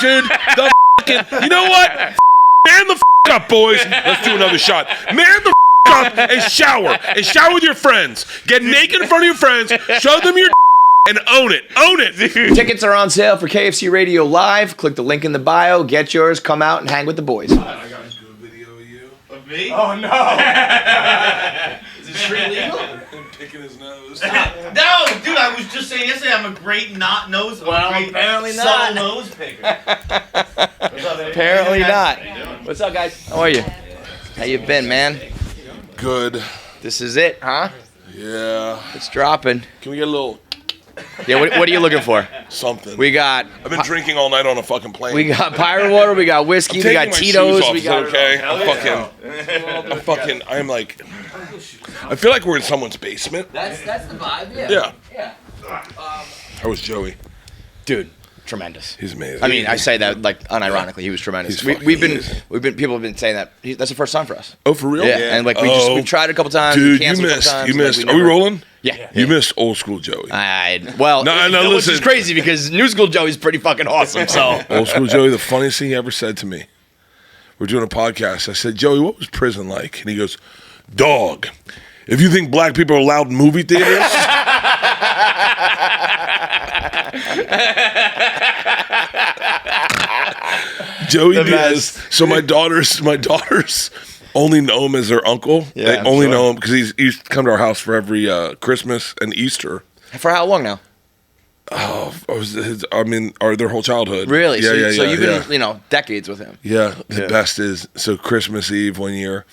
dude. You know what? Man the up, boys. Let's do another shot. Man the up and shower. And shower with your friends. Get naked in front of your friends. Show them your and own it. Own it. Tickets are on sale for KFC Radio Live. Click the link in the bio. Get yours. Come out and hang with the boys. I got a good video of you. Of me? Oh, no. Is it street legal? Picking his nose. No, dude, I was just saying yesterday I'm a great nose. Well, great apparently subtle not. nose picker. Apparently not. What's up, guys? How are you? How you been, man? Good. This is it, huh? Yeah. It's dropping. Can we get a little Yeah, what are you looking for? something? We got... I've been drinking all night on a fucking plane. We got pirate water, we got whiskey, we got my Tito's, shoes off. we Is got... that okay? I'm like... I feel like we're in someone's basement. That's the vibe, Yeah. Yeah. How was Joey? Dude, tremendous. He's amazing. I mean, I say that like unironically. He was tremendous. We've been people have been saying that. That's the first time for us. Oh, for real? Yeah. And like we've tried a couple times. Dude, we you canceled a missed. couple You times, missed. like, Are we rolling? Yeah. You missed old school Joey. Well, No, which listen. is crazy because new school Joey's pretty fucking awesome. So Old school Joey, the funniest thing he ever said to me. We're doing a podcast. I said, Joey, what was prison like? And he goes, dog, if you think black people are allowed in movie theaters... Joey Diaz. So my daughters only know him as their uncle. Yeah, they I'm only sure. know him because he used to come to our house for every Christmas and Easter. for how long now? Their whole childhood. Really? Yeah, So you've been yeah. decades with him. Yeah, the best is so Christmas Eve one year,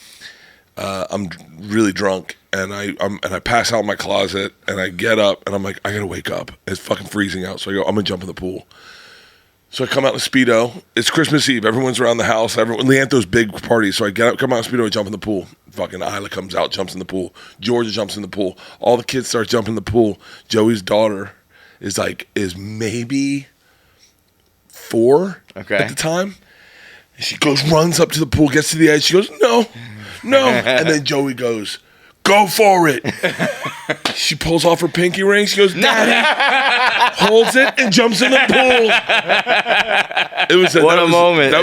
I'm really drunk and I pass out in my closet and I get up and I'm like, I gotta wake up. It's fucking freezing out, so I go, I'm gonna jump in the pool. So I come out in a Speedo. It's Christmas Eve. Everyone's around the house. Leanto's big party. So I get up, come out in Speedo, I jump in the pool. Fucking Isla comes out, jumps in the pool. Georgia jumps in the pool. All the kids start jumping in the pool. Joey's daughter is maybe 4 at the time. And she runs up to the pool, gets to the edge. She goes, no. And then Joey goes, go for it. She pulls off her pinky ring. She goes, Daddy. Holds it and jumps in the pool. It was What a moment.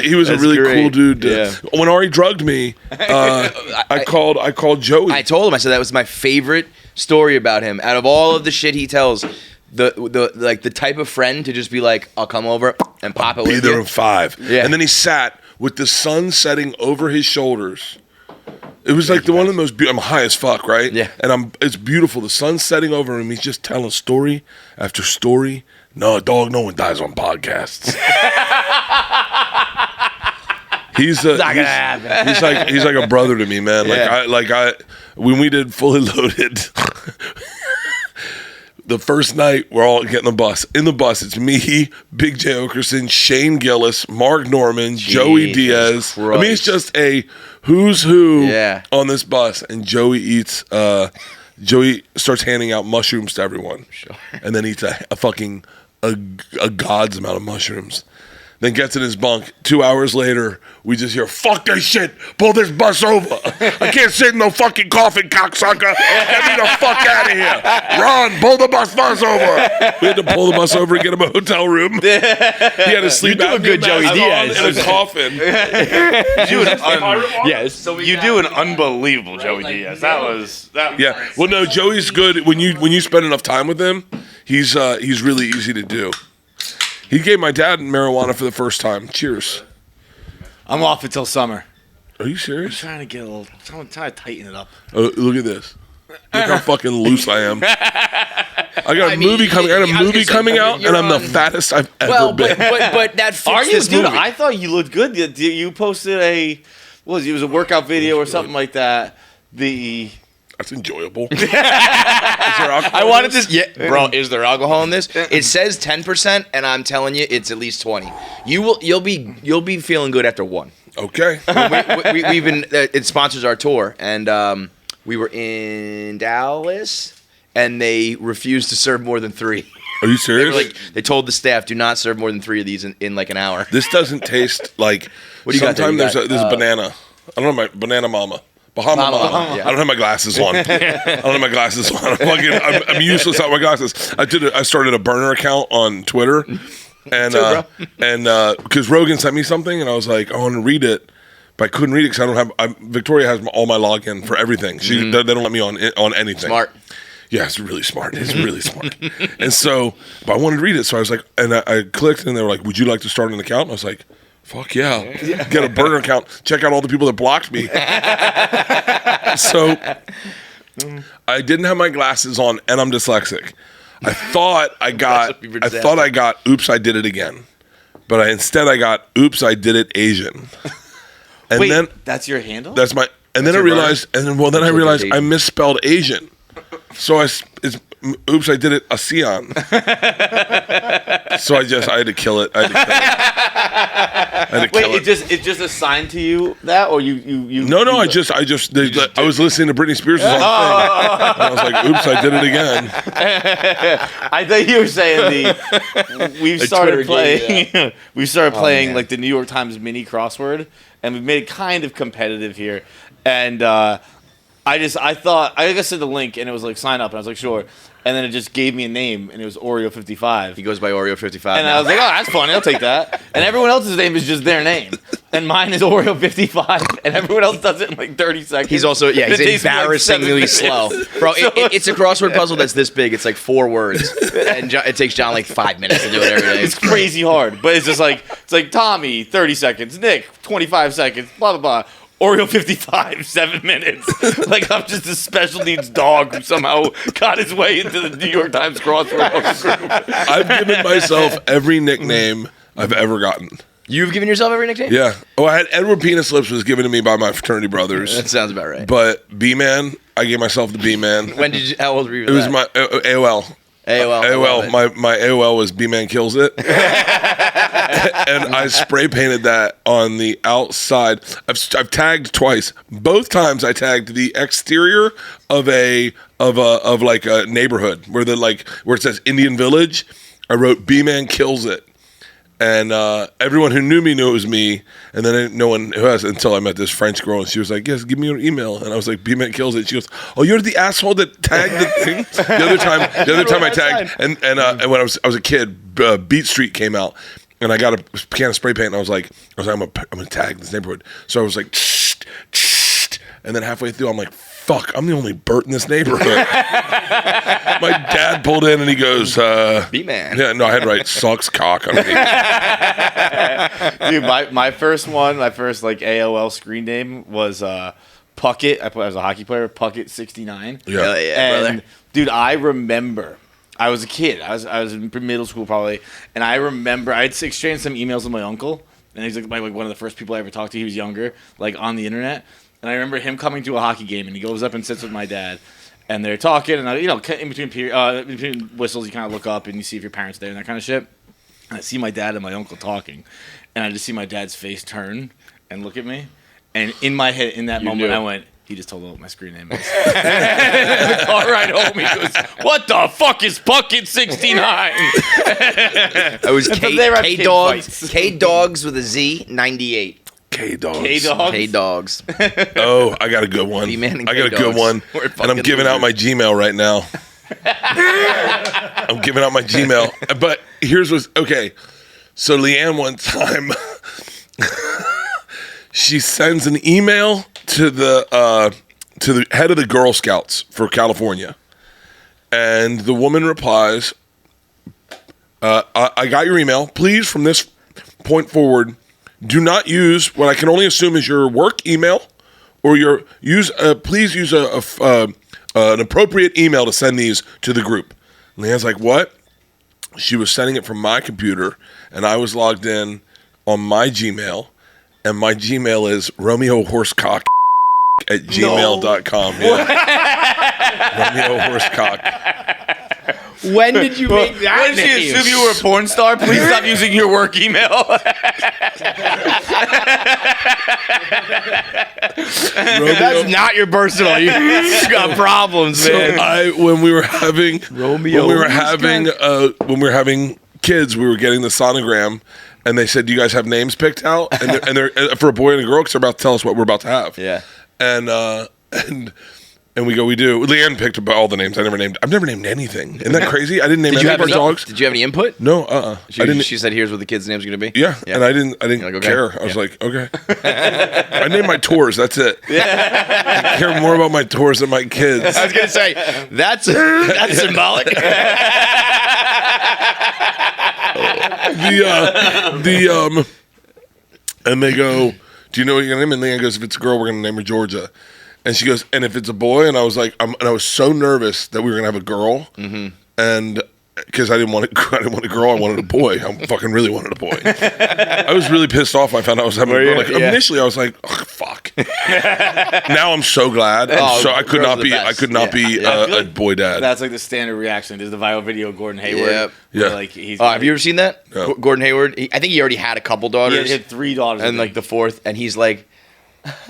He was a really great. cool dude. Yeah. When Ari drugged me, I called Joey. I told him. I said that was my favorite story about him. Out of all of the shit he tells, the type of friend to just be like, I'll come over and pop it with you. Be there in 5. Yeah. And then he sat with the sun setting over his shoulders. It was like one of the most I'm high as fuck, right? Yeah. And it's beautiful. The sun's setting over him. He's just telling story after story. No, dog, no one dies on podcasts. He's Not gonna happen. He's like a brother to me, man. Yeah. When we did Fully Loaded, the first night we're all getting the bus. In the bus, it's me, Big J Okerson, Shane Gillis, Mark Norman, Joey Diaz. Christ. I mean, it's just a who's who Yeah. on this bus. And Joey starts handing out mushrooms to everyone. Sure. And then eats a god's amount of mushrooms. Then gets in his bunk. 2 hours later, we just hear, fuck this shit. Pull this bus over. I can't sit in no fucking coffin, cocksucker. Get me the fuck out of here. Ron, pull the bus over. We had to pull the bus over and get him a hotel room. He had to sleep You do a good Joey Diaz. in a coffin. Yes. You do an unbelievable Joey Diaz. Yeah. Well, no, Joey's good. When you spend enough time with him, he's really easy to do. He gave my dad marijuana for the first time. Cheers. I'm off until summer. Are you serious? I'm trying to tighten it up. Look at this. Look how fucking loose I am. I got a movie coming. I got a movie coming out, and I'm the fattest I've ever been. But that fits Are you, this dude? movie. I thought you looked good. You posted it was a workout video or something like that. That's enjoyable. I wanted this. Yeah, bro. Is there alcohol in this? It says 10%, and I'm telling you, it's at least 20. You'll be feeling good after 1. Okay. We've been. It sponsors our tour, and we were in Dallas, and they refused to serve more than 3. Are you serious? They told the staff, do not serve more than 3 of these in like an hour. This doesn't taste like. What do you got there? Sometimes there's a banana. I don't know, my banana mama. Bahama Mama. Yeah. I don't have my glasses on. I'm useless without my glasses. I started a burner account on Twitter, And Too, because Rogan sent me something, and I was like, I want to read it, but I couldn't read it because I don't have. Victoria has all my login for everything. They don't let me on anything. Smart. Yeah, it's really smart. It's really smart. And so, but I wanted to read it, so I was like, and I clicked, and they were like, "Would you like to start an account?" And I was like, "Fuck yeah. Get a burner account. Check out all the people that blocked me." So I didn't have my glasses on, and I'm dyslexic. I thought I got "Oops, I did it again," but instead I got "Oops, I did it Asian." And Wait, then that's your handle? that's my. And then I realized, I realized I misspelled Asian. So it's "Oops, I did it ASEAN." So I had to kill it. Wait, it just assigned to you that, or you? No, I was listening to Britney Spears' song, and I was like, "Oops, I did it again." I thought you were saying we've started playing. We started playing like the New York Times mini crossword, and we've made it kind of competitive here, and. I thought I said the link and it was like sign up and I was like sure, and then it just gave me a name and it was Oreo 55. He goes by Oreo 55. And I was like, oh, that's funny, I'll take that. And everyone else's name is just their name, and mine is Oreo 55, and everyone else does it in like 30 seconds. He's also he's embarrassingly slow, bro. It's a crossword puzzle that's this big. It's like 4 words, and it takes John like 5 minutes to do it every day. It's crazy hard, but it's just like Tommy 30 seconds, Nick 25 seconds, blah blah blah. Oreo 55, 7 minutes. Like I'm just a special needs dog who somehow got his way into the New York Times crossword group. I've given myself every nickname I've ever gotten. You've given yourself every nickname? Yeah. Oh, I had Edward Penis Lips was given to me by my fraternity brothers. That sounds about right. But B-Man, I gave myself the B-Man. How old were you? It was my AOL. AOL. My AOL was B-Man Kills It. And I spray painted that on the outside. I've tagged twice. Both times I tagged the exterior of like a neighborhood where it says Indian Village. I wrote B-Man Kills It. And everyone who knew me knew it was me, and then no one who has until I met this French girl, and she was like, "Yes, give me your email." And I was like, "B-Man Kills It." She goes, "Oh, you're the asshole that tagged the thing." The other time I tagged, and when I was a kid, Beat Street came out, and I got a can of spray paint, and I was like, I'm gonna tag this neighborhood. So I was like, and then halfway through, I'm like, fuck, I'm the only Bert in this neighborhood. My dad pulled in and he goes, B-Man. Yeah, no, I had to write sucks cock underneath. Dude, my first like AOL screen name was Puckett. I was a hockey player, Puckett 69. Yeah. Hell yeah, And brother. dude, I remember I was a kid. I was in middle school probably, and I remember I'd exchanged some emails with my uncle, and he's like one of the first people I ever talked to. He was younger, like on the internet. And I remember him coming to a hockey game, and he goes up and sits with my dad, and they're talking, and in between whistles, you kind of look up and you see if your parents are there and that kind of shit. And I see my dad and my uncle talking, and I just see my dad's face turn and look at me, and in my head, in that moment, I went, "He just told me what my screen name is." And the car ride home, he goes, "What the fuck is Puckett 69?" I was K Dogs with a Z 98. K-Dogs. Oh, I got a good one. B-Man and I got a good one. And I'm giving out my Gmail right now. I'm giving out my Gmail. But here's what's okay. So Leanne one time she sends an email to the head of the Girl Scouts for California. And the woman replies, I got your email. Please, from this point forward, do not use what I can only assume is your work email, or please use an appropriate email to send these to the group. And Leanne's like, what? She was sending it from my computer, and I was logged in on my Gmail, and my Gmail is RomeoHorsecock at gmail.com. Yeah. Romeo Horsecock. When did you make that When did she assume you were a porn star? Please stop using your work email. That's not your personal. You got problems, man. So when we were having kids, we were getting the sonogram, and they said, "Do you guys have names picked out?" And they're for a boy and a girl, because they're about to tell us what we're about to have. Yeah. And And we go, we do. Leanne picked up all the names. I've never named anything. Isn't that crazy? I didn't name any of our dogs. Did you have any input? No, I didn't. She said, "Here's what the kid's name's going to be." Yeah, and I didn't like, okay. care. I was like, okay. I named my tours. That's it. I care more about my tours than my kids. I was going to say that's symbolic. And they go, do you know what you're gonna name? And Leanne goes, if it's a girl, we're gonna name her Georgia. And she goes, and if it's a boy, and I was like, and I was so nervous that we were gonna have a girl, and because I didn't want a girl, I wanted a boy. I fucking really wanted a boy. I was really pissed off when I found out I was having a girl. Like initially, I was like, oh, fuck. Now I'm so glad. I could not be a boy dad. That's like the standard reaction. There's the viral video of Gordon Hayward. Yeah. Like have you ever seen that? No. Gordon Hayward. I think he already had a couple daughters. He had 3 daughters, and like the 4th, and he's like.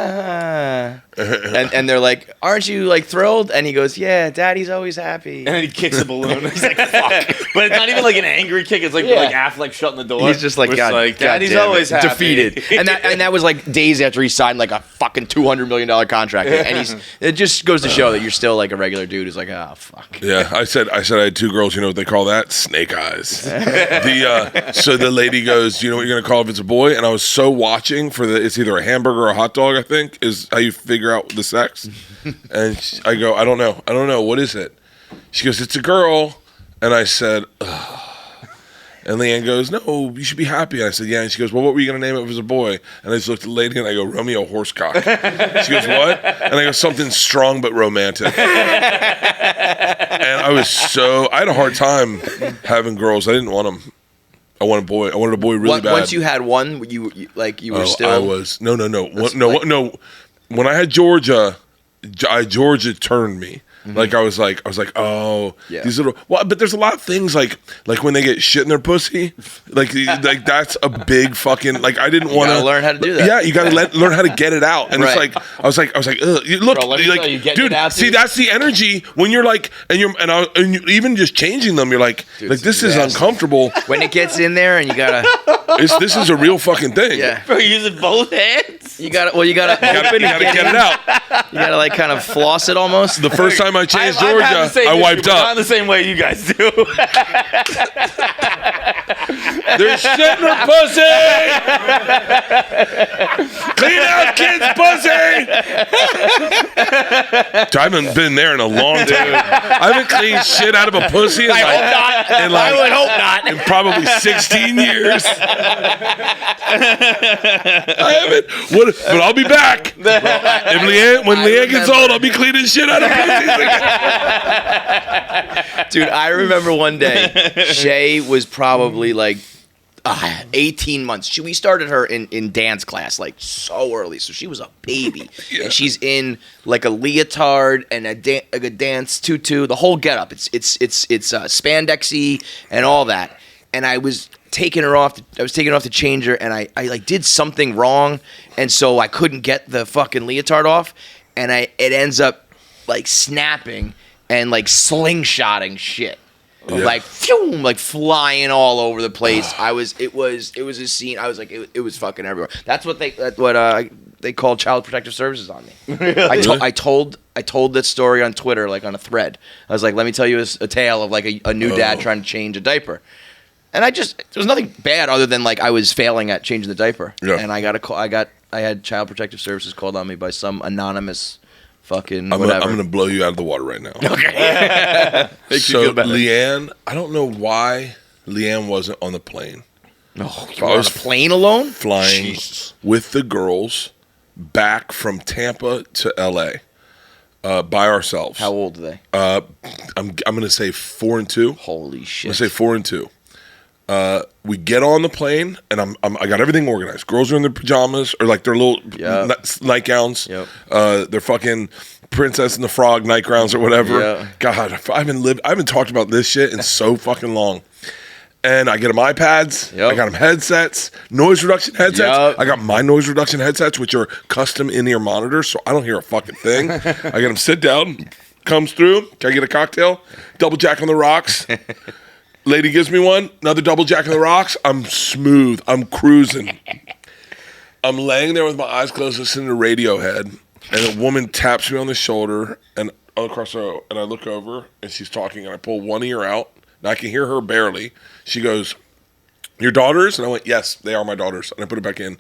and they're like, aren't you like thrilled? And he goes, yeah, daddy's always happy. And then he kicks a balloon. He's like, fuck. But it's not even like an angry kick. It's like Affleck shutting the door. He's just like, God, daddy's always happy. Defeated. and that was like days after he signed like a fucking $200 million contract. And it just goes to show that you're still like a regular dude who's like, oh fuck. Yeah, I said I had 2 girls. You know what they call that? Snake eyes. So the lady goes, do you know what you're gonna call if it's a boy? And I was so watching for it's either a hamburger or a hot dog, I think, is how you figure out the sex. And I go, I don't know. What is it? She goes, it's a girl. And I said, ugh. And Leanne goes, no, you should be happy. And I said, yeah. And she goes, well, what were you going to name it if it was a boy? And I just looked at the lady and I go, Romeo Horsecock. She goes, what? And I go, something strong but romantic. And I had a hard time having girls. I didn't want them. I wanted a boy. I wanted a boy really bad. Once you had one, you were still. I was no. When I had Georgia, Georgia turned me. Like I was like, oh, these little. Well, but there's a lot of things like when they get shit in their pussy, like that's a big fucking like. I didn't want to learn how to do that. Yeah, you got to learn how to get it out. And it's like I was like, ugh, look, bro, dude. See, that's the energy when you're like, and you even just changing them, you're like, dude, this is uncomfortable. When it gets in there, and you gotta. This is a real fucking thing. Yeah, bro, using both hands. You gotta get it out. You gotta like kind of floss it almost. The first time I changed Georgia, I wiped up. Not the same way you guys do. There's shit in her pussy. Clean out kids' pussy. I haven't been there in a long time. I haven't cleaned shit out of a pussy in I would hope not. In probably 16 years. I haven't. But I'll be back. When Leanne gets old, I'll be cleaning shit out of pussies again. Dude, I remember one day, Shay was probably like 18 months. We started her in dance class like so early, so she was a baby. Yeah. And she's in like a leotard and a dance tutu, the whole getup. It's spandexy and all that. And I was taking her off to change her, and I like did something wrong, and so I couldn't get the fucking leotard off, and it ends up like snapping and like slingshotting shit. Yeah. Like phew, like flying all over the place. It was a scene. I was like it was fucking everywhere. That's what they called Child Protective Services on me. Really? I told that story on Twitter, like on a thread. I was like, let me tell you a tale of like a new dad trying to change a diaper. And there was nothing bad other than like I was failing at changing the diaper. Yeah. And I got a call. I had Child Protective Services called on me by some anonymous fucking whatever. I'm gonna blow you out of the water right now. Okay. So Leanne, I don't know why Leanne wasn't on the plane. Oh, you were on a plane alone? Flying with the girls back from Tampa to LA. By ourselves. How old are they? I'm gonna say 4 and 2. Holy shit! I'm gonna say 4 and 2. We get on the plane, and I got everything organized. Girls are in their pajamas or like their little nightgowns. Yep. Their fucking Princess and the Frog nightgowns or whatever. Yeah. God, I haven't talked about this shit in so fucking long. And I get them iPads. Yep. I got them headsets, noise reduction headsets. Yep. I got my noise reduction headsets, which are custom in-ear monitors, so I don't hear a fucking thing. I get them sit down, comes through. Can I get a cocktail? Double Jack on the rocks. Lady gives me one, another double Jack on the rocks. I'm smooth. I'm cruising. I'm laying there with my eyes closed listening to Radiohead. and a woman taps me on the shoulder and across the row, and I look over, and she's talking, and I pull one ear out, and I can hear her barely. She goes, "Your daughters?" And I went, "Yes, they are my daughters." And I put it back in.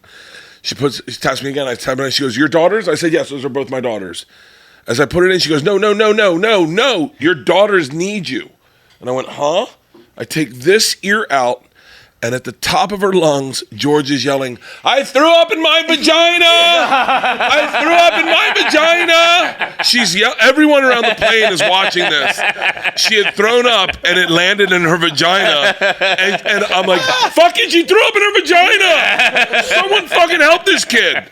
She taps me again. I tap it in. She goes, "Your daughters?" I said, "Yes, those are both my daughters." As I put it in, she goes, "No, no, no, no, no, no. Your daughters need you." And I went, "Huh?" I take this ear out, and at the top of her lungs, George is yelling, "I threw up in my vagina! I threw up in my vagina!" She's everyone around the plane is watching this. She had thrown up, and it landed in her vagina. And I'm like, "Fucking, she threw up in her vagina! Someone fucking help this kid!"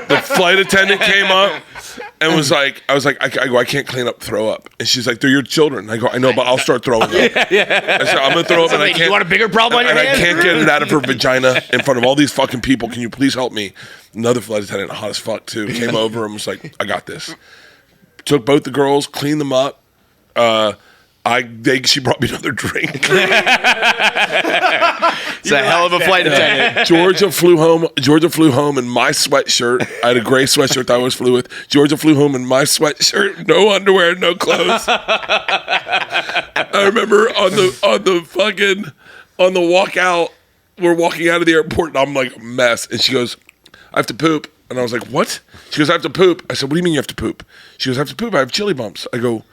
The flight attendant came up and was like, I can't clean up throw up. And she's like, "They're your children." I go, "I know, but I'll start throwing up." I said, "I'm going to throw up, and I can't." You want a bigger problem on your and hands? I can't get it out of her vagina in front of all these fucking people. Can you please help me? Another flight attendant, hot as fuck too, came over and was like, "I got this." Took both the girls, cleaned them up. She brought me another drink. It's a hell of a flight attendant. Georgia flew home in my sweatshirt. I had a gray sweatshirt that I always flew with. Georgia flew home in my sweatshirt, no underwear, no clothes. I remember on the walk out, we're walking out of the airport, and I'm like a mess. And she goes, "I have to poop." And I was like, "What?" She goes, "I have to poop." I said, "What do you mean you have to poop?" She goes, "I have to poop. I have chili bumps." I go,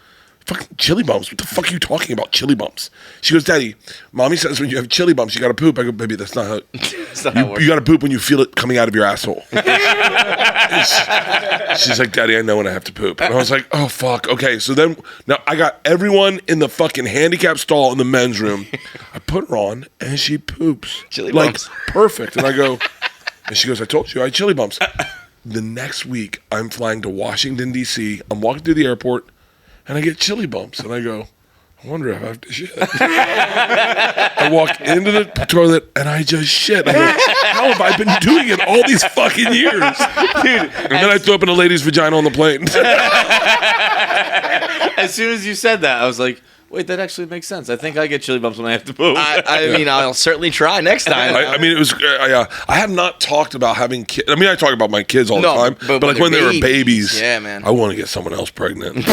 "Fucking chili bumps? What the fuck are you talking about, chili bumps?" She goes, "Daddy, Mommy says when you have chili bumps, you gotta poop." I go, "Baby, that's not how it works. You gotta poop when you feel it coming out of your asshole." She's like, "Daddy, I know when I have to poop." And I was like, "Oh, fuck. Okay." So then, now I got everyone in the fucking handicap stall in the men's room. I put her on, and she poops. Chili like, bumps. perfect. And I go, and she goes, "I told you, I had chili bumps." The next week, I'm flying to Washington, D.C. I'm walking through the airport, and I get chili bumps. And I go, "I wonder if I have to shit." I walk into the toilet, and I just shit. I go, "How have I been doing it all these fucking years?" Dude, and then I threw up in a lady's vagina on the plane. As soon as you said that, I was like, wait, that actually makes sense. I think I get chili bumps when I have to poop. I mean, I'll certainly try next time. I mean, it was. I have not talked about having kids. I mean, I talk about my kids all the time, but like when they were babies, yeah, man. I want to get someone else pregnant.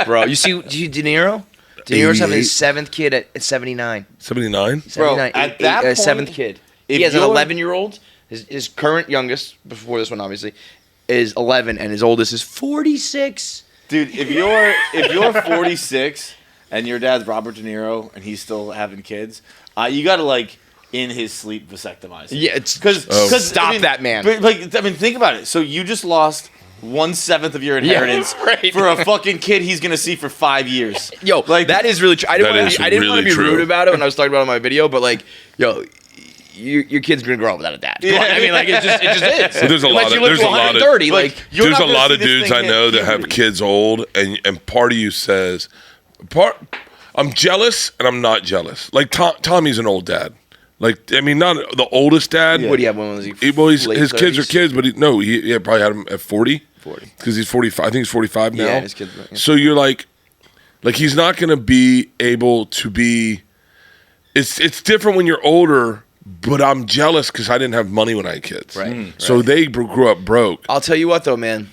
Bro, you see De Niro? De Niro's having his 7th kid at 79. 79? 79. at that point, 7th kid. He has an 11-year-old. His current youngest, before this one obviously, is 11, and his oldest is 46. Dude, if you're 46 and your dad's Robert De Niro and he's still having kids, you gotta like in his sleep vasectomize him. Yeah, it's because stop that man. But, like, I mean, think about it. So you just lost 1/7 of your inheritance right. for a fucking kid he's gonna see for 5 years. Yo, like that is really true. I didn't want to be rude about it when I was talking about it on my video, but like, yo. Your kid's gonna grow up without a dad. Yeah. I mean, like it just is. Well, there's a lot of dudes I know that have kids old, and part of you says, I'm jealous and I'm not jealous. Like Tommy's an old dad. Like, I mean, not the oldest dad. What do you have? When was he? His kids are kids, but he probably had him at 40. 40. Because he's 45. I think he's 45 now. Yeah, his kids. Yeah. So you're like he's not gonna be able to be. It's different when you're older. But I'm jealous because I didn't have money when I had kids. Right. So they grew up broke. I'll tell you what, though, man.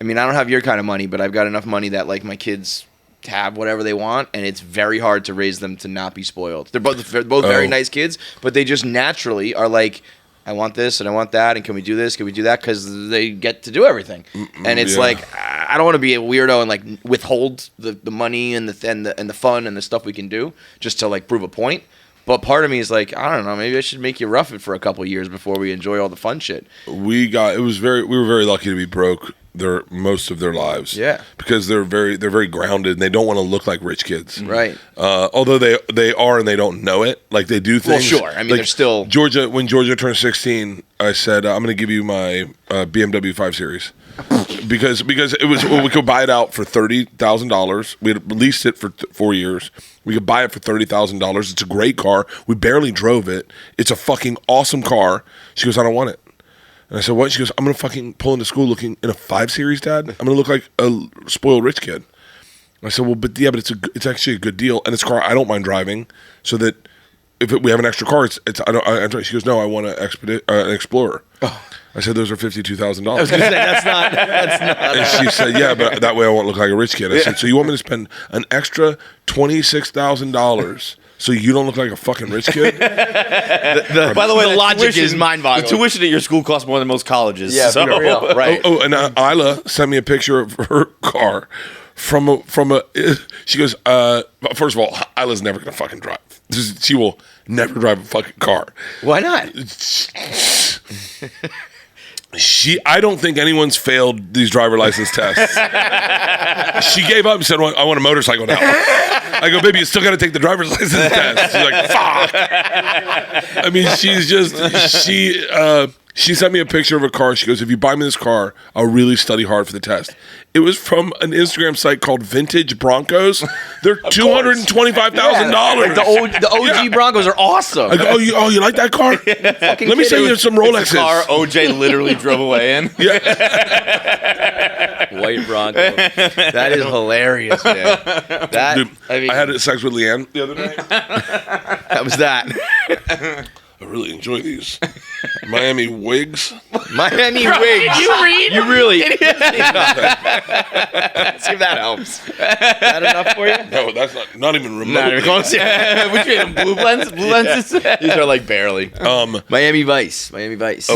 I mean, I don't have your kind of money, but I've got enough money that, like, my kids have whatever they want, and it's very hard to raise them to not be spoiled. They're both very nice kids, but they just naturally are like, I want this and I want that, and can we do this? Can we do that? Because they get to do everything. And it's like, I don't want to be a weirdo and, like, withhold the money and the fun and the stuff we can do just to, like, prove a point. But part of me is like, I don't know, maybe I should make you rough it for a couple years before we enjoy all the fun shit. We were very lucky to be broke most of their lives. Yeah. Because they're very grounded and they don't want to look like rich kids. Right. Although they are and they don't know it. Like they do things. Well, sure. I mean, like they're still when Georgia turned 16, I said, I'm gonna give you my BMW 5 Series. Because it was we could buy it out for $30,000. We had leased it for 4 years. We could buy it for $30,000. It's a great car. We barely drove it. It's a fucking awesome car. She goes, I don't want it. And I said, what? She goes, I'm gonna fucking pull into school looking in a 5 Series, Dad. I'm gonna look like a spoiled rich kid. And I said, well, but it's actually a good deal, and it's a car I don't mind driving. So that we have an extra car, it's she goes, no, I want an Explorer. I said, those are $52,000. I was gonna say that's not. And she said, yeah, but that way I won't look like a rich kid. I said, so you want me to spend an extra $26,000 so you don't look like a fucking rich kid? By the way, the logic is mind-boggling. The tuition at your school costs more than most colleges. Yeah, so. for real. Right. Oh, and Isla sent me a picture of her car from a. She goes, first of all, Isla's never gonna fucking drive. She will never drive a fucking car. Why not? I don't think anyone's failed these driver license tests. She gave up and said, well, I want a motorcycle now. I go, baby, you still got to take the driver's license test. She's like, fuck. I mean, she sent me a picture of a car. She goes, if you buy me this car, I'll really study hard for the test. It was from an Instagram site called Vintage Broncos. They're $225,000. Like the OG Broncos are awesome. I go, oh, you like that car? Let me send you some Rolexes. The car OJ literally drove away in. Yeah. White Bronco. That is hilarious, man. Dude, I had sex with Leanne the other day. That was that. I really enjoy these Miami wigs. Miami wigs. You read? You really? See if that helps. That enough for you? No, that's not even remotely. Not even close. Which one? Blue lenses? These are like barely. Miami Vice. Oh, Miami Vice.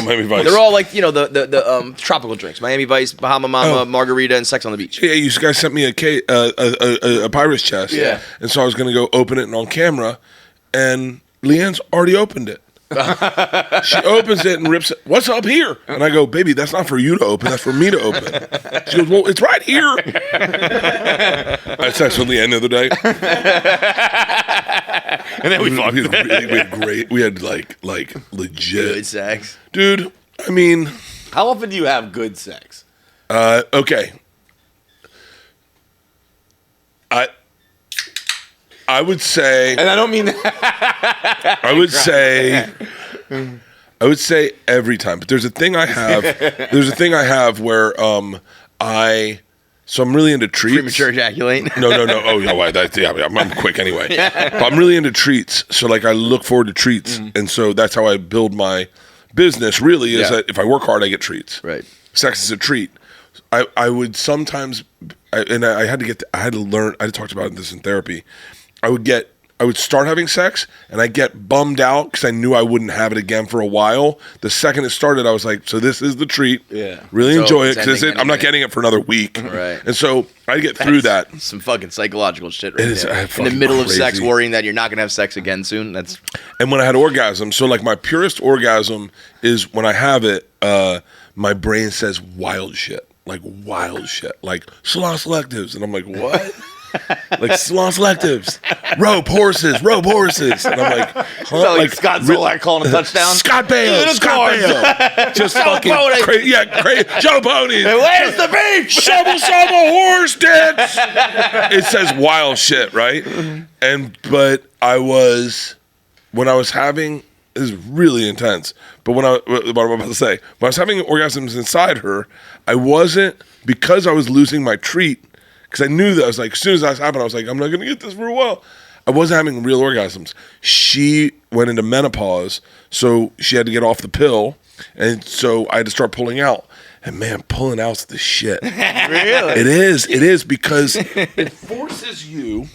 They're all like, the tropical drinks. Miami Vice, Bahama Mama, Margarita, and Sex on the Beach. Yeah, you guys sent me a pirate's chest. Yeah. And so I was going to go open it on camera, and Leanne's already opened it. She opens it and rips it. What's up here? And I go, baby, that's not for you to open. That's for me to open. She goes, well, it's right here. I had sex with Leanne the other day. And then we fucked. We had great. We had like legit Good sex. dude. I mean, How often do you have good sex? okay. I would say, And I don't mean I would say every time. But there's a thing I have. Where so I'm really into treats. Premature ejaculate. No. Oh, yeah, I'm quick anyway. But I'm really into treats. So like I look forward to treats, and so that's how I build my business. Really, is that if I work hard, I get treats. Right. Sex is a treat. I would sometimes, I had to learn. I talked about this in therapy. I would start having sex, and I get bummed out because I knew I wouldn't have it again for a while. The second it started, I was like, so this is the treat. Yeah. Really So enjoy it, it's because ending I'm not anyway. getting it for another week. Right. And so I get through that. Some fucking psychological shit right It is, there. In the fucking middle of sex, crazy. worrying that you're not going to have sex again soon. That's And when I had orgasm, so like my purest orgasm is when I have it, my brain says wild shit. Like salon selectives. And I'm like, what? Like salon selectives, rope horses, and I'm like, huh? like Scott Zolak calling a touchdown. Scott Bale, just fucking crazy, Joe Ponies. Where's the beef? Shovel horse dicks. It says wild shit, right? But when I was having, this is really intense. But what I'm about to say, when I was having orgasms inside her, I wasn't, because I was losing my treat. Because I knew that, I was like, as soon as that happened, I was like, I'm not going to get this for a while. I wasn't having real orgasms. She went into menopause, so she had to get off the pill, and so I had to start pulling out. And man, pulling out's the shit. really. It is because it forces you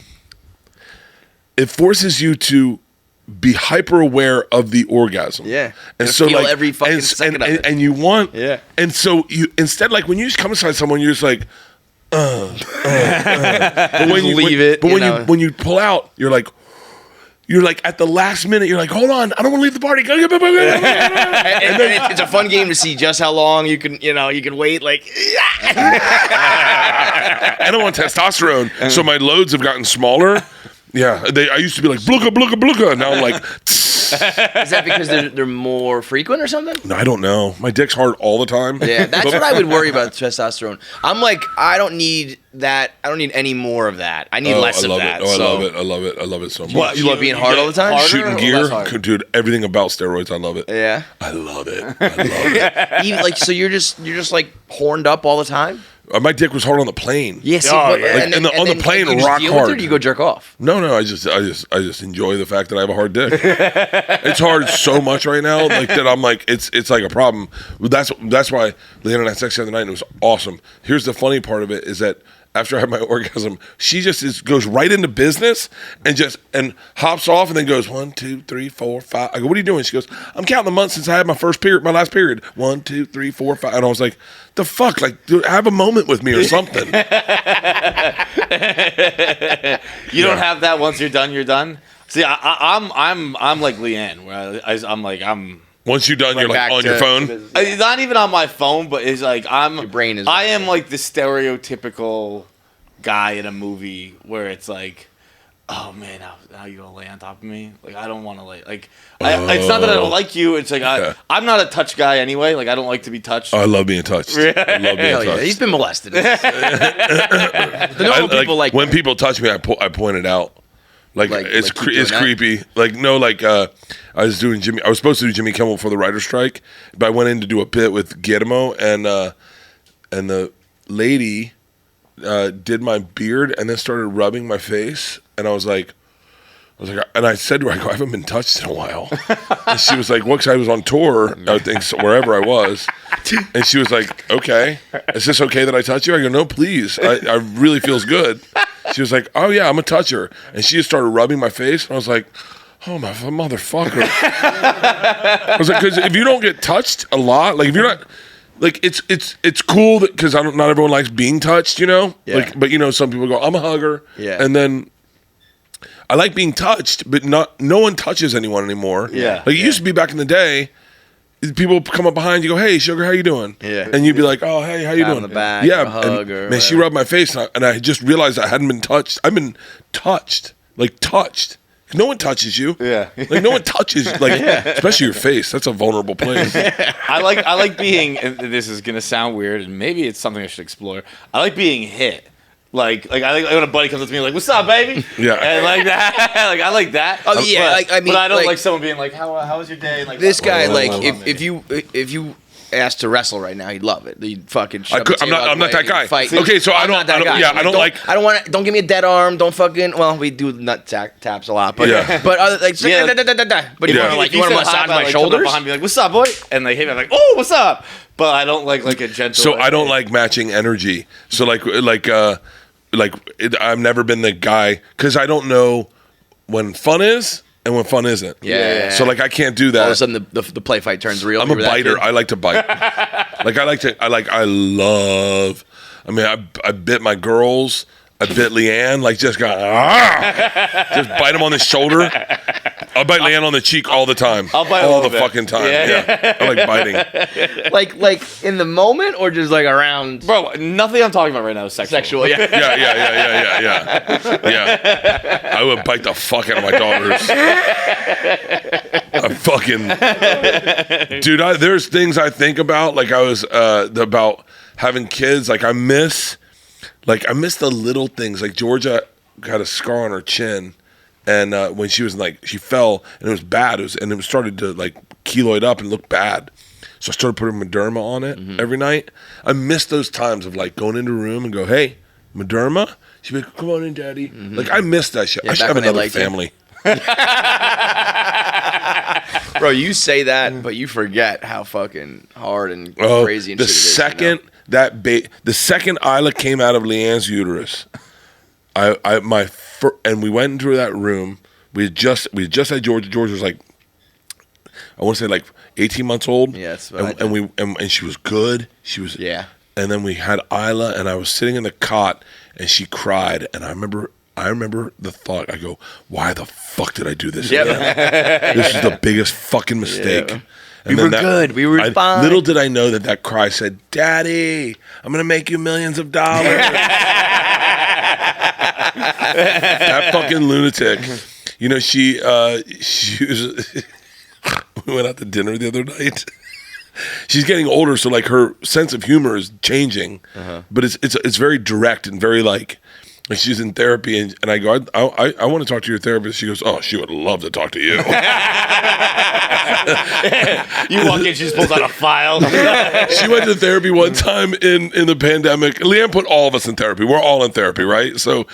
to be hyper aware of the orgasm. Yeah. And You so feel like every fucking second of it. and you want, Yeah. And so you, instead, like when you just come inside someone, you're just like, but when you leave it, But you know. when you pull out, you're like at the last minute, you're like, hold on, I don't want to leave the party. And it's a fun game to see just how long you can wait. Like, I don't want testosterone, so my loads have gotten smaller. Yeah, I used to be like bluka bluka bluka. Now I'm like, is that because they're more frequent or something? no, I don't know. My dick's hard all the time. Yeah, that's what I would worry about testosterone. I'm like, I don't need that. I don't need any more of that. I need less I of love that. it. Oh, so. I love it. I love it so much. What, you love being hard all the time? harder Shooting or gear, less hard? dude. Everything about steroids, I love it. Yeah. I love it. I love it. Even, like, so you're just like horned up all the time? My dick was hard on the plane. Yeah, see, Oh, but, yeah. Like, on the plane, you just rock deal with it, hard. or you go jerk off. No, I just enjoy the fact that I have a hard dick. It's hard so much right now, like that I'm like it's like a problem. That's why Leanna and I had sex the other night and it was awesome. Here's the funny part of it is that after I have my orgasm, she just goes right into business and hops off and then goes 1, 2, 3, 4, 5. I go, what are you doing? She goes, I'm counting the months since I had my last period. 1, 2, 3, 4, 5. And I was like, the fuck, like, dude, have a moment with me or something. You don't have that once you're done. You're done. See, I'm like Leanne, where I'm. Once you're done, you're like back on to- your phone. It's not even on my phone, but it's like Your brain is. I am like the stereotypical guy in a movie where it's like, oh man, how you gonna lay on top of me? Like I don't want to lay. Like it's not that I don't like you. It's like I'm not a touch guy anyway. Like I don't like to be touched. Oh, I love being touched. I love being Hell yeah, touched. he's been molested. The normal people like when people touch me, I point it out. Like it's keep doing that? creepy. Like no, like I was supposed to do Jimmy Kimmel for the writer's strike, but I went in to do a bit with Guillermo and the lady did my beard and then started rubbing my face, and I was like, and I said to her, I haven't been touched in a while. And she was like, well, 'cause I was on tour, I think, so wherever I was. And she was like, okay, is this okay that I touch you? I go, no, please. I really feels good. She was like, oh, yeah, I'm a toucher. And she just started rubbing my face. And I was like, oh, my motherfucker. I was like, because if you don't get touched a lot, like if you're not, like it's cool because not everyone likes being touched, you know? Yeah. Like, but, you know, some people go, I'm a hugger. Yeah. And then I like being touched, but no one touches anyone anymore. Yeah. Like it used to be back in the day. People come up behind you, go, "Hey, sugar, how you doing?" Yeah. And you'd be like, "Oh, hey, how you Pat doing?" on the back, yeah, a hug, and, or man, she whatever. rubbed my face, and I just realized I hadn't been touched. I've been touched, like touched. No one touches you. Yeah. Like no one touches, like especially your face. That's a vulnerable place. I like being. And this is gonna sound weird, and maybe it's something I should explore. I like being hit. Like I like when a buddy comes up to me like, "What's up, baby?" Yeah. and like that. Like I like that. Oh, yeah, but, like, I mean, but I don't like- like someone being like, "How was your day?" And, like This guy, oh, like, oh, if you asked to wrestle right now, he'd love it. He'd fucking. I'm not that guy. Fight. Okay, so I'm not that guy. I don't like. I don't want. Don't give me a dead arm. Don't fucking. Well, we do nut taps a lot, but Yeah. but other, like, Yeah. But you Yeah. want to like If you want to said hi, massage I'd, my like, come up shoulders. behind me like, "What's up, boy?" And they hit me I'm like, "Oh, what's up?" But I don't like a gentle. So I don't like matching energy. So I've never been the guy because I don't know when fun is and when fun isn't. Yeah. So like I can't do All of a that. sudden, the play fight turns real. I'm a You were that biter. kid? I like to bite. I mean, I bit my girls. I bit Leanne. Like just got just bite them on the shoulder. I'll bite Leanne on the cheek all the time. I'll bite a all little the bit. fucking time. Yeah. Yeah. I like biting. like in the moment or just like around Bro, nothing I'm talking about right now is sexual. sexual. Yeah. Yeah. I would bite the fuck out of my daughters. I fucking dude. There's things I think about. Like I was about having kids. Like I miss the little things. Like Georgia got a scar on her chin, and when she was like she fell and it was bad. It started to like keloid up and look bad. So I started putting Mederma on it every night. I miss those times of like going into a room and go, "Hey, Mederma." She'd be like, "Come on in, Daddy." Like I miss that shit. Yeah, I should back have when they another liked you. family. Bro, you say that, but you forget how fucking hard and Oh, crazy and the shit it is. second the second Isla came out of Leanne's uterus, and we went into that room. We had just had George. George was like, I want to say like 18 months old. Yeah, that's what I and she was good. She was Yeah. And then we had Isla, and I was sitting in the cot, and she cried, and I remember the thought. I go, why the fuck did I do this? Yep. again? This is the biggest fucking mistake. Yeah. And We then were good. We were fine. Little did I know that cry said, "Daddy, I'm gonna make you millions of dollars." That fucking lunatic. You know, she was. We went out to dinner the other night. She's getting older, so like her sense of humor is changing, but it's very direct and very like And she's in therapy, and I go, I want to talk to your therapist. She goes, oh, she would love to talk to you. You walk in, she just pulls out a file. She went to therapy one time in the pandemic. Leanne put all of us in therapy. We're all in therapy, right? So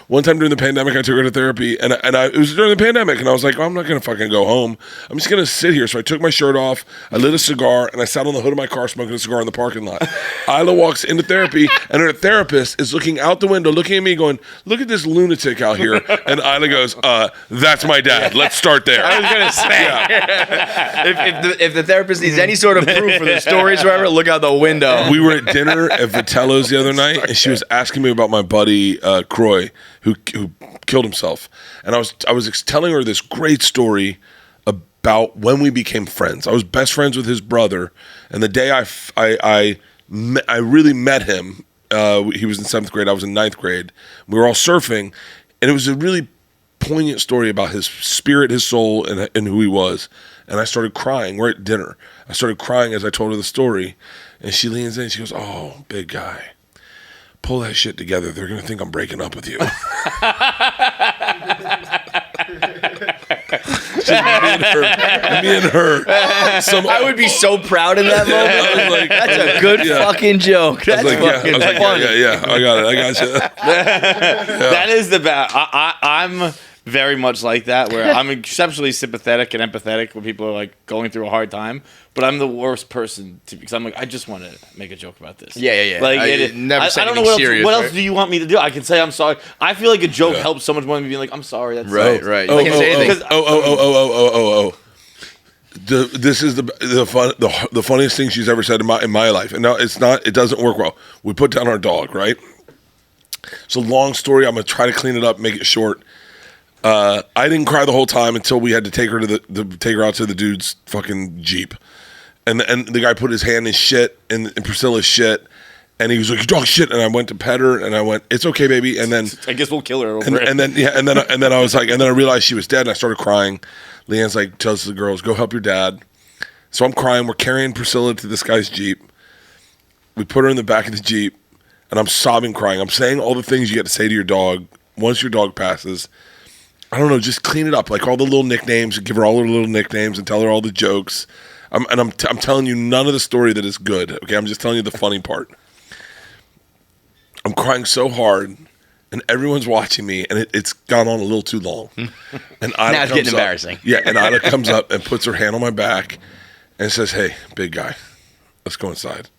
one time during the pandemic, I took her to therapy, and it was during the pandemic, and I was like, oh, I'm not gonna fucking go home. I'm just gonna sit here. So I took my shirt off, I lit a cigar, and I sat on the hood of my car smoking a cigar in the parking lot. Isla walks into therapy, and her therapist is looking out the window, looking at me, going, "Look at this lunatic out here." And Isla goes, "That's my dad. Let's start there." I was gonna say, if the therapist needs any sort of proof for the stories, or whatever, look out the window. We were at dinner at Vitello's the other night, and she was asking me about my buddy Croy, who killed himself, and I was telling her this great story about when we became friends. I was best friends with his brother, and the day I really met him, he was in 7th grade, I was in 9th grade. We were all surfing, and it was a really poignant story about his spirit, his soul, and who he was. And I started crying. We're at dinner. I started crying as I told her the story, and she leans in and she goes, "Oh, big guy, pull that shit together. They're going to think I'm breaking up with you." Just me and her. I would be so proud in that moment. I was like, that's a good fucking joke. That's fucking funny. Yeah, I got it. I got you. That is the best. I'm very much like that, where I'm exceptionally sympathetic and empathetic when people are like going through a hard time, but I'm the worst person to, because I'm like, I just want to make a joke about this. Yeah. Like, I don't know what serious, else. What else do you want me to do? I can say I'm sorry. I feel like a joke helps so much more than being like, I'm sorry. That's right. This is the funniest thing she's ever said in my life, and now it doesn't work well. We put down our dog, right? It's a long story. I'm gonna try to clean it up, make it short. I didn't cry the whole time until we had to take her take her out to the dude's fucking Jeep, and the guy put his hand in shit in Priscilla's shit, and he was like, "Your dog shit," and I went to pet her, and I went, "It's okay, baby," and then I guess we'll kill her over and then I was like, and then I realized she was dead, and I started crying. Leanne's like, tells the girls, "Go help your dad." So I'm crying. We're carrying Priscilla to this guy's Jeep. We put her in the back of the Jeep, and I'm sobbing, crying. I'm saying all the things you get to say to your dog once your dog passes. I don't know, just clean it up, like all the little nicknames, give her all her little nicknames, and tell her all the jokes. I'm telling you none of the story that is good. Okay, I'm just telling you the funny part. I'm crying so hard, and everyone's watching me, and it's gone on a little too long. And now it's getting embarrassing. Yeah, and Ida comes up and puts her hand on my back and says, "Hey, big guy, let's go inside."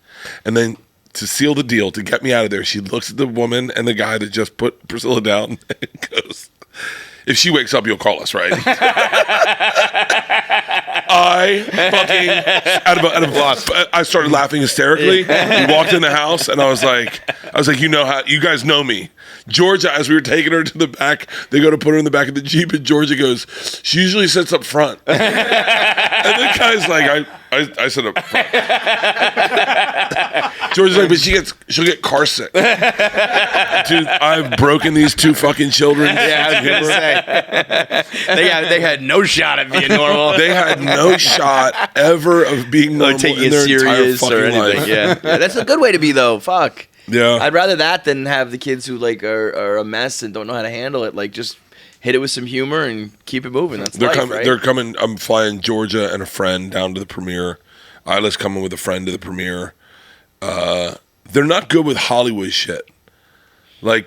And then to seal the deal, to get me out of there, she looks at the woman and the guy that just put Priscilla down and goes, "If she wakes up, you'll call us, right?" I started laughing hysterically. We walked in the house, and I was like, you guys know me. Georgia, as we were taking her to the back, they go to put her in the back of the Jeep, and Georgia goes, "She usually sits up front." And the guy's like, I sit up front. Georgia's like, "But she'll get car sick." Dude, I've broken these two fucking children. Yeah, I was gonna say they had no shot at being normal. They had no shot ever of being normal taking in their it serious entire or fucking anything. life. Yeah, that's a good way to be though. Fuck. Yeah. I'd rather that than have the kids who like are a mess and don't know how to handle it. Like just hit it with some humor and keep it moving. That's life, right? They're coming. I'm flying Georgia and a friend down to the premiere. Isla's coming with a friend to the premiere. They're not good with Hollywood shit. They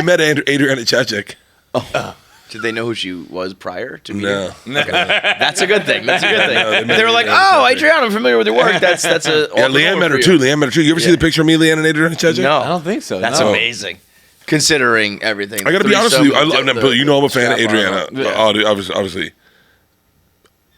met Adriana Chechik. Oh. Did they know who she was prior to me? No. Okay. That's a good thing. That's a good thing. No, they were like, "Oh, Adriana, I'm familiar with your work." That's a Leanne met her too. You ever see the picture of me, Leanne, and Adriana Chechik? No, I don't think so. That's amazing. Considering everything, I got to be honest with you. I'm a fan of Adriana. Yeah. Obviously.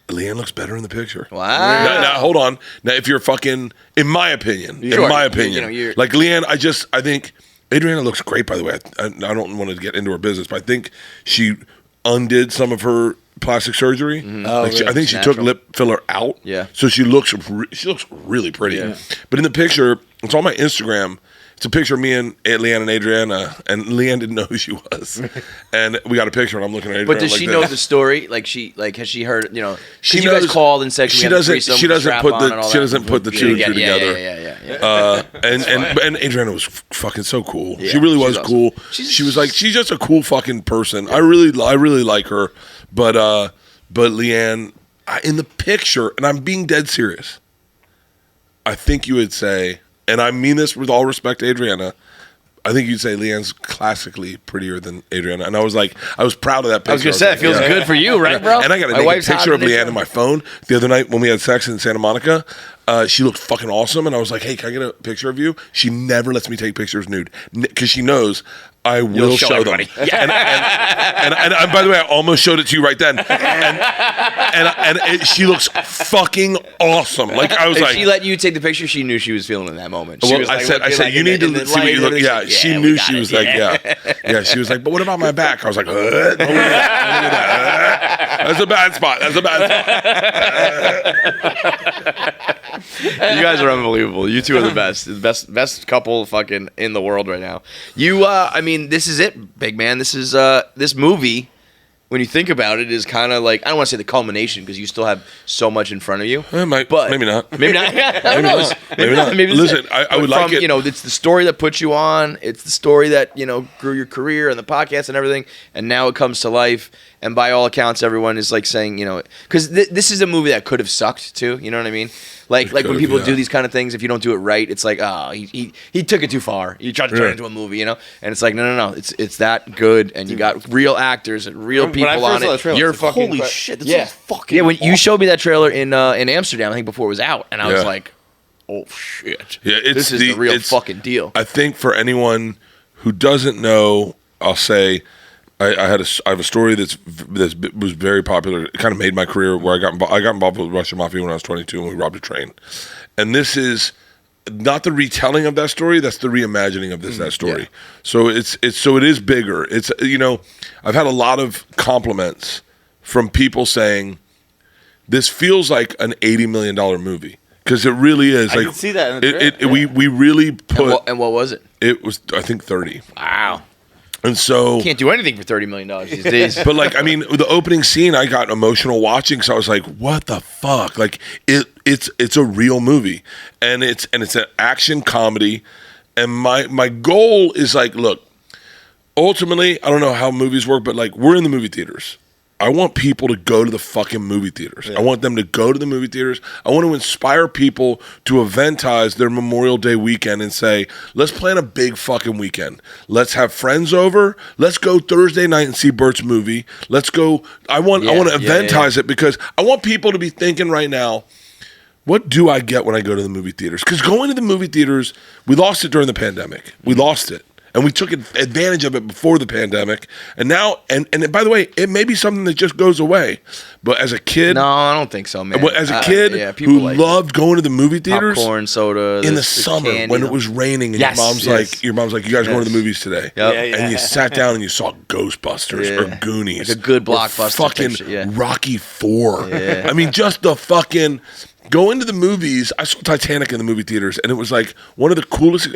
Leanne looks better in the picture. Wow. Now, hold on. Now, if you're fucking, in my opinion, Sure. Like Leanne, I think Adriana looks great, by the way. I don't want to get into her business, but I think she undid some of her plastic surgery. Mm-hmm. I think she took lip filler out. Yeah. So she looks really pretty. Yeah. But in the picture, it's on my Instagram. It's a picture of me and Leanne and Adriana, and Leanne didn't know who she was, and we got a picture, and I'm looking at Adriana. But does she know the story? Like has she heard? You know, she you guys called and said she doesn't put the two and two together. Yeah. And Adriana was fucking so cool. Yeah, she really was awesome. cool. She was like, she's just a cool fucking person. I really like her. But Leanne, in the picture, and I'm being dead serious, I think you would say, and I mean this with all respect to Adriana, I think you'd say Leanne's classically prettier than Adriana. And I was proud of that picture. I was going to say, it feels good for you, right, bro? And I got a naked picture of Leanne in my phone the other night when we had sex in Santa Monica. She looked fucking awesome. And I was like, hey, can I get a picture of you? She never lets me take pictures nude because she knows I will show them. And by the way, I almost showed it to you right then. And she looks fucking awesome. Like I was if like, she let you take the picture, she knew she was feeling in that moment. Well, I said, you need to see what you look. Yeah, she knew she was like, yeah. She was like, but what about my back? I was like, what? Look at that. That's a bad spot. You guys are unbelievable. You two are the best. The best couple fucking in the world right now. You, I mean, this is it, big man. This is this movie. When you think about it, is kind of like, I don't want to say the culmination because you still have so much in front of you. But maybe not. Maybe not. Maybe not. Maybe listen, I would like it. You know, it's the story that put you on. It's the story that, you know, grew your career and the podcast and everything. And now it comes to life. And by all accounts, everyone is like saying, you know, because this is a movie that could have sucked too. You know what I mean? Like when people do these kind of things, if you don't do it right, it's like, oh, he took it too far. You tried to turn it into a movie, you know? And it's like, no. It's that good, and you got real actors and real people on it. You're fucking holy shit. This is fucking. Yeah, when you showed me that trailer in Amsterdam, I think before it was out, and I was like, oh shit. Yeah, this is the real fucking deal. I think for anyone who doesn't know, I'll say. I have a story that was very popular. It kind of made my career where I got involved with the Russian Mafia when I was 22 and we robbed a train. And this is not the retelling of that story. That's the reimagining of that story. Yeah. So it is bigger. It's, you know, I've had a lot of compliments from people saying this feels like an $80 million movie because it really is. I can see that in the trailer. We really put. And what was it? It was, I think, 30. Wow. And so can't do anything for $30 million these days. But like, I mean, the opening scene, I got emotional watching. So I was like, "What the fuck?" Like, it's a real movie, and it's an action comedy. And my goal is like, look, ultimately, I don't know how movies work, but like, we're in the movie theaters. I want people to go to the fucking movie theaters. Yeah. I want them to go to the movie theaters. I want to inspire people to eventize their Memorial Day weekend and say, let's plan a big fucking weekend. Let's have friends over. Let's go Thursday night and see Bert's movie. Let's go. I want to eventize it because I want people to be thinking right now, what do I get when I go to the movie theaters? Because going to the movie theaters, we lost it during the pandemic. We lost it. And we took advantage of it before the pandemic. And now, and by the way, it may be something that just goes away. But as a kid... No, I don't think so, man. As a kid who loved going to the movie theaters... Popcorn, soda... In the summer, when it was raining, and your mom's like, you guys going to the movies today. Yep. And you sat down and you saw Ghostbusters or Goonies. Like a good blockbuster. Fucking Rocky IV. Yeah. I mean, just the fucking... Going to the movies, I saw Titanic in the movie theaters, and it was like one of the coolest.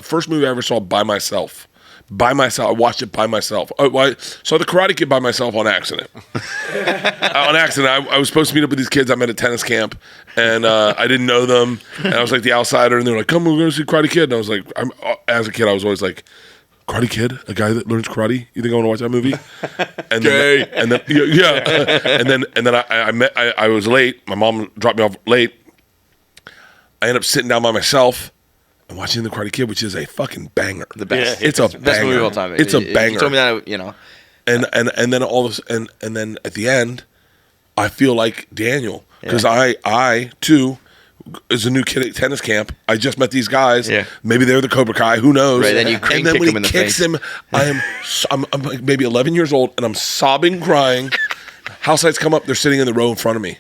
First movie I ever saw by myself. I watched it by myself. I saw The Karate Kid by myself on accident. I was supposed to meet up with these kids I met at tennis camp, and I didn't know them, and I was like the outsider, and they were like, "Come, we're going to see Karate Kid," and I was like, as a kid, I was always like, Karate Kid, a guy that learns karate. You think I want to watch that movie? And then I was late. My mom dropped me off late. I ended up sitting down by myself and watching The Karate Kid, which is a fucking banger. The best. It's a banger. Best movie of all time. It's a banger. You told me that, you know. And then all this, and then at the end, I feel like Daniel because I too. Is a new kid at tennis camp. I just met these guys. Yeah. Maybe they're the Cobra Kai. Who knows? Right, then you and then when he kicks him, I'm like maybe 11 years old, and I'm sobbing, crying. House lights come up. They're sitting in the row in front of me,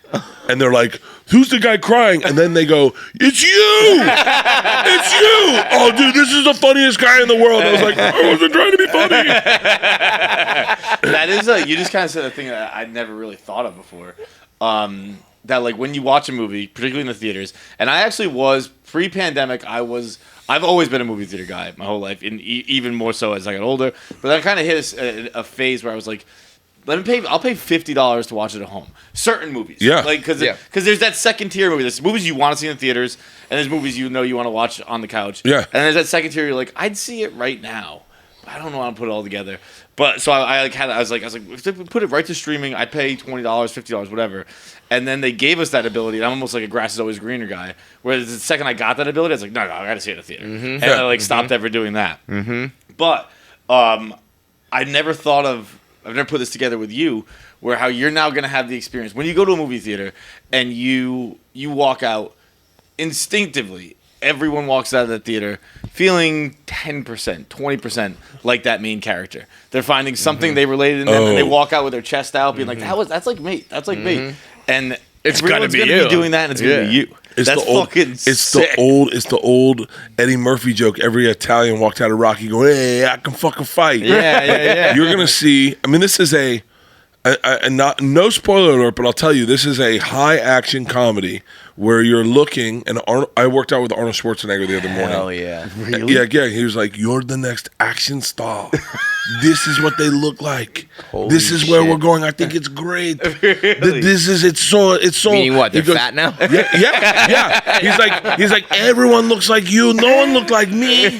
and they're like, "Who's the guy crying?" And then they go, "It's you! It's you! Oh, dude, this is the funniest guy in the world." I was like, "I wasn't trying to be funny." That is you just kind of said a thing that I'd never really thought of before. that like when you watch a movie, particularly in the theaters, and I actually was pre-pandemic. I've always been a movie theater guy my whole life, and even more so as I got older. But I kind of hit a phase where I was like, I'll pay $50 to watch it at home. Certain movies, like because there's that second tier movie. There's movies you want to see in the theaters, and there's movies you want to watch on the couch. Yeah, and there's that second tier. You're like, I'd see it right now. I don't know how to put it all together. But so I was like, if they put it right to streaming, I'd pay $20, $50, whatever. And then they gave us that ability. And I'm almost like a grass is always greener guy. Whereas the second I got that ability, I was like, no, I got to see it in the theater. And I like stopped ever doing that. But I've never put this together with you, where how you're now going to have the experience when you go to a movie theater and you walk out instinctively. Everyone walks out of the theater feeling 10%, 20% like that main character. They're finding something they related in them, and they walk out with their chest out, being like, "That's like me. That's like me." And It's everyone's gonna be doing that, and it's gonna be you. It's That's the old, fucking sick. It's the old Eddie Murphy joke. Every Italian walked out of Rocky going, "Hey, I can fucking fight." Yeah. You're gonna see. I mean, this is no spoiler alert, but I'll tell you, this is a high action comedy where you're looking. And I worked out with Arnold Schwarzenegger the other morning. Hell yeah. Really? Yeah. He was like, "You're the next action star. This is what they look like. Holy this is where shit. we're going. I think it's great. Really? It's so." Meaning what? He They're goes, fat now? Yeah. He's like, everyone looks like you. No one looked like me.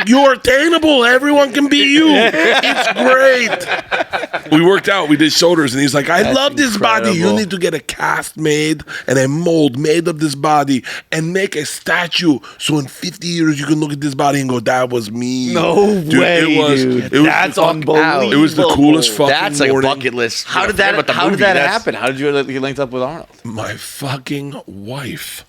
You're attainable. Everyone can be you. It's great. We worked out. We did shoulders, and he's like, I love this body. You need to get a cast made and a mold made of this body and make a statue. So in 50 years, you can look at this body and go, that was me. No way, dude. That's unbelievable. It was the coolest fucking That's like morning. a bucket list. How did that happen? How did you get linked up with Arnold? My fucking wife.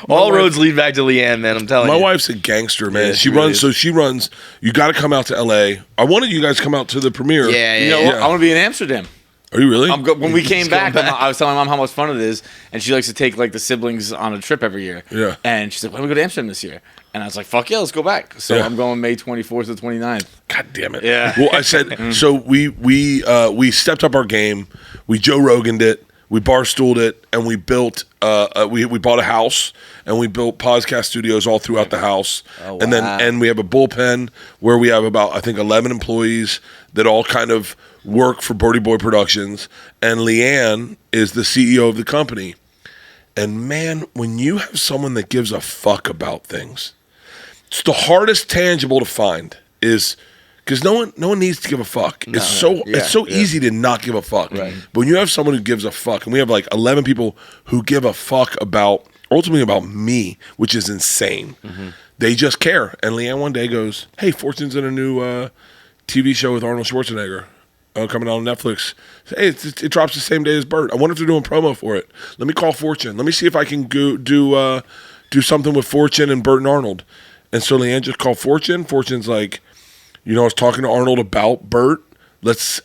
All roads lead back to Leanne, man. I'm telling you. My wife's a gangster, man. Yeah, she really runs. is. So she runs. You got to come out to LA. I wanted you guys to come out to the premiere. Yeah. You know what? I want to be in Amsterdam. Are you really? When we came back, back. I was telling my mom how much fun it is, and she likes to take like the siblings on a trip every year. Yeah. And she's like, "Why don't we go to Amsterdam this year?" And I was like, "Fuck yeah, let's go back." So Yeah. I'm going May 24th to 29th. God damn it. Yeah. Well, I said so. We stepped up our game. We Joe Rogan'd it. We barstooled it, and we built. We bought a house, and we built podcast studios all throughout the house. Oh, And then wow. we have a bullpen where we have about, I think, 11 employees that all kind of work for Birdie Boy Productions. And Leanne is the CEO of the company. And man, when you have someone that gives a fuck about things, it's the hardest tangible to find is because no one needs to give a fuck. It's so easy to not give a fuck. Right. But when you have someone who gives a fuck, and we have like 11 people who give a fuck ultimately about me, which is insane. They just care. And Leanne one day goes, "Hey, Fortune's in a new TV show with Arnold Schwarzenegger. Coming out on Netflix. Hey, it drops the same day as Bert. I wonder if they're doing promo for it. Let me call Fortune. Let me see if I can go do something with Fortune and Bert and Arnold." And so Leanne just called Fortune. Fortune's like, I was talking to Arnold about Bert.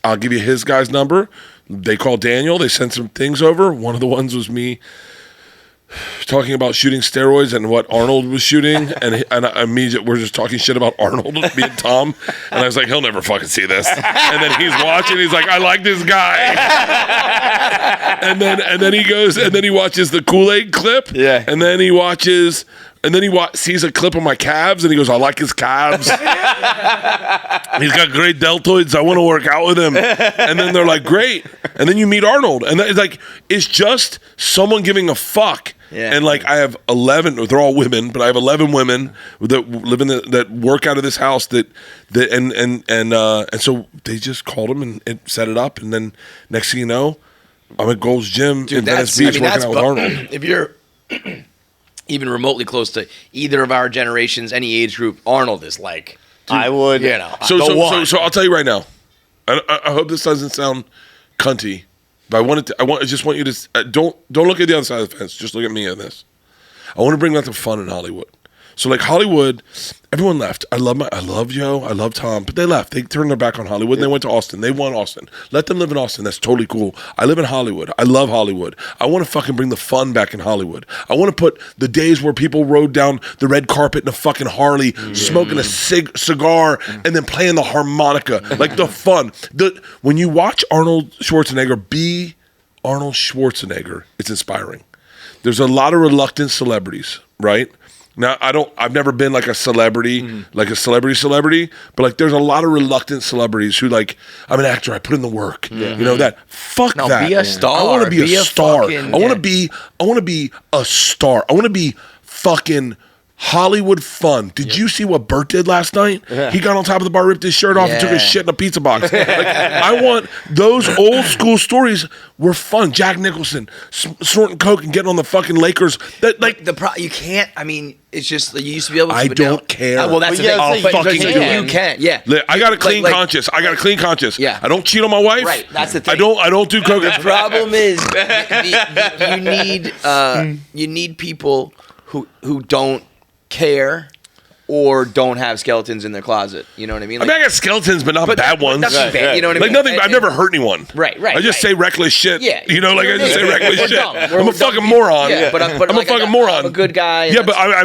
I'll give you his guy's number. They called Daniel. They sent some things over. One of the ones was me talking about shooting steroids and what Arnold was shooting, and we're just talking shit about Arnold, me and Tom, and I was like, he'll never fucking see this. And then he's watching, he's like, I like this guy. and then he goes, and then he watches the Kool-Aid clip, and then he watches. And then he sees a clip of my calves, and he goes, I like his calves. He's got great deltoids. I want to work out with him. And then they're like, great. And then you meet Arnold. And it's like, it's just someone giving a fuck. Yeah. And like, I have 11, they're all women, but I have 11 women that live that work out of this house and so they just called him and set it up. And then next thing you know, I'm at Gold's Gym in Venice Beach working out with Arnold. If you're even remotely close to either of our generations, any age group, Arnold is like, I would, So I'll tell you right now. I hope this doesn't sound cunty, but I just want you to don't look at the other side of the fence. Just look at me on this. I want to bring back the fun in Hollywood. So like Hollywood, everyone left. I love Joe, I love Tom, but they left. They turned their back on Hollywood and they went to Austin. They won Austin. Let them live in Austin. That's totally cool. I live in Hollywood. I love Hollywood. I want to fucking bring the fun back in Hollywood. I want to put the days where people rode down the red carpet in a fucking Harley, smoking a cigar, and then playing the harmonica. Like the fun. When you watch Arnold Schwarzenegger be Arnold Schwarzenegger, it's inspiring. There's a lot of reluctant celebrities, right? Now, I've never been like a celebrity, like a celebrity, but like there's a lot of reluctant celebrities who like, I'm an actor, I put in the work. You know that? Fuck No, that. be a star. I want to be a star. fucking- I want to be a star. I want to be fucking Hollywood fun. Did you see what Bert did last night? He got on top of the bar, ripped his shirt off, and took his Yeah. shit in a pizza box. Like, I want those old school stories were fun. Jack Nicholson snorting coke and getting on the fucking Lakers. That like You can't. I mean, it's just you used to be able to. I but now- don't care. Well, that's the But yeah, thing. I'll But fucking you do it. You can. Yeah. I got a clean Like- conscience. I got a clean conscience. Yeah. I don't cheat on my wife. Right, that's the thing. I don't do coke. The problem is you need people who don't care or don't have skeletons in their closet. You know what I mean? I mean, I got skeletons, but not but bad ones. nothing bad, you know what I Like mean? nothing. I've never hurt anyone. Right. I just say reckless shit. Yeah. You know, like I just say reckless We're shit. dumb. I'm We're a dumb fucking people. moron. Yeah, but I'm a like, fucking moron. I'm a good guy. Yeah, but I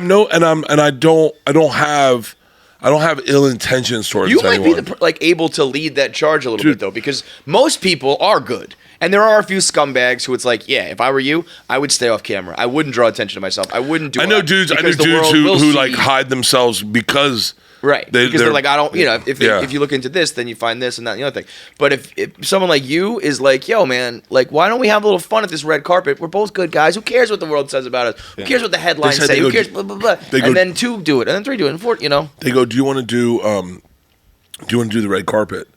don't have ill intentions towards you might anyone. be able to lead that charge a little bit though, because most people are good, and there are a few scumbags who it's like, yeah, if I were you, I would stay off camera. I wouldn't draw attention to myself. I wouldn't do. I know dudes who like hide themselves because right because they're like, I don't. If Yeah. if you look into this, then you find this and that and the other thing. But if someone like you is like, yo, man, like, why don't we have a little fun at this red carpet? We're both good guys. Who cares what the world says about us? Who cares what the headlines said say? they Who go- cares? Blah blah blah. And then 2 do it, and then 3 do it, and 4. They go, do you want to do the red carpet?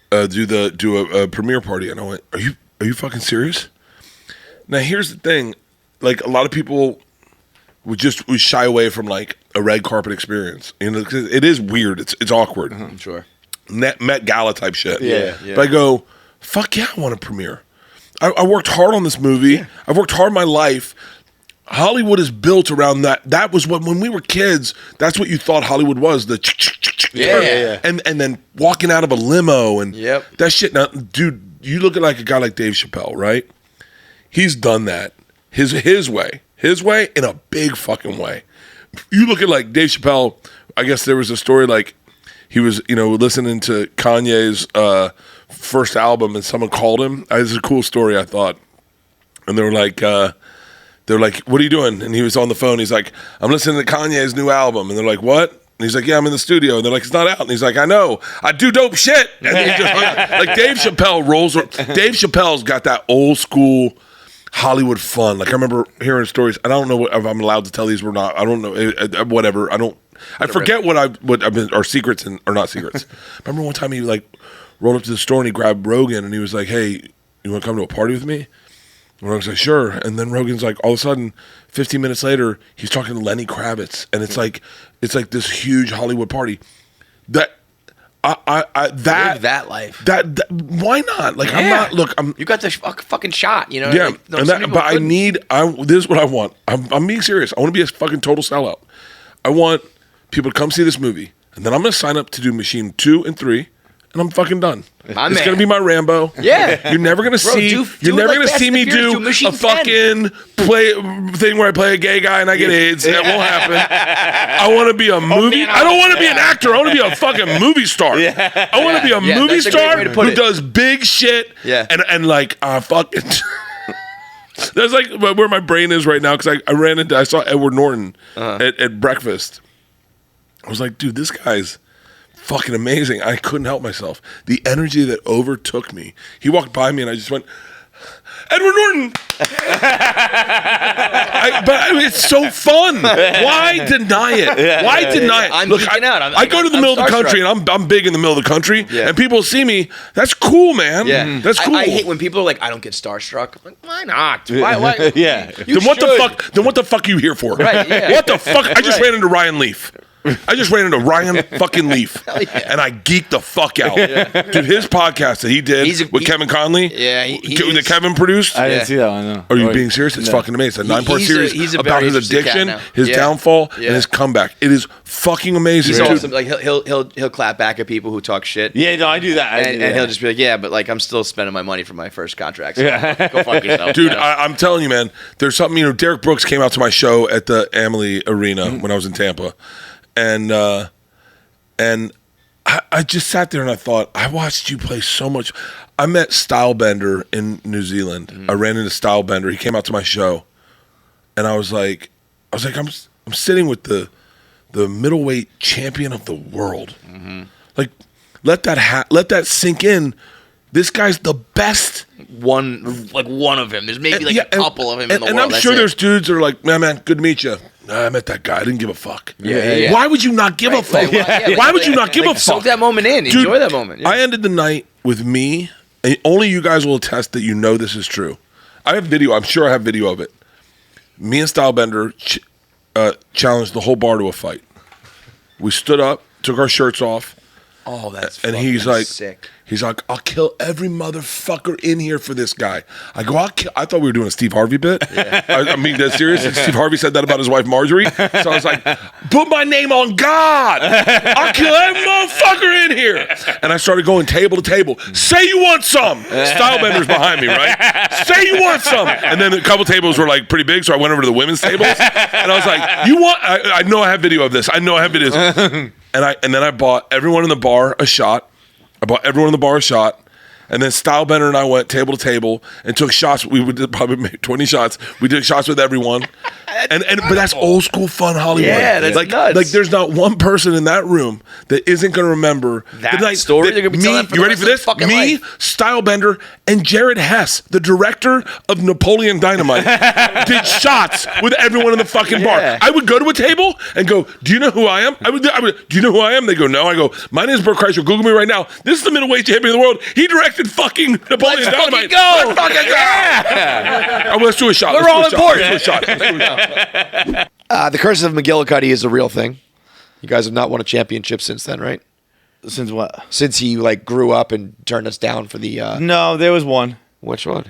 Do a premiere party? And I went, are you fucking serious? Now here's the thing, like a lot of people would shy away from like a red carpet experience. You know, 'cause it is weird. It's awkward. Sure. Met Gala type shit. Yeah. But I go, fuck yeah, I want to premiere. I worked hard on this movie. I've worked hard my life. Hollywood is built around that. That was when we were kids. That's what you thought Hollywood was. The Yeah. and then walking out of a limo and Yep. that shit. Now, dude, you look at like a guy like Dave Chappelle, right? He's done that his way in a big fucking way. You look at like Dave Chappelle. I guess there was a story like he was listening to Kanye's first album and someone called him. This is a cool story, I thought, and they were like, what are you doing? And he was on the phone. He's like, I'm listening to Kanye's new album. And they're like, what? And he's like, yeah, I'm in the studio. And they're like, it's not out. And he's like, I know. I do dope shit. And then he just like Dave Chappelle rolls. Dave Chappelle's got that old school Hollywood fun. Like I remember hearing stories. I don't know if I'm allowed to tell these or not. I don't know. Whatever. I forget what I've been are secrets or not secrets. Remember one time he like rolled up to the store and he grabbed Rogan and he was like, hey, you want to come to a party with me? And Rogan's like, sure. And then Rogan's like, all of a sudden, 15 minutes later, he's talking to Lenny Kravitz, and it's like this huge Hollywood party. That Live that life. That why not? Like Yeah. I'm You got the fucking shot. You know. yeah. Like, And some people but I couldn't. need. This is what I want. I'm being serious. I want to be a fucking total sellout. I want people to come see this movie, and then I'm gonna sign up to do Machine 2 and 3. And I'm fucking done. My It's man. gonna be my Rambo. Yeah. You're never gonna see. do You're it never like gonna Fast see and me the Furious, do do Machine a fucking thing where I play a gay guy and I get AIDS. That won't happen. I want to be a movie. I don't want to be an actor. I want to be a fucking movie star. I want to be a Yeah, movie that's a great star way to put who it. does big shit. Yeah. And like fucking. That's like where my brain is right now because I saw Edward Norton at breakfast. I was like, dude, this guy's fucking amazing. I couldn't help myself. The energy that overtook me. He walked by me and I just went, Edward Norton. It's so fun. Why deny it? Why deny it? I'm Look, geeking out. I go to the I'm middle of the country starstruck. and I'm big in the middle of the country Yeah. and people see me. That's cool, man. Yeah, That's cool. I hate when people are like, "I don't get starstruck." I'm like, why not? Why? Yeah. You Then what the should. fuck? Then what the fuck are you here for? Right, yeah. What the fuck? I just Right. ran into Ryan Leaf. I just ran into Ryan fucking Leaf, yeah. and I geeked the fuck out. Dude, his podcast that he did with Kevin Conley, that Kevin produced. I Yeah. didn't see that one. No. Are you being serious? It's fucking amazing. It's a 9-part he's series a about very his interesting cat addiction, now. his Yeah. downfall, Yeah. and his comeback. It is fucking amazing. He's Dude, awesome. Like he'll clap back at people who talk shit. Yeah, no, I do that. And he'll just be like, yeah, but like I'm still spending my money for my first contract. So Yeah. go fuck yourself. Dude, you know? I'm telling you, man. There's something. Derek Brooks came out to my show at the Amalie Arena when I was in Tampa, and I just sat there and I thought, I watched you play so much. I met Stylebender in New Zealand. I ran into Stylebender. He came out to my show, and I was like, I'm sitting with the middleweight champion of the world. Like, let that sink in. This guy's the best. One of him. There's maybe a couple of him in the world. And I'm sure there's dudes that are like, man, good to meet you. Nah, I met that guy. I didn't give a fuck. Yeah. Why would you not give a fuck? Why would you not give a fuck? Soak that moment in. Dude, enjoy that moment. Yeah. I ended the night with me, and only you guys will attest that you know this is true. I have video. I'm sure I have video of it. Me and Stylebender challenged the whole bar to a fight. We stood up, took our shirts off. Oh, that's and he's like, sick. He's like, I'll kill every motherfucker in here for this guy. I go, I thought we were doing a Steve Harvey bit. Yeah. I mean, that's serious. Steve Harvey said that about his wife Marjorie. So I was like, put my name on God. I'll kill every motherfucker in here. And I started going table to table. Say you want some. Stylebender's behind me, right? Say you want some. And then a couple tables were like pretty big, so I went over to the women's tables. And I was like, you want? I know I have video of this. I know I have videos. And then I bought everyone in the bar a shot. I bought everyone in the bar a shot, and then Stylebender and I went table to table and took shots. We would probably make 20 shots. We did shots with everyone, but that's old school fun Hollywood. Yeah, that's nuts. Like there's not one person in that room that isn't going to remember that night, story. They're gonna be telling you ready for this? Me, Stylebender, and Jared Hess, the director of Napoleon Dynamite, did shots with everyone in the fucking bar. I would go to a table and go, "Do you know who I am?" I would. Do you know who I am? They go, "No." I go, "My name is Bert Kreischer. Google me right now. This is the middleweight champion of the world. He directed fucking Napoleon Dynamite. Let's fucking go! Yeah. Let's do a shot. We're all important. Let's do a shot. The curse of McGillicuddy is a real thing. You guys have not won a championship since then, right? Since what? Since he grew up and turned us down for the. No, there was one. Which one?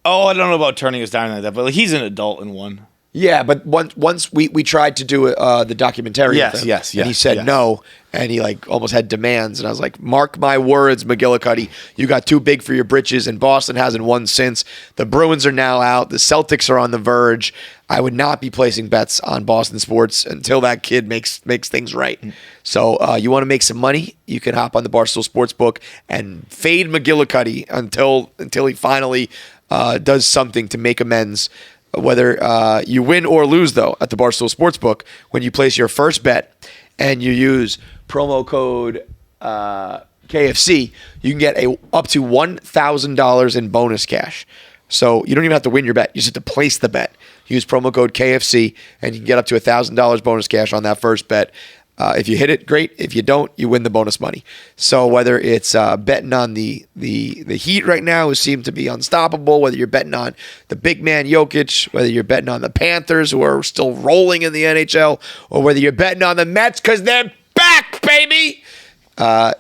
Oh, I don't know about turning us down like that, but he's an adult in one. Yeah, but once we tried to do the documentary. Yes, with him, yes, and he said no, and he almost had demands, and I was like, mark my words, McGillicuddy, you got too big for your britches, and Boston hasn't won since. The Bruins are now out. The Celtics are on the verge. I would not be placing bets on Boston sports until that kid makes things right. So you want to make some money, you can hop on the Barstool Sportsbook and fade McGillicuddy until he finally does something to make amends. Whether you win or lose, though, at the Barstool Sportsbook, when you place your first bet and you use promo code KFC, you can get up to $1,000 in bonus cash. So you don't even have to win your bet. You just have to place the bet. Use promo code KFC, and you can get up to $1,000 bonus cash on that first bet. If you hit it, great. If you don't, you win the bonus money. So whether it's betting on the Heat right now, who seem to be unstoppable, whether you're betting on the big man Jokic, whether you're betting on the Panthers, who are still rolling in the NHL, or whether you're betting on the Mets because they're back, baby.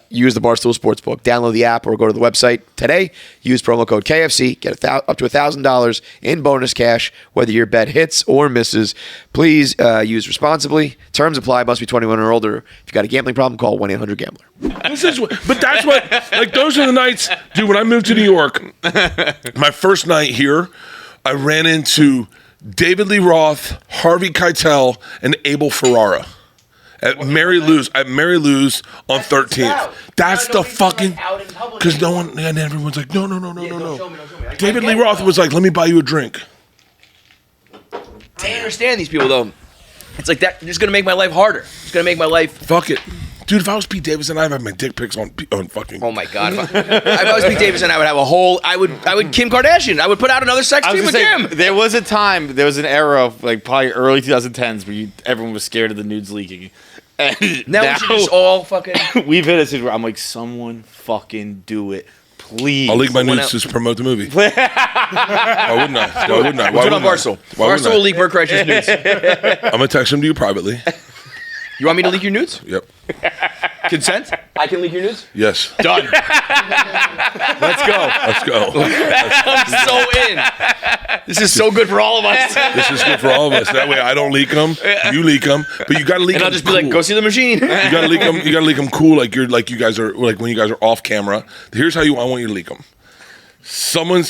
Use the Barstool Sportsbook. Download the app or go to the website today. Use promo code KFC. Get up to $1,000 in bonus cash, whether your bet hits or misses. Please use responsibly. Terms apply. Must be 21 or older. If you've got a gambling problem, call 1-800-GAMBLER. But that's what, those are the nights, dude, when I moved to New York, my first night here, I ran into David Lee Roth, Harvey Keitel, and Abel Ferrara. At Mary Lou's on 13th. That's the fucking, because no one, and everyone's like, no. Don't show me. David Lee Roth was like, let me buy you a drink. I understand these people, though. It's like that. You're just gonna make my life harder. It's gonna make my life. Fuck it. Dude, if I was Pete Davidson, I'd have my dick pics on fucking. Oh my god! If I was Pete Davidson, I would have a whole. I would Kim Kardashian. I would put out another sex tape with Kim. There was an era of probably early 2010s where everyone was scared of the nudes leaking. And now we should just all fucking. We've hit a situation where I'm like, someone fucking do it, please. I'll leak my nudes to promote the movie. Why wouldn't I? Why wouldn't I? We'll do it on Barstool. Barstool will leak Bert Kreischer's nudes. I'm gonna text them to you privately. You want me to leak your nudes? Yep. Consent? I can leak your nudes? Yes. Done. Let's go. I'm so in. This is so good for all of us. This is good for all of us. That way I don't leak them, you leak them, but you gotta leak them. And I'll just be like, go see the machine. You gotta leak them. You gotta leak them cool, like you guys are when you guys are off camera. Here's how I want you to leak them. Someone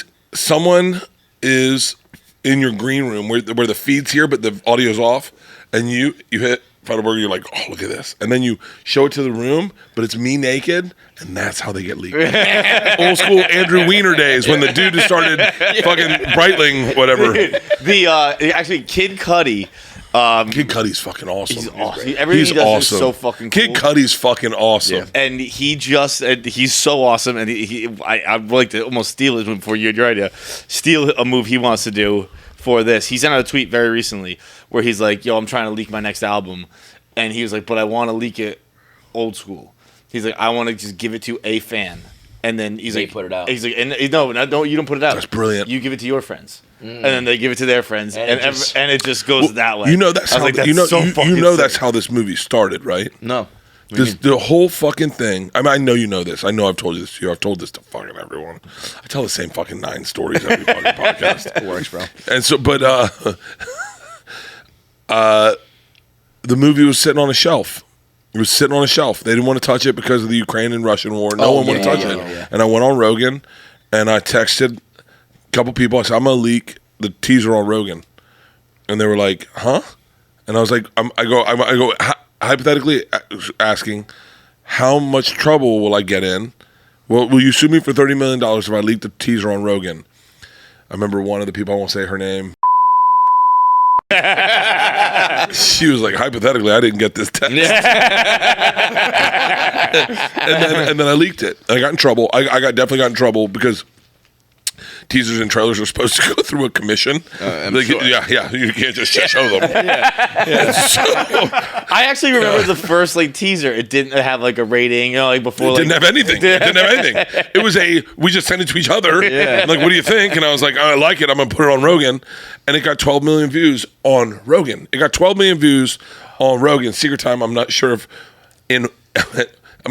is in your green room where the feed's here, but the audio's off, and you hit Feitelberg, you're like, oh, look at this. And then you show it to the room, but it's me naked, and that's how they get leaked. Old school Andrew Weiner days when the dude just started fucking Breitling, whatever. Actually, Kid Cudi. Kid Cudi's fucking awesome. He's awesome. Everything he does is so fucking cool. Kid Cudi's fucking awesome. Yeah. And he's so awesome. And I'd like to almost steal his move before you had your idea. Steal a move he wants to do for this. He sent out a tweet very recently where he's like, yo, I'm trying to leak my next album. And he was like, but I want to leak it old school. He's like, I want to just give it to a fan. And then he's like, put it out. He's like, no, you don't put it out. That's brilliant. You give it to your friends. And then they give it to their friends. And it just goes that way. You know that's how that's how this movie started, right? No. The whole fucking thing. I mean, I know you know this. I know I've told you this to you. I've told this to fucking everyone. I tell the same fucking 9 stories every fucking podcast. It works, bro. And so, but the movie was sitting on a shelf. It was sitting on a shelf. They didn't want to touch it because of the Ukraine and Russian war. No one wanted to touch it. Yeah. And I went on Rogan, and I texted a couple people. I said, I'm going to leak the teaser on Rogan. And they were like, huh? And I was like, I go hypothetically asking, how much trouble will I get in? Well, will you sue me for $30 million if I leak the teaser on Rogan? I remember one of the people, I won't say her name. She was like, hypothetically, I didn't get this text. and then I leaked it. I got in trouble. I definitely got in trouble because teasers and trailers are supposed to go through a commission. Sure. Yeah, you can't just show them. So, I actually remember the first teaser. It didn't have a rating, before. It didn't have anything. It was we just sent it to each other. Yeah. Like, what do you think? And I was like, I like it. I'm gonna put it on Rogan, and it got 12 million views on Rogan. It got 12 million views on Rogan. Secret time. I'm not sure if I'm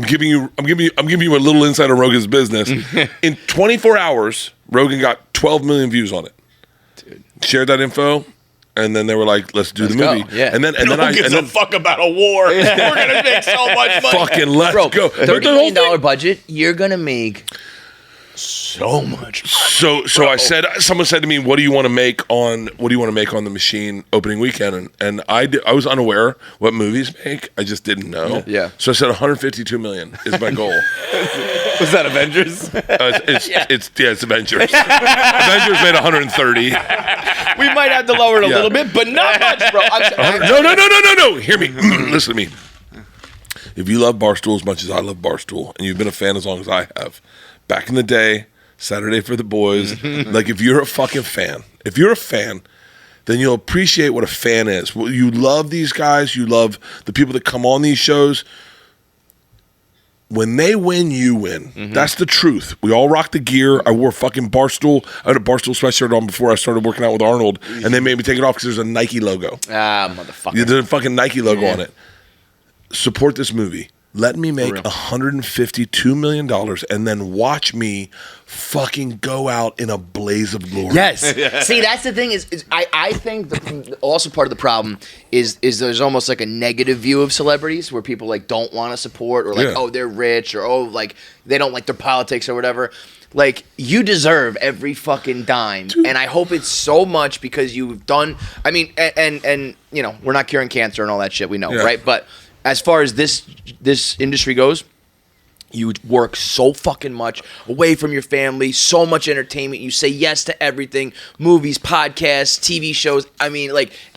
giving you a little insight on Rogan's business. In 24 hours, Rogan got 12 million views on it. Dude. Shared that info, and then they were like, "Let's do the movie." Go. Yeah. And then I gives a fuck about a war. We're gonna make so much money. Fucking let's go. $30 million budget. You're gonna make so much money. So I said, someone said to me, "What do you want to make on the machine opening weekend?" And I was unaware what movies make. I just didn't know. Yeah. So I said 152 million is my goal. Was that Avengers? It's Avengers. Avengers made 130. We might have to lower it a little bit, but not much, bro. No. Hear me. Listen to me. If you love Barstool as much as I love Barstool, and you've been a fan as long as I have, back in the day, Saturday for the boys, if you're a fucking fan, then you'll appreciate what a fan is. You love these guys. You love the people that come on these shows. When they win, you win. That's the truth. We all rock the gear. I wore fucking Barstool. I had a Barstool sweatshirt on before I started working out with Arnold, and they made me take it off because there's a Nike logo. Motherfucker. There's a fucking Nike logo on it. Support this movie. Let me make $152 million and then watch me fucking go out in a blaze of glory. Yes. See, that's the thing is I think also part of the problem is there's almost a negative view of celebrities where people don't want to support or oh, they're rich or they don't like their politics or whatever. You deserve every fucking dime. Dude. And I hope it's so much because you've done, and we're not curing cancer and all that shit, we know, right? But as far as this industry goes, you work so fucking much away from your family, so much entertainment. You say yes to everything, movies, podcasts, TV shows.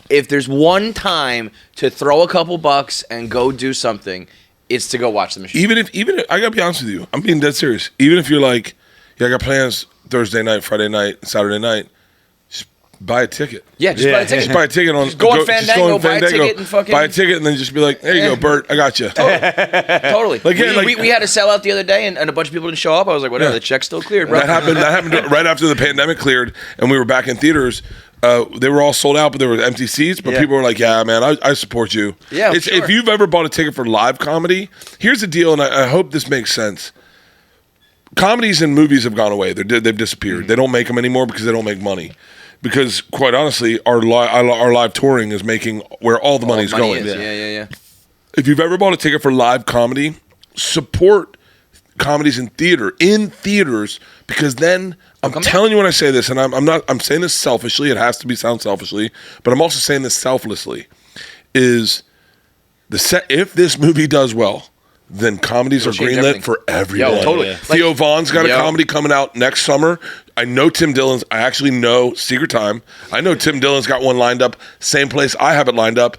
If there's one time to throw a couple bucks and go do something, it's to go watch the machine. Even if I gotta be honest with you, I'm being dead serious. Even if you're I got plans Thursday night, Friday night, Saturday night. Buy a ticket. Yeah, just buy a ticket. Just buy a ticket on. Just go on Fandango, buy a ticket, and fucking buy a ticket, and then just be like, "There you go, Bert. I got you." Totally. We had a sellout the other day, and a bunch of people didn't show up. I was like, "Whatever, the check's still cleared, bro." That happened right after the pandemic cleared, and we were back in theaters. They were all sold out, but there were empty seats. But people were like, "Yeah, man, I support you." Yeah, sure. If you've ever bought a ticket for live comedy, here's the deal, and I hope this makes sense. Comedies and movies have gone away. They've disappeared. They don't make them anymore because they don't make money. Because quite honestly, our live touring is making where all the money's going. Yeah. If you've ever bought a ticket for live comedy, support comedies in theaters, because then I'm telling you when I say this, and I'm saying this selfishly. It has to sound selfishly, but I'm also saying this selflessly. Is If this movie does well, then comedies are change greenlit everything. for everyone. Yo, totally. Theo Vaughn's got a comedy coming out next summer. I know Tim Dillon's. I actually know Secret Time. I know Tim Dillon's got one lined up. Same place I have it lined up.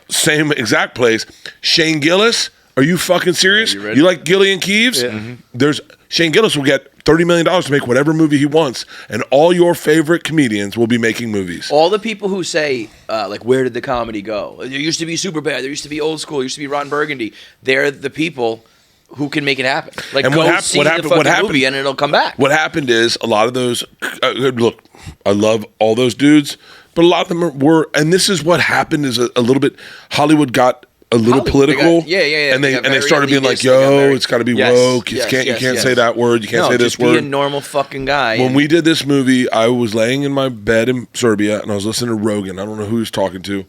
Same exact place. Shane Gillis. Are you fucking serious? You like Gillian Keeves? Yeah. There's Shane Gillis will get $30 million to make whatever movie he wants, and all your favorite comedians will be making movies. All the people who say, like, where did the comedy go? There used to be Superbad. There used to be Old School. There used to be Ron Burgundy. They're the people who can make it happen. Like, and go see the fucking movie, and it'll come back. What happened is a lot of those. Look, I love all those dudes, but a lot of them were. And this is what happened: is a little bit. Hollywood got a little political, and they started being like, "Yo, it's got to be woke. You can't say that word. You can't say this word." Be a normal fucking guy. When we did this movie, I was laying in my bed in Serbia, and I was listening to Rogan. I don't know who he was talking to,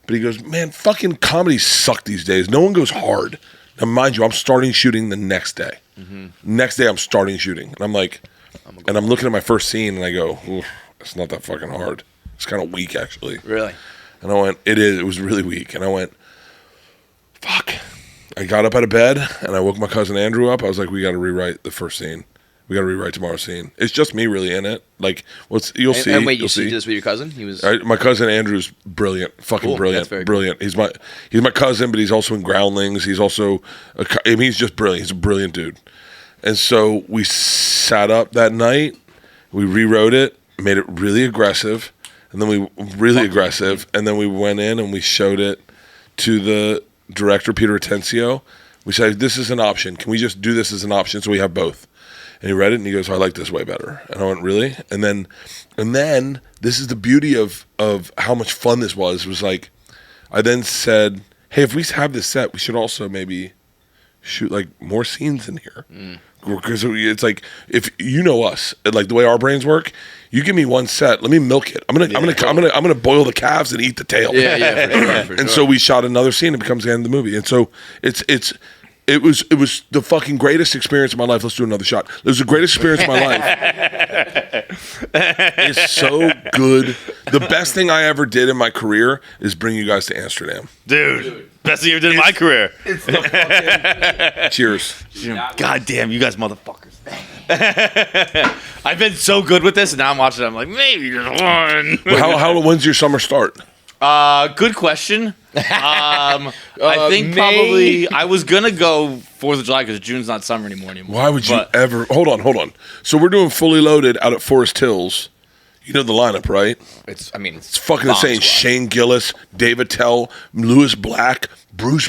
but he goes, "Man, fucking comedies suck these days. No one goes hard." Now, mind you, I'm starting shooting the next day. Next day, I'm starting shooting, and I'm like, and I'm looking at my first scene, and I go, "It's not that fucking hard. It's kind of weak, actually." Really? And I went, "It is. It was really weak." And I went, fuck. I got up out of bed and I woke my cousin Andrew up. I was like, we got to rewrite the first scene. We got to rewrite tomorrow's scene. It's just me really in it. Like, you'll see. And wait, you see this with your cousin? He was my cousin Andrew's brilliant, fucking brilliant, brilliant. He's my cousin, but he's also in Groundlings. He's also, he's just brilliant. He's a brilliant dude. And so we sat up that night. We rewrote it, made it really aggressive, and then and then we went in and we showed it to the director Peter Atencio. We said, this is an option. Can we just do this as an option so we have both? And he read it and he goes, I like this way better. And I went, really? And then this is the beauty of how much fun this was. It was like, I then said, hey, if we have this set, we should also maybe shoot like more scenes in here. Because it's like, if you know us, like the way our brains work, you give me one set, let me milk it. I'm gonna boil the calves and eat the tail. For sure. So we shot another scene. It becomes the end of the movie. And so it was the fucking greatest experience of my life. Let's do another shot. It was the greatest experience of my life. It's so good. The best thing I ever did in my career is bring you guys to Amsterdam. Dude. Best thing you ever did in my career. It's the fucking... Cheers. God damn, you guys motherfuckers. I've been so good with this, and now I'm watching it. I'm like, maybe just one. When's your summer start? Good question. I think probably I was gonna go 4th of July because June's not summer anymore. Why would you ever? Hold on. So we're doing Fully Loaded out at Forest Hills. You know the lineup, right? It's fucking insane. Squad. Shane Gillis, David Tell, Lewis Black, Bruce.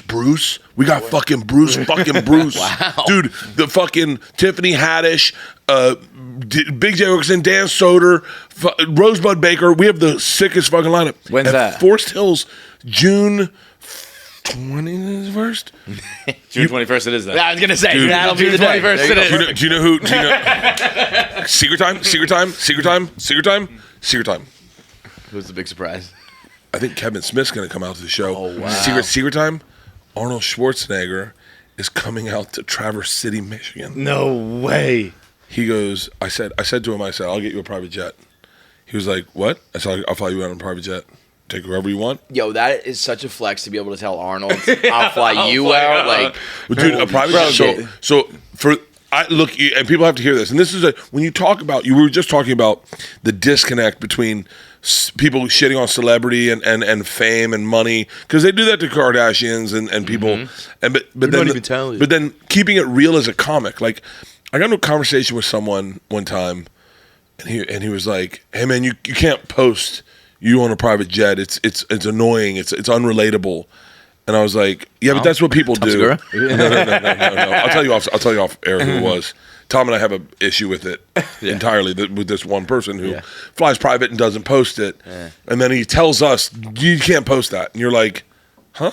We got fucking Bruce. Wow. Dude, the fucking Tiffany Haddish, Big J. Okerson, Dan Soder, Rosebud Baker. We have the sickest fucking lineup. When's that? Forest Hills, June 21st? June 21st it is that. I was gonna say, dude, that'll be the day. 21st it is. Do you know who? Secret Time. Who's the big surprise? I think Kevin Smith's going to come out to the show. Oh, wow. Secret Time, Arnold Schwarzenegger is coming out to Traverse City, Michigan. No way. He goes, I said to him, I'll get you a private jet. He was like, what? I said, I'll fly you out on a private jet. Take whoever you want. Yo, that is such a flex to be able to tell Arnold, I'll fly you out. Like, dude, a private jet. So for... look, and people have to hear this. And this is when you talk about, you were just talking about the disconnect between people shitting on celebrity and fame and money, because they do that to Kardashians and people. And but then keeping it real as a comic. Like, I got into a conversation with someone one time, and he was like, "Hey man, you can't post you on a private jet. It's annoying. It's unrelatable." And I was like, "Yeah, but that's what people do." No. I'll tell you off air who it was. Tom and I have an issue with it entirely, with this one person who flies private and doesn't post it. And then he tells us, you can't post that. And you're like, huh?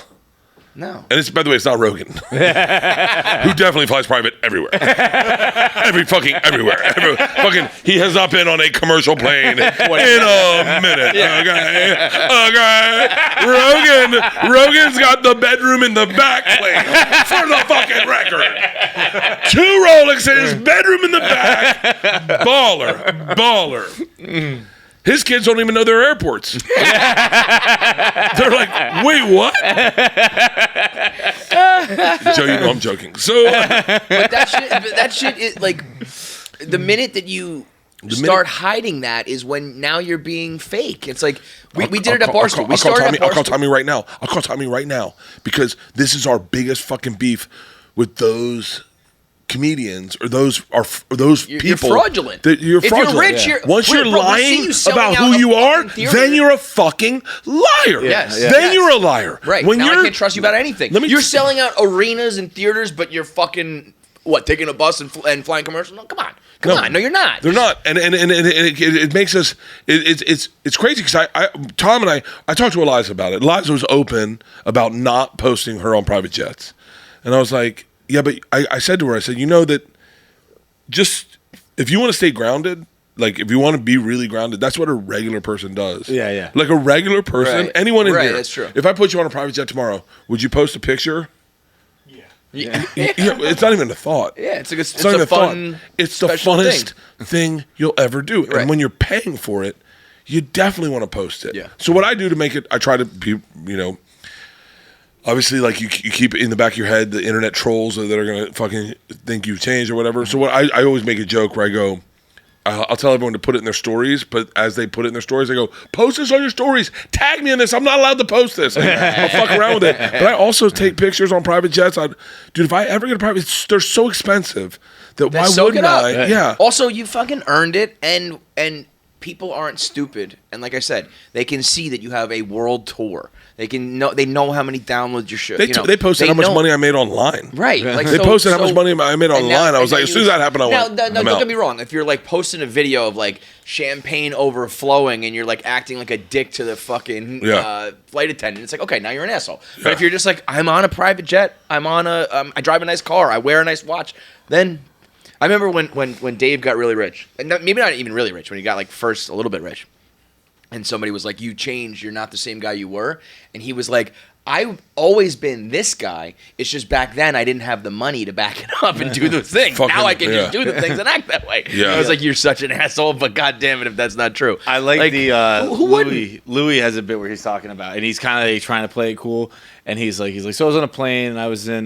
No. And it's, by the way, it's not Rogan. Who definitely flies private everywhere. Everywhere. Fucking, he has not been on a commercial plane in a minute. Okay. Rogan's got the bedroom in the back plane for the fucking record. 2 Rolexes, bedroom in the back. Baller. His kids don't even know their airports. They're like, wait, what? Joe, you know I'm joking. So, But that shit is like the minute that you start hiding that is when now you're being fake. It's like we did it at Barstool. I'll call Tommy right now. I'll call Tommy right now because this is our biggest fucking beef with those comedians or those people. You're fraudulent. You're fraudulent. If you're rich, once you're lying about who you are, then you're a fucking liar. Yes. Then you're a liar. Right. When now you're, I can't trust you about anything. You're selling out arenas and theaters, but you're fucking taking a bus and flying commercial? No, come on. No, you're not. They're not, and it makes us. It's crazy because Tom and I talked to Eliza about it. Eliza was open about not posting her on private jets, and I was like, yeah, but I said to her, I said, you know that just if you want to stay grounded, like if you want to be really grounded, that's what a regular person does. Yeah. Like a regular person, anyone in here. That's true. If I put you on a private jet tomorrow, would you post a picture? Yeah. It's not even a thought. Yeah, it's a fun. It's the funnest thing you'll ever do. Right. And when you're paying for it, you definitely want to post it. Yeah. So what I do to make it, I try to be, obviously, like you keep it in the back of your head, the internet trolls that are gonna fucking think you've changed or whatever. So what I always make a joke where I go, I'll tell everyone to put it in their stories, but as they put it in their stories, I go, post this on your stories. Tag me in this. I'm not allowed to post this. I'll fuck around with it. But I also take pictures on private jets. Dude, if I ever get a private, they're so expensive that why wouldn't I? Yeah. Also, you fucking earned it, and people aren't stupid. And like I said, they can see that you have a world tour. They know how many downloads your show. They posted how much money I made online. Right. Like, they posted how much money I made online. I was like, as soon as that happened, I went. Now, don't get me wrong. If you're like posting a video of like champagne overflowing and you're like acting like a dick to the fucking flight attendant, it's like, okay, now you're an asshole. Yeah. But if you're just like, I'm on a private jet, I drive a nice car, I wear a nice watch, then I remember when Dave got really rich, and maybe not even really rich, when he got like first a little bit rich. And somebody was like, you changed, you're not the same guy you were. And he was like, I've always been this guy. It's just back then I didn't have the money to back it up and do the things. Now I can just do the things and act that way. Yeah. I was like, you're such an asshole, but God damn it if that's not true. I like the Louis has a bit where he's talking about, and he's kind of trying to play it cool. And he's like, so I was on a plane and I was in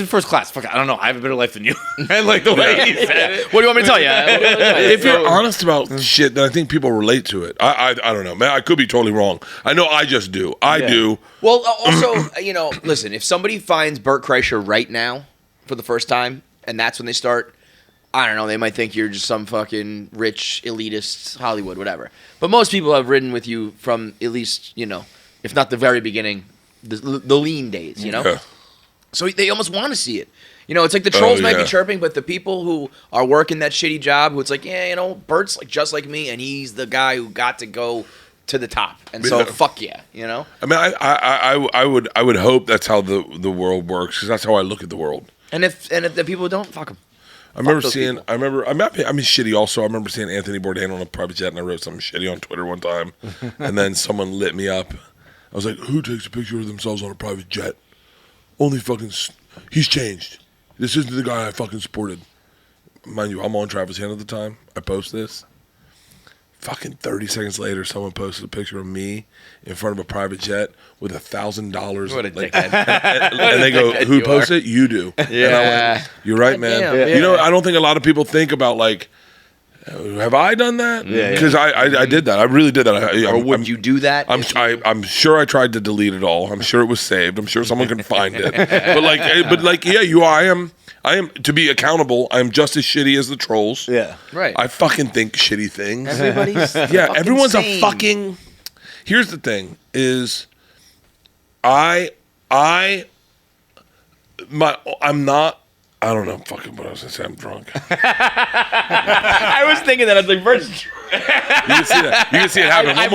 first class. Fuck, I don't know. I have a better life than you. I like the way he said it. What do you want me to tell you? If you're honest about shit, then I think people relate to it. I don't know, man. I could be totally wrong. I know I just do. I do. Well, also, listen, if somebody finds Bert Kreischer right now for the first time, and that's when they start, I don't know, they might think you're just some fucking rich, elitist Hollywood, whatever. But most people have ridden with you from at least, if not the very beginning, the lean days, Yeah. So they almost want to see it. It's like the trolls might be chirping, but the people who are working that shitty job, who it's like, Bert's like just like me, and he's the guy who got to go to the top, and so fuck yeah, I mean, I would hope that's how the world works, because that's how I look at the world. And if the people don't, fuck them. I mean, shitty also. I remember seeing Anthony Bourdain on a private jet, and I wrote something shitty on Twitter one time, and then someone lit me up. I was like, who takes a picture of themselves on a private jet? Only fucking, he's changed. This isn't the guy I fucking supported. Mind you, I'm on Travis Hand at the time. I post this. Fucking 30 seconds later, someone posted a picture of me in front of a private jet with $1,000. What a dickhead. And they go, who posted it? You do. Yeah. And I went, you're right, man. Damn, I don't think a lot of people think about, like, have I done that? Because I did that. I really did that. Or would you do that? I'm sure I tried to delete it all. I'm sure it was saved. I'm sure someone can find it. But I am to be accountable. I am just as shitty as the trolls. Yeah, right. I fucking think shitty things. Everybody's everyone's sane. a fucking. Here's the thing: is I'm not. I don't know fucking what I was going to say. I'm drunk. I was thinking that. I was like, Bert's You can see that. You can see it happen. One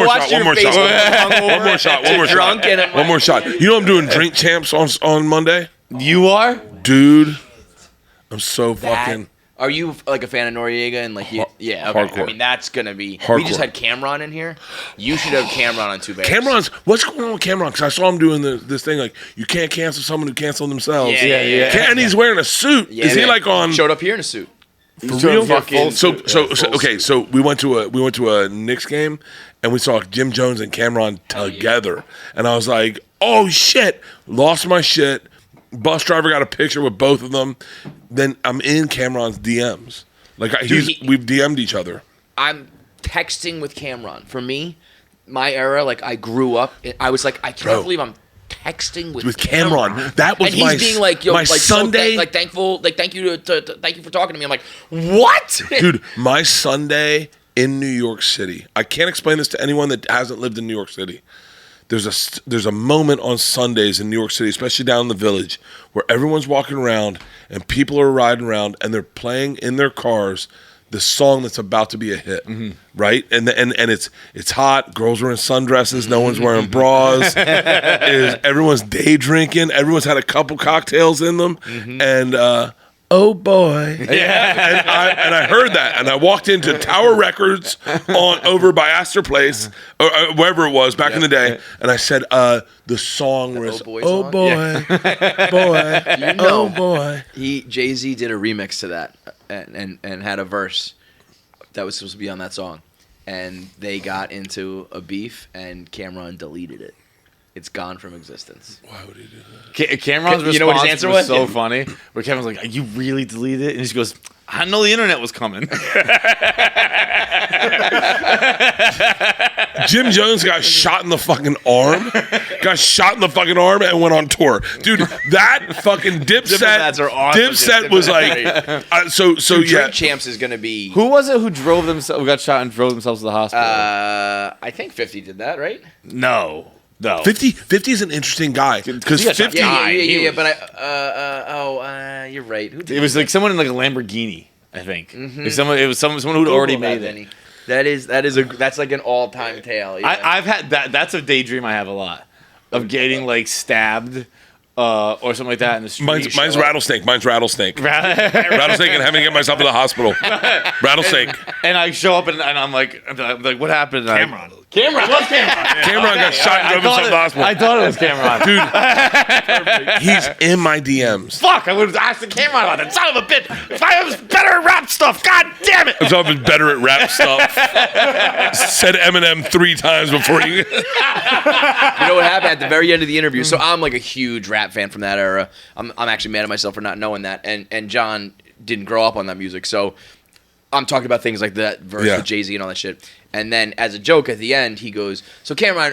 more shot. You know I'm doing drink champs on Monday? You are? Dude, I'm so fucking... Are you like a fan of Noriega and like okay. Hardcore. I mean that's gonna be. Hardcore. We just had Cameron in here. You should have Cameron on 2 Bears. What's going on with Cameron? Because I saw him doing this thing like you can't cancel someone who canceled themselves. Yeah. And he's wearing a suit. Yeah, Is he like on? Showed up here in a suit. For real? fucking- So okay. So we went to a Knicks game, and we saw Jim Jones and Cameron together, and I was like, oh shit! Lost my shit. Bus driver got a picture with both of them. Then I'm in Cameron's DMs. Like we've DM'd each other. I'm texting with Cameron. For me, my era, like I grew up. I was like, I can't believe I'm texting with Cameron. That was and he's being like, yo, my like Sunday. so thankful, like thank you thank you for talking to me. I'm like, what, Dude? My Sunday in New York City. I can't explain this to anyone that hasn't lived in New York City. There's a moment on Sundays in New York City, especially down in the Village, where everyone's walking around and people are riding around and they're playing in their cars the song that's about to be a hit, right? And it's hot. Girls are in sundresses. No one's wearing bras. Everyone's day drinking. Everyone's had a couple cocktails in them, and oh boy, and I heard that, and I walked into Tower Records over by Astor Place or wherever it was back in the day, and I said the song was Oh Boy song? boy, You know, oh boy. Jay-Z did a remix to that and had a verse that was supposed to be on that song, and they got into a beef, and Cameron deleted it. It's gone from existence. Why would he do that? Cameron's response You know what his answer was? so funny. Where Cameron's like, "You really deleted it?" And he goes, "I know the internet was coming." Jim Jones got shot in the fucking arm. And went on tour. Dude, that fucking Diplomats are awesome. Dipset was like, so Drink yeah. Champs is going to be... Who was it who got shot and drove themselves to the hospital? I think 50 did that, right? No. 50 is an interesting guy because He got shot. 50. Yeah, but you're right. Who did It was like someone in like a Lamborghini, I think. It was someone who'd already made it. That's like an all-time tale. Yeah. I've had that. That's a daydream I have a lot of getting like stabbed or something like that in the street. Mine's rattlesnake. Rattlesnake and having to get myself to the hospital. Rattlesnake. And I show up and I'm like, what happened? Cameron. Cameron Got shot and drove himself to the hospital. I thought it was Cameron. Dude, he's in my DMs. Fuck! I would have asked the Cameron about that. Son of a bitch! If I was better at rap stuff, god damn it! I was better at rap stuff. Said Eminem 3 times before he... You know what happened at the very end of the interview? So I'm like a huge rap fan from that era. I'm actually mad at myself for not knowing that. And John didn't grow up on that music, so I'm talking about things like that verse with Jay-Z and all that shit. And then as a joke at the end, he goes, "So Cameron,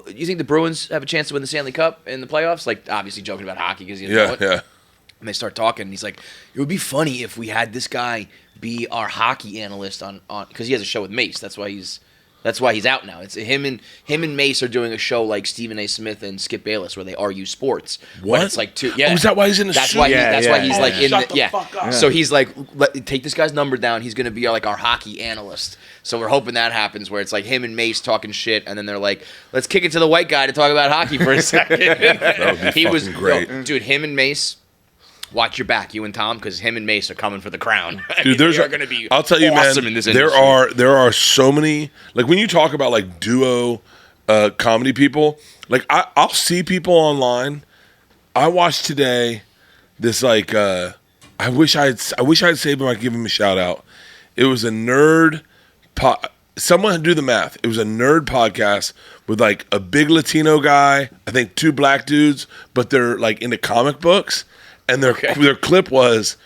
you think the Bruins have a chance to win the Stanley Cup in the playoffs?" Like obviously joking about hockey because he doesn't know it. Yeah. And they start talking, and he's like, "It would be funny if we had this guy be our hockey analyst on because he has a show with Mace. That's why he's out now. It's him and Mace are doing a show like Stephen A. Smith and Skip Bayless where they argue sports. What? But it's like two. Yeah. Oh, is that why he's in the That's suit? why. That's why he's like in shut the the fuck up. So he's like, take this guy's number down. He's gonna be like our hockey analyst. So we're hoping that happens where it's like him and Mace talking shit, and then they're like, let's kick it to the white guy to talk about hockey for a second. That would be fucking great. Dude, him and Mace. Watch your back, you and Tom, because him and Mace are coming for the crown. Dude, they are going to be I'll tell you, awesome man, in this there industry. are so many, like when you talk about like duo comedy people, like I'll see people online. I watched today this like I wish I had saved him. I'd give him a shout out. It was a nerd someone do the math. It was a nerd podcast with like a big Latino guy, I think 2 black dudes, but they're like into comic books. And their clip was,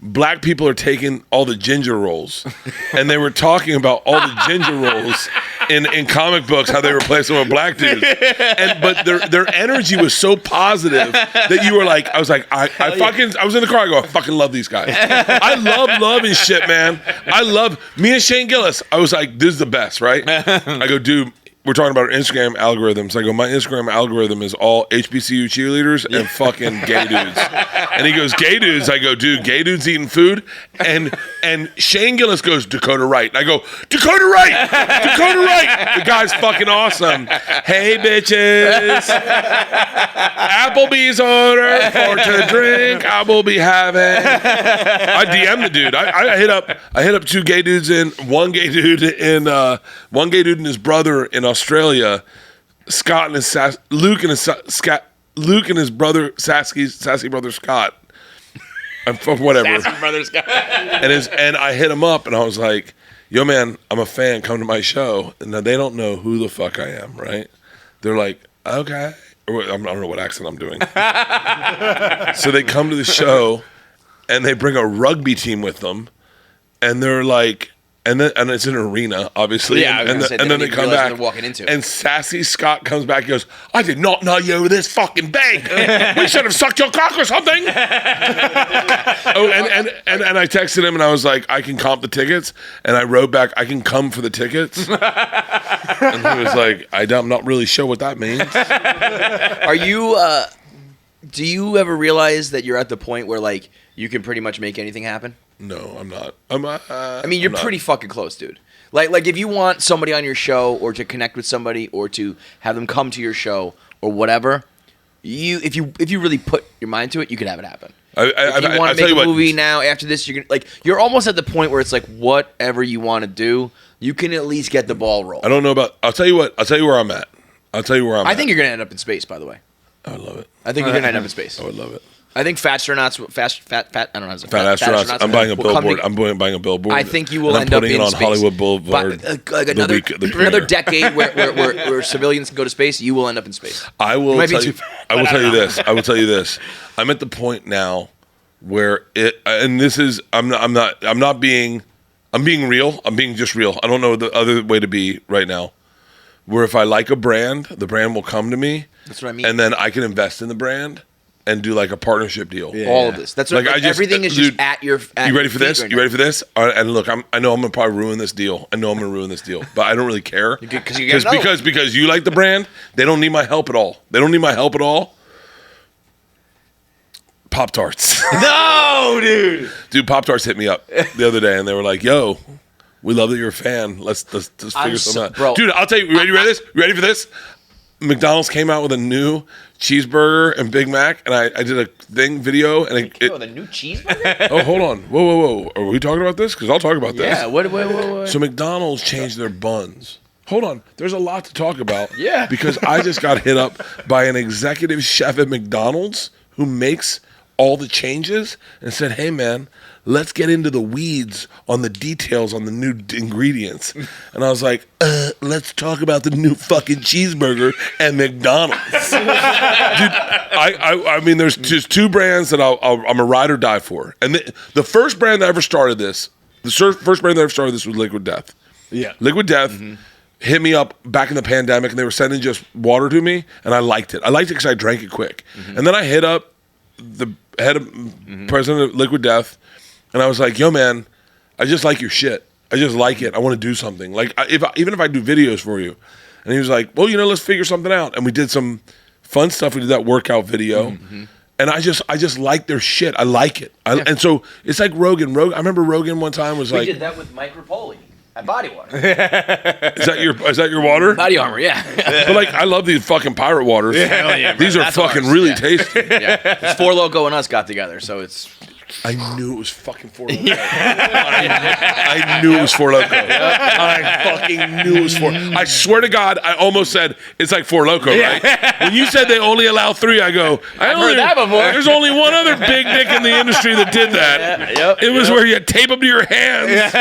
black people are taking all the ginger rolls. And they were talking about all the ginger rolls in comic books, how they replaced them with black dudes. But their energy was so positive that you were like, I was in the car, I go, I fucking love these guys. I love and shit, man. Me and Shane Gillis, I was like, this is the best, right? I go, dude, we're talking about our Instagram algorithms. I go, my Instagram algorithm is all HBCU cheerleaders and fucking gay dudes. And he goes, gay dudes? I go, dude, gay dudes eating food? And Shane Gillis goes, Dakota Wright. And I go, Dakota Wright! Dakota Wright! The guy's fucking awesome. Hey, bitches. Applebee's order for to drink. I will be having. I DM'd the dude. I hit up 2 gay dudes one gay dude and his brother in Australia, Scott and his Luke and his brother sassy brother Scott. whatever. Sassy Brothers guy. And I hit him up, and I was like, yo, man, I'm a fan. Come to my show. And now they don't know who the fuck I am, right? They're like, okay. Or I don't know what accent I'm doing. So they come to the show, and they bring a rugby team with them, and they're like, and it's an arena, obviously. Yeah, and then they come back. Walking into. And Sassy Scott comes back and goes, I did not know you were this fucking big. We should have sucked your cock or something. And I texted him and I was like, I can comp the tickets. And I wrote back, I can come for the tickets. And he was like, I'm not really sure what that means. Are you? Do you ever realize that you're at the point where like you can pretty much make anything happen? No, I'm not. I mean, you're pretty fucking close, dude. Like if you want somebody on your show or to connect with somebody or to have them come to your show or whatever, if you really put your mind to it, you can have it happen. If you want to make a movie now after this, you're almost at the point where it's like whatever you want to do, you can at least get the ball rolling. I don't know about. I'll tell you what. I'll tell you where I'm at. I think you're gonna end up in space. By the way, I would love it. I think you're gonna end up in space. I would love it. I think fat astronauts. I don't know how to say Fat astronauts. I'm buying a billboard. I'm buying a billboard. I think you will end up in space. I'm putting it on Hollywood Boulevard. Like another decade where civilians can go to space, you will end up in space. I will tell you this. I'm at the point now where I'm being real. I'm being just real. I don't know the other way to be right now. Where if I like a brand, the brand will come to me. That's what I mean. And then I can invest in the brand and do like a partnership deal. Yeah. All of this. That's what everything is just at your. You ready for this? You ready for this? And look, I know I'm gonna probably ruin this deal. But I don't really care because you like the brand. They don't need my help at all. Pop Tarts. No, dude. Dude, Pop Tarts hit me up the other day, and they were like, "Yo, we love that you're a fan. Let's figure something out." Bro, dude, I'll tell you. You ready for this? McDonald's came out with a new cheeseburger and Big Mac, and I did a video, and with a new cheeseburger. Oh, hold on, whoa! Are we talking about this? Because I'll talk about this. Yeah. What? So McDonald's changed their buns. Hold on, there's a lot to talk about. Yeah. Because I just got hit up by an executive chef at McDonald's who makes all the changes and said, "Hey, man, let's get into the weeds on the details on the new ingredients." And I was like, let's talk about the new fucking cheeseburger at McDonald's. Dude, I mean, there's just two brands that I'm a ride or die for. And the first brand that ever started this, was Liquid Death. Yeah. Liquid Death hit me up back in the pandemic, and they were sending just water to me, and I liked it. I liked it because I drank it quick. And then I hit up the head of president of Liquid Death, and I was like, "Yo, man, I just like your shit. I just like it. I want to do something. Like, even if I do videos for you." And he was like, "Well, let's figure something out." And we did some fun stuff. We did that workout video, and I just like their shit. I like it. And so it's like Rogan. I remember Rogan one time was like, "We did that with Mike Rapoli at Body Water." Is that your water? Body Armor, yeah. But like, I love these fucking pirate waters. Hell yeah, these are fucking really tasty. Yeah, it's Four Loko and us got together, so it's. I knew it was fucking Four Loko. I knew it was Four Loko. I fucking knew it was Four. I swear to God, I almost said it's like Four Loko, right? When you said they only allow 3, I go, I've heard that before. There's only one other big dick in the industry that did that. It was where you tape them to your hands.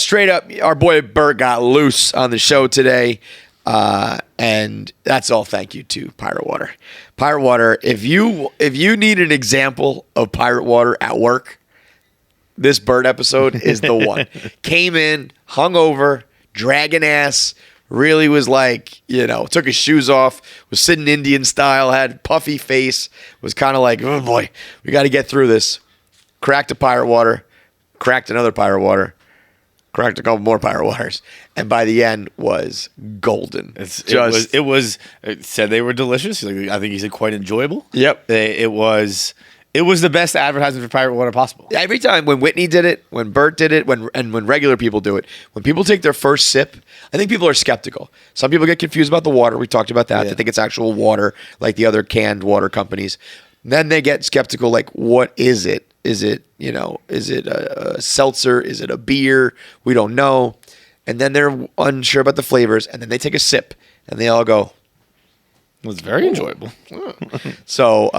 Straight up, our boy Bert got loose on the show today. And that's all thank you to Pirate Water. Pirate Water, if you need an example of Pirate Water at work, this Bert episode is the one. Came in, hungover, dragging ass, really was like, took his shoes off, was sitting Indian style, had puffy face, was kind of like, oh boy, we got to get through this. Cracked a Pirate Water, cracked another Pirate Water, cracked a couple more Pirate Waters, and by the end was golden. It said they were delicious. I think he said quite enjoyable. Yep. It was the best advertisement for Pirate Water possible. Every time when Whitney did it, when Bert did it, when regular people do it, when people take their first sip, I think people are skeptical. Some people get confused about the water. We talked about that. Yeah. They think it's actual water, like the other canned water companies. And then they get skeptical, like, what is it? Is it a seltzer? Is it a beer? We don't know. And then they're unsure about the flavors, and then they take a sip, and they all go, it was very enjoyable. So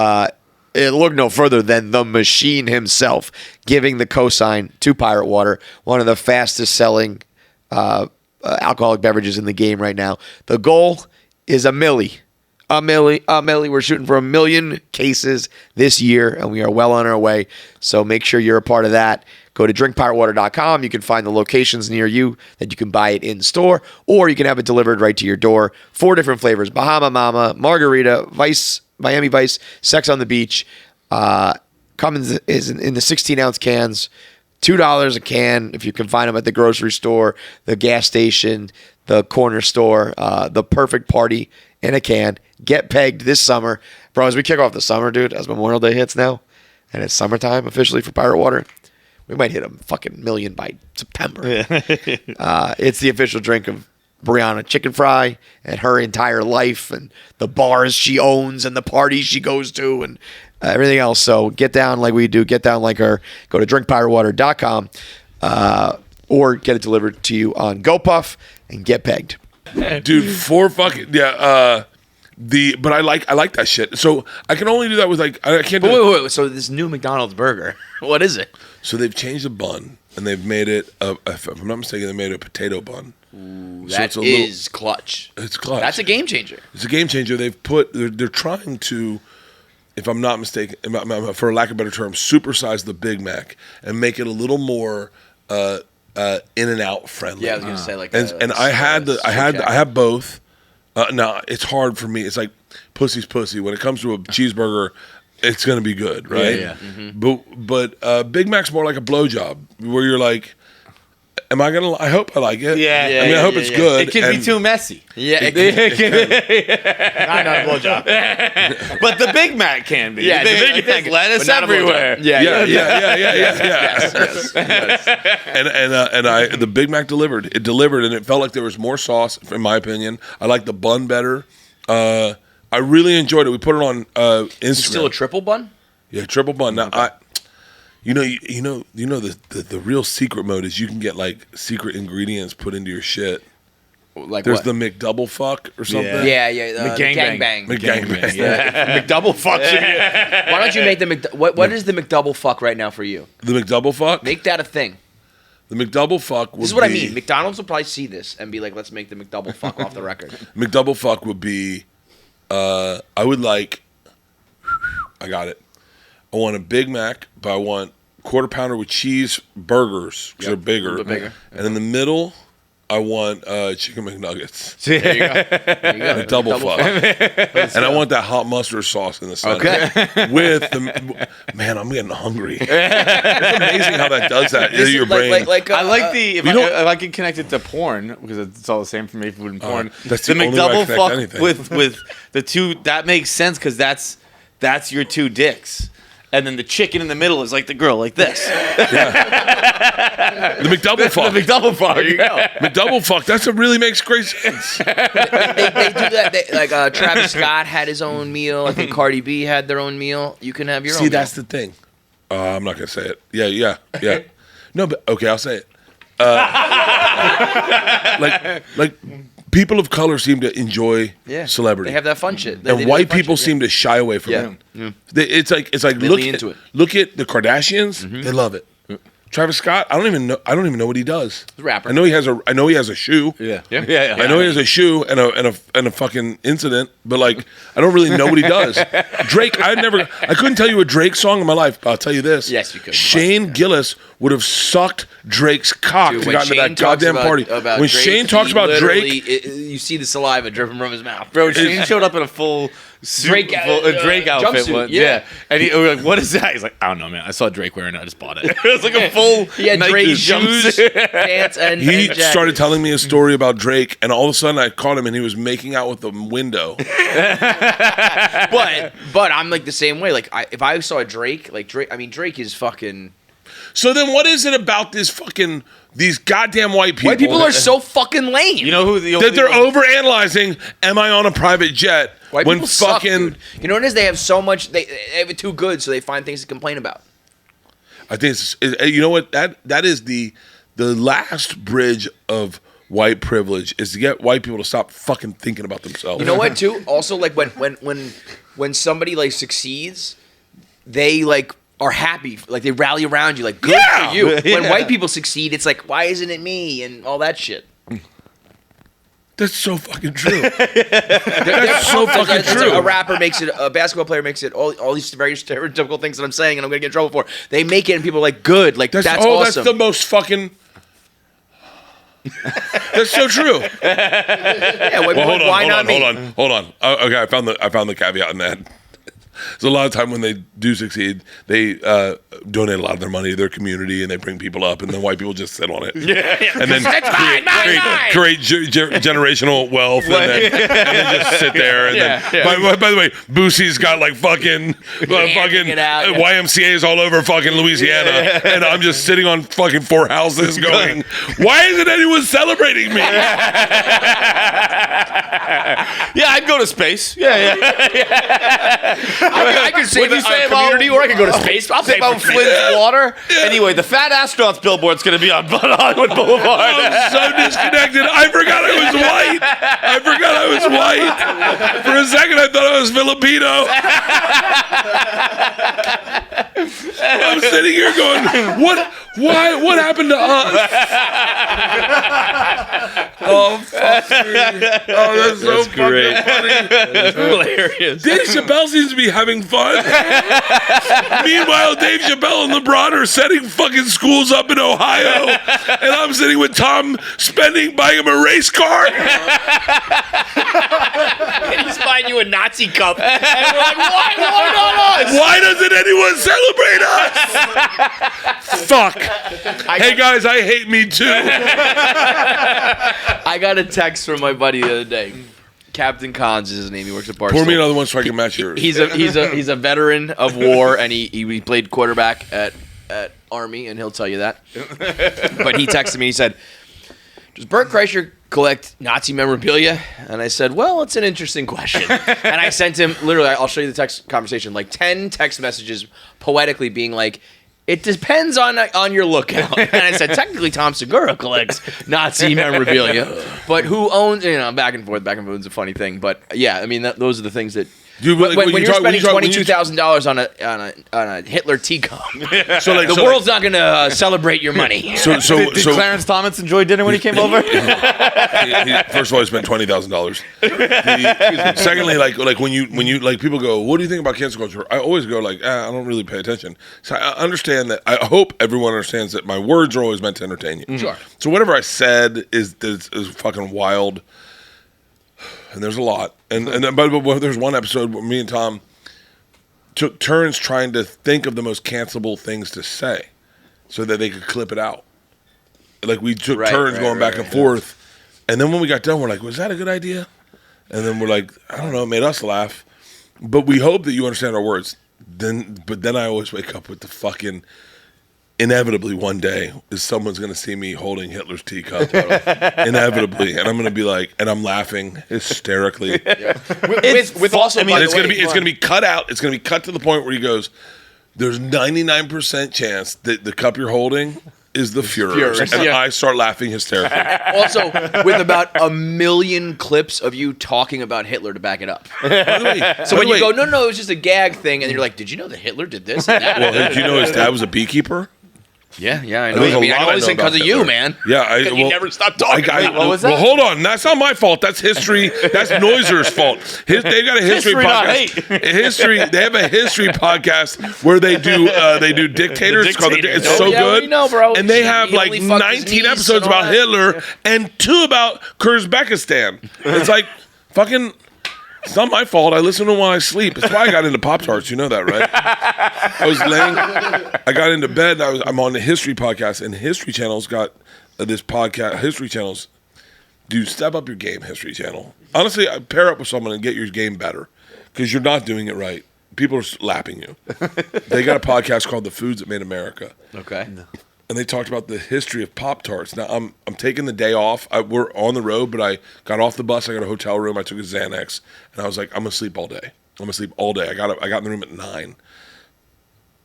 look no further than the Machine himself, giving the cosign to Pirate Water, one of the fastest selling alcoholic beverages in the game right now. The goal is a milli. We're shooting for 1 million cases this year, and we are well on our way. So make sure you're a part of that. Go to drinkpiratewater.com. You can find the locations near you that you can buy it in store, or you can have it delivered right to your door. 4 different flavors: Bahama Mama, Margarita, Vice, Miami Vice, Sex on the Beach. Comes is in the 16-ounce cans, $2 a can if you can find them at the grocery store, the gas station, the corner store. The perfect party in a can. Get pegged this summer. Bro, as we kick off the summer, dude, as Memorial Day hits now, and it's summertime officially for Pirate Water, we might hit a fucking million by September. It's the official drink of Brianna Chicken Fry and her entire life and the bars she owns and the parties she goes to and everything else. So get down like we do. Get down like her. Go to drinkpiratewater.com or get it delivered to you on gopuff and get pegged. Dude, but I like that shit. So I can only do that with like I can't. Wait. So this new McDonald's burger, what is it? So they've changed the bun and they've made it. If I'm not mistaken, they made a potato bun. Ooh, that is clutch. It's clutch. That's a game changer. It's a game changer. They're trying to, if I'm not mistaken, for lack of a better term, supersize the Big Mac and make it a little more in and out friendly. Yeah, I was gonna say like. And I have both. No, it's hard for me. It's like pussy's pussy. When it comes to a cheeseburger, it's gonna be good, right? Yeah. Mm-hmm. But Big Mac's more like a blowjob, where you're like, am I gonna? I hope I like it. Yeah. I mean, I hope it's good. It can be too messy. Yeah, Not a blowjob. But the Big Mac can be. Yeah, There's lettuce everywhere. Yeah. Yes. And the Big Mac delivered. It delivered, and it felt like there was more sauce, in my opinion. I like the bun better. I really enjoyed it. We put it on Instagram. Still a triple bun? Yeah, triple bun. Now, the real secret mode is you can get like secret ingredients put into your shit. Like There's what? the McDouble fuck or something. Yeah. McGangbang. McGangbang. Yeah. McDouble fuck. Why don't you make the what is the McDouble fuck right now for you? The McDouble fuck? Make that a thing. The McDouble fuck would be... This is what I mean. McDonald's will probably see this and be like, let's make the McDouble fuck off the record. McDouble fuck would be... I would like... I got it. I want a Big Mac, but I want quarter pounder with cheese burgers because they're bigger. A little bit bigger. And in the middle, I want chicken McNuggets. There you go. A double fuck. And I want that hot mustard sauce in the center. Okay. With the... Man, I'm getting hungry. It's amazing how that does that to your brain. I like the if I can connect it to porn because it's all the same for me, food and porn. That's the the only way I McDouble connect fuck anything. with the two that makes sense because that's your two dicks. And then the chicken in the middle is like the girl, like this. The McDouble fuck. The McDouble fuck. There you go. McDouble fuck. That really makes great sense. they do that. Travis Scott had his own meal. I think Cardi B had their own meal. You can have your own. See, that's the thing. I'm not gonna say it. Yeah. No, but okay, I'll say it. Like people of color seem to enjoy celebrity. They have that fun shit. And white people seem to shy away from it. Yeah. It's like They look lean at, into it. look at the Kardashians. They love it. Travis Scott, I don't even know what he does. He's a rapper. I know he has a shoe. Yeah. I know he has a shoe and a fucking incident, but like I don't really know what he does. Drake, I couldn't tell you a Drake song in my life, but I'll tell you this. Yes, you could. Shane Gillis would have sucked Drake's cock to get into that goddamn party. When Shane talks about Drake, you see the saliva dripping from his mouth. Bro, Shane showed up in a full Drake outfit. Jumpsuit, Yeah. And we were like, what is that? He's like, I don't know, man. I saw Drake wearing it. I just bought it. It was like a full Nike shoes, pants, and he and started telling me a story about Drake, and all of a sudden I caught him, and he was making out with the window. But I'm like the same way. Like if I saw Drake, Drake is fucking. So then, what is it about these goddamn white people? White people are so fucking lame. You know who the that they're overanalyzing. Am I on a private jet? White when people suck, fucking dude. You know what it is? They have so much. They have it too good, so they find things to complain about. I think you know what that is the last bridge of white privilege is to get white people to stop fucking thinking about themselves. You know what? Too. Also, like when somebody like succeeds, they like are happy, like they rally around you, like good for you. When white people succeed, it's like, why isn't it me, and all that shit. That's so fucking true. That's so fucking true. A rapper makes it, a basketball player makes it, all these very stereotypical things that I'm saying and I'm going to get in trouble for. They make it and people are like, good. Like, that's awesome. That's the most fucking... That's so true. Yeah, hold on. Okay, I found the caveat in that. So a lot of time when they do succeed, they donate a lot of their money to their community and they bring people up, and then white people just sit on it. And then create generational wealth, and then just sit there. And then, by the way, Boosie's got like fucking YMCA's all over fucking Louisiana, and I'm just sitting on fucking 4 houses going, why isn't anyone celebrating me? Yeah, I'd go to space. I could save a community, or I could go to space. I'll pay about Flint's water. Anyway, the Fat Astronauts billboard's going to be on Hollywood Boulevard. I'm so disconnected. I forgot I was white. For a second, I thought I was Filipino. I'm sitting here going, what? Why? What happened to us? Oh, fuck me. Oh, that's so fucking funny. That's hilarious. Dave Chappelle seems to be having fun. Meanwhile, Dave Chappelle and LeBron are setting fucking schools up in Ohio, and I'm sitting with Tom Spending buying him a race car. And he's buying you a Nazi cup. And we're like, why not us? Why doesn't anyone celebrate us? Fuck. Hey guys, I hate me too. I got a text from my buddy the other day. Captain Cons is his name. He works at Barstool. Pour me another one so I can match yours. He's a veteran of war, and he played quarterback at Army, and he'll tell you that. But he texted me. He said, "Does Bert Kreischer collect Nazi memorabilia?" And I said, "Well, it's an interesting question." And I sent him literally. I'll show you the text conversation. Like 10 text messages, poetically being like, "It depends on your lookout." And I said, technically, Tom Segura collects Nazi memorabilia, but who owns? Back and forth is a funny thing. But yeah, I mean, those are the things that. Dude, when you're spending $22,000 on a Hitler teacup, the world's not going to celebrate your money. Did Clarence Thomas enjoy dinner when he came over? First of all, he spent $20,000. Secondly, like when you like people go, "What do you think about cancel culture?" I always go like, I don't really pay attention. So I understand that. I hope everyone understands that my words are always meant to entertain you. Sure. So whatever I said is fucking wild. And there's a lot. And then, but there's one episode where me and Tom took turns trying to think of the most cancelable things to say so that they could clip it out. Like we took turns going back and forth. And then when we got done, we're like, was that a good idea? And then we're like, I don't know, it made us laugh. But we hope that you understand our words. But then I always wake up with the fucking... Inevitably, one day, someone's going to see me holding Hitler's teacup. Inevitably. And I'm going to be like, and I'm laughing hysterically. Yeah. With also, and it's going to be cut out. It's going to be cut to the point where he goes, there's 99% chance that the cup you're holding is the Fuhrer's. And I start laughing hysterically. Also, with about 1 million clips of you talking about Hitler to back it up. So when you go, no, it was just a gag thing, and you're like, did you know that Hitler did this and that? Well, did you know his dad was a beekeeper? Yeah, I know. I know this thing because of you, man. Yeah, you never stopped talking about what was that? Well, hold on. That's not my fault. That's history. That's Noiser's fault. They've got a history podcast. They have a history podcast where they do dictators. It's so good. We know, bro. And they have like 19 episodes about Hitler and 2 about Kyrgyzstan. It's like fucking. It's not my fault. I listen to them while I sleep. It's why I got into Pop Tarts. You know that, right? I got into bed. I'm on the History podcast, and History Channel's got this podcast. History Channel's, dude, step up your game, History Channel. Honestly, pair up with someone and get your game better because you're not doing it right. People are lapping you. They got a podcast called The Foods That Made America. Okay. And they talked about the history of Pop Tarts. Now, I'm taking the day off. We're on the road, but I got off the bus. I got a hotel room. I took a Xanax, and I was like, I'm going to sleep all day. I'm going to sleep all day. I got in the room at 9.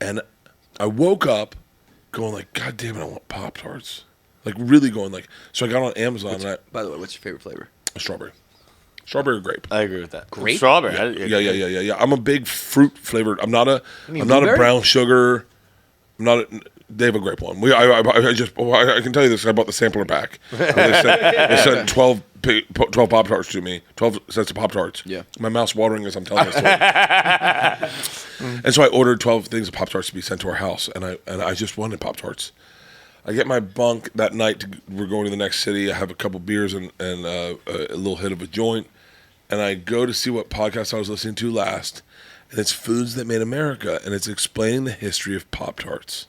And I woke up going like, God damn it, I want Pop Tarts. Like, really going like, so I got on Amazon. By the way, what's your favorite flavor? Strawberry. Strawberry or grape? I agree with that. Grape? Strawberry. Yeah. I'm a big fruit flavored. I'm not a blueberry? brown sugar. They have a grape one. I can tell you this. I bought the sampler pack. They sent 12 Pop Tarts to me. 12 sets of Pop Tarts. Yeah. My mouth's watering as I'm telling this story. And so I ordered 12 things of Pop Tarts to be sent to our house, and I just wanted Pop Tarts. I get my bunk that night. We're going to the next city. I have a couple beers and a little hit of a joint, and I go to see what podcast I was listening to last, and it's Foods That Made America, and it's explaining the history of Pop Tarts.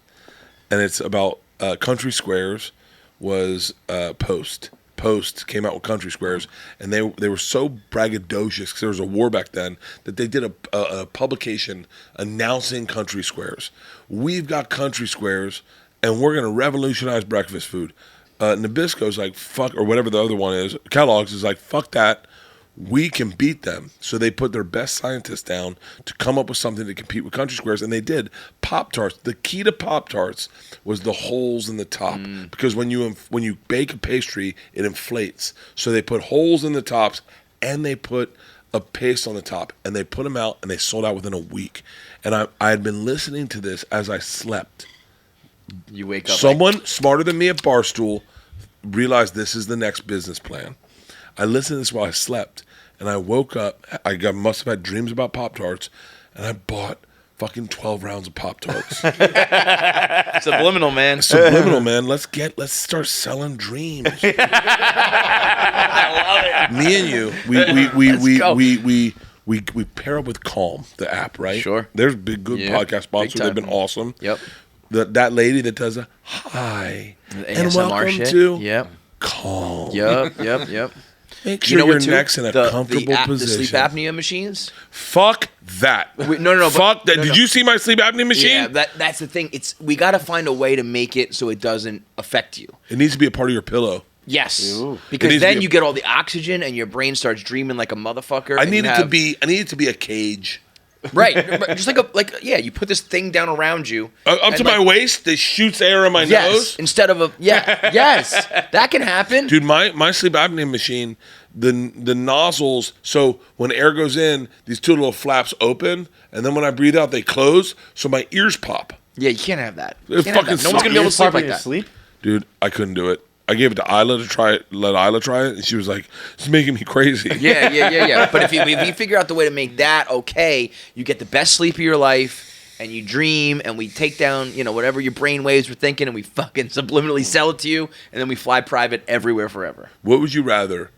And it's about Country Squares was Post. Post came out with Country Squares, and they were so braggadocious because there was a war back then that they did a publication announcing Country Squares. We've got Country Squares, and we're going to revolutionize breakfast food. Nabisco's like, fuck, or whatever the other one is. Kellogg's is like, fuck that. We can beat them. So they put their best scientists down to come up with something to compete with Country Squares, and they did. Pop-Tarts. The key to Pop-Tarts was the holes in the top, because when you bake a pastry, it inflates. So they put holes in the tops, and they put a paste on the top, and they put them out, and they sold out within a week. And I had been listening to this as I slept. You wake up. Someone smarter than me at Barstool realized this is the next business plan. I listened to this while I slept, and I woke up. Must have had dreams about Pop-Tarts, and I bought fucking 12 rounds of Pop-Tarts. Subliminal, man. Subliminal, man. Let's start selling dreams. I love it. Me and you, we pair up with Calm, the app, right? Sure. There's good podcast sponsors. They've been awesome. Yep. That lady that does a hi The and ASMR welcome shit. to Yep. Calm. Yep. Make sure your neck's in a comfortable the position. sleep apnea machines? Fuck that. No. Fuck that. Did you see my sleep apnea machine? Yeah, that's the thing. We got to find a way to make it so it doesn't affect you. It needs to be a part of your pillow. Yes. Ooh. Because then you get all the oxygen and your brain starts dreaming like a motherfucker. I need it to be a cage. Right. Just you put this thing down around you. Up to my waist, that shoots air in my nose. Instead of yes. That can happen. Dude, my sleep apnea machine, the nozzles, so when air goes in, these two little flaps open, and then when I breathe out, they close, so my ears pop. Yeah, you can't have that. It fucking No one's going to be able to sleep like that. Sleep? Dude, I couldn't do it. I gave it to Isla to try it, let Isla try it, and she was like, it's making me crazy. Yeah. But if you figure out the way to make that okay, you get the best sleep of your life, and you dream, and we take down, whatever your brain waves were thinking, and we fucking subliminally sell it to you, and then we fly private everywhere forever. What would you rather,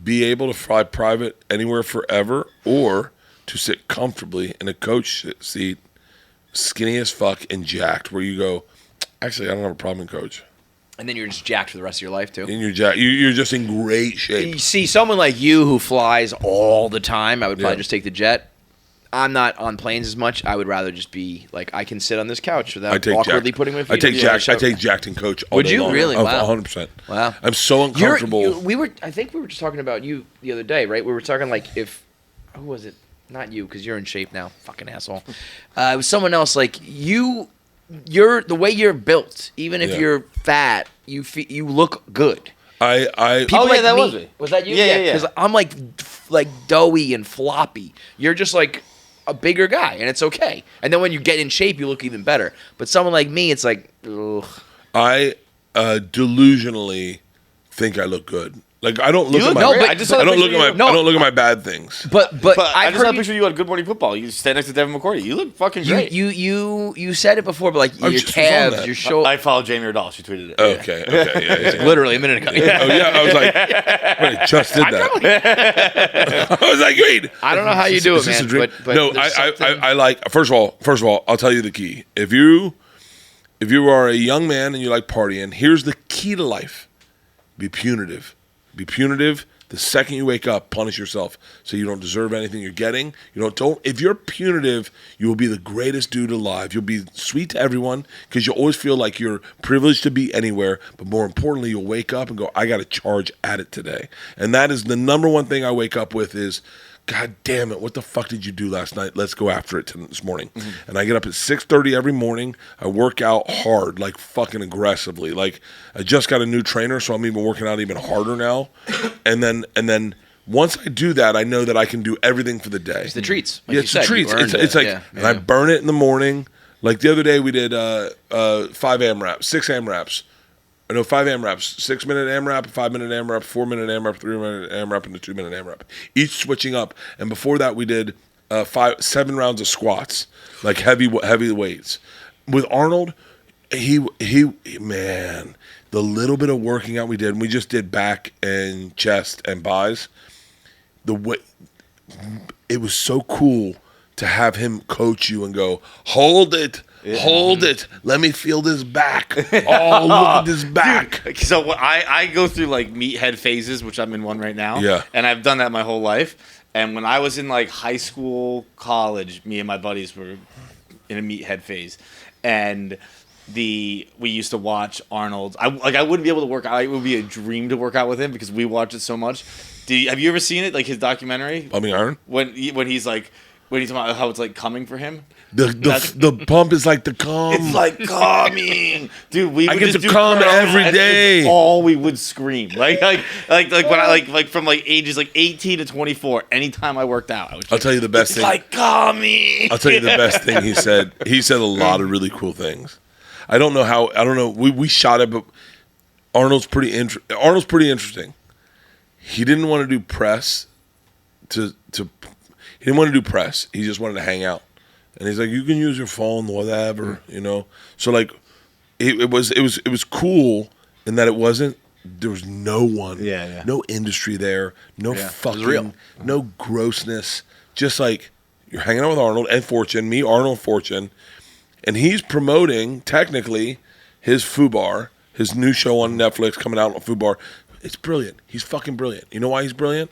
be able to fly private anywhere forever, or to sit comfortably in a coach seat, skinny as fuck and jacked, where you go, actually, I don't have a problem in coach. And then you're just jacked for the rest of your life, too. And you're just in great shape. You see, someone like you who flies all the time, I would probably just take the jet. I'm not on planes as much. I would rather just be like, I can sit on this couch without awkwardly putting my feet. I take jacked in coach all would day you long. really? Wow. 100%. Wow. I'm so uncomfortable. I think we were just talking about you the other day, right? We were talking like who was it? Not you, because you're in shape now. Fucking asshole. It was someone else. Like you're the way you're built. Even if you're fat, you look good. People like that me, was me. Was that you? Yeah. Because I'm like doughy and floppy. You're just like a bigger guy, and it's okay. And then when you get in shape, you look even better. But someone like me, it's like, ugh. I delusionally think I look good. Like I don't look at my. I don't look at my bad things. But I just saw a picture of you on Good Morning Football. You stand next to Devin McCourty. You look fucking great. You said it before, but like your calves, your shoulder. I follow Jamie Erdahl. She tweeted it. Okay, yeah. Literally a minute ago. Oh yeah, I was like, wait, I just did that. I was like, wait. I don't know how you do it, man. But no, I like. First of all, I'll tell you the key. If you are a young man and you like partying, here's the key to life: be punitive. Be punitive. The second you wake up, punish yourself so you don't deserve anything you're getting. Don't. If you're punitive, you will be the greatest dude alive. You'll be sweet to everyone because you always feel like you're privileged to be anywhere. But more importantly, you'll wake up and go, I got to charge at it today. And that is the number one thing I wake up with is, God damn it, what the fuck did you do last night? Let's go after it this morning. Mm-hmm. And I get up at 6:30 every morning. I work out hard, like fucking aggressively. Like I just got a new trainer, so I'm even working out even harder now. And then once I do that, I know that I can do everything for the day. It's the treats. Like Yeah, you it's the said, you treats. earned It's it. like, Yeah. and I burn it in the morning. Like the other day, we did 5 AMRAPs, 6 AMRAPs. No, 5 AMRAPs, 6-minute AMRAP, 5-minute AMRAP, 4-minute AMRAP, 3-minute AMRAP, and a 2-minute AMRAP. Each switching up. And before that, we did 7 rounds of squats, like heavy weights. With Arnold, he man, the little bit of working out we did, and we just did back and chest and buys. It was so cool to have him coach you and go, hold it. Hold it. Let me feel this back. Oh, look at this back. Dude, so I go through like meathead phases, which I'm in one right now. Yeah. And I've done that my whole life. And when I was in like high school, college, me and my buddies were in a meathead phase. And we used to watch Arnold. I wouldn't be able to work out. It would be a dream to work out with him because we watch it so much. Have you ever seen it? Like his documentary? Pumping Iron? When he's talking about how it's like coming for him. The pump is like the cum. It's like coming, dude. We I would get just to do cum curls, every and day. it's all we would scream, like when I from like ages like 18 to 24. Anytime I worked out, I was. I'll tell you the best thing. Like coming. I'll tell you the best thing he said. He said a lot of really cool things. I don't know how. I don't know. We shot it, but Arnold's pretty interesting. He didn't want to do press. He didn't want to do press. He just wanted to hang out. And he's like, you can use your phone, whatever, you know. So like, it was cool in that there was no one, no industry there, no fucking, real. no grossness. Just like you're hanging out with Arnold and Fortune, Arnold, Fortune, and he's promoting technically his FUBAR, his new show on Netflix coming out on FUBAR. It's brilliant. He's fucking brilliant. You know why he's brilliant?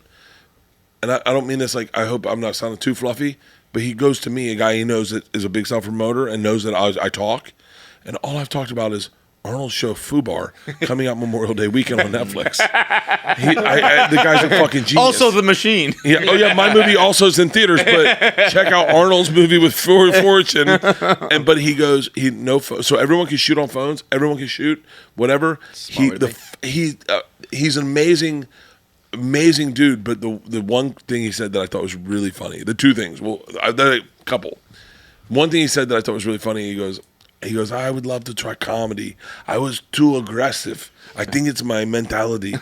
And I don't mean this like, I hope I'm not sounding too fluffy, but he goes to me, a guy he knows that is a big self-promoter and knows that I talk. And all I've talked about is Arnold's show FUBAR coming out Memorial Day weekend on Netflix. The guy's a fucking genius. Also, The Machine. Yeah. Oh, yeah. My movie also is in theaters, but check out Arnold's movie with Fortune. But he goes, so everyone can shoot on phones. Everyone can shoot whatever. He's an amazing dude. But the one thing he said that I thought was really funny, the two things. Well, a couple. One thing he said that I thought was really funny. He goes, I would love to try comedy. I was too aggressive. I think it's my mentality.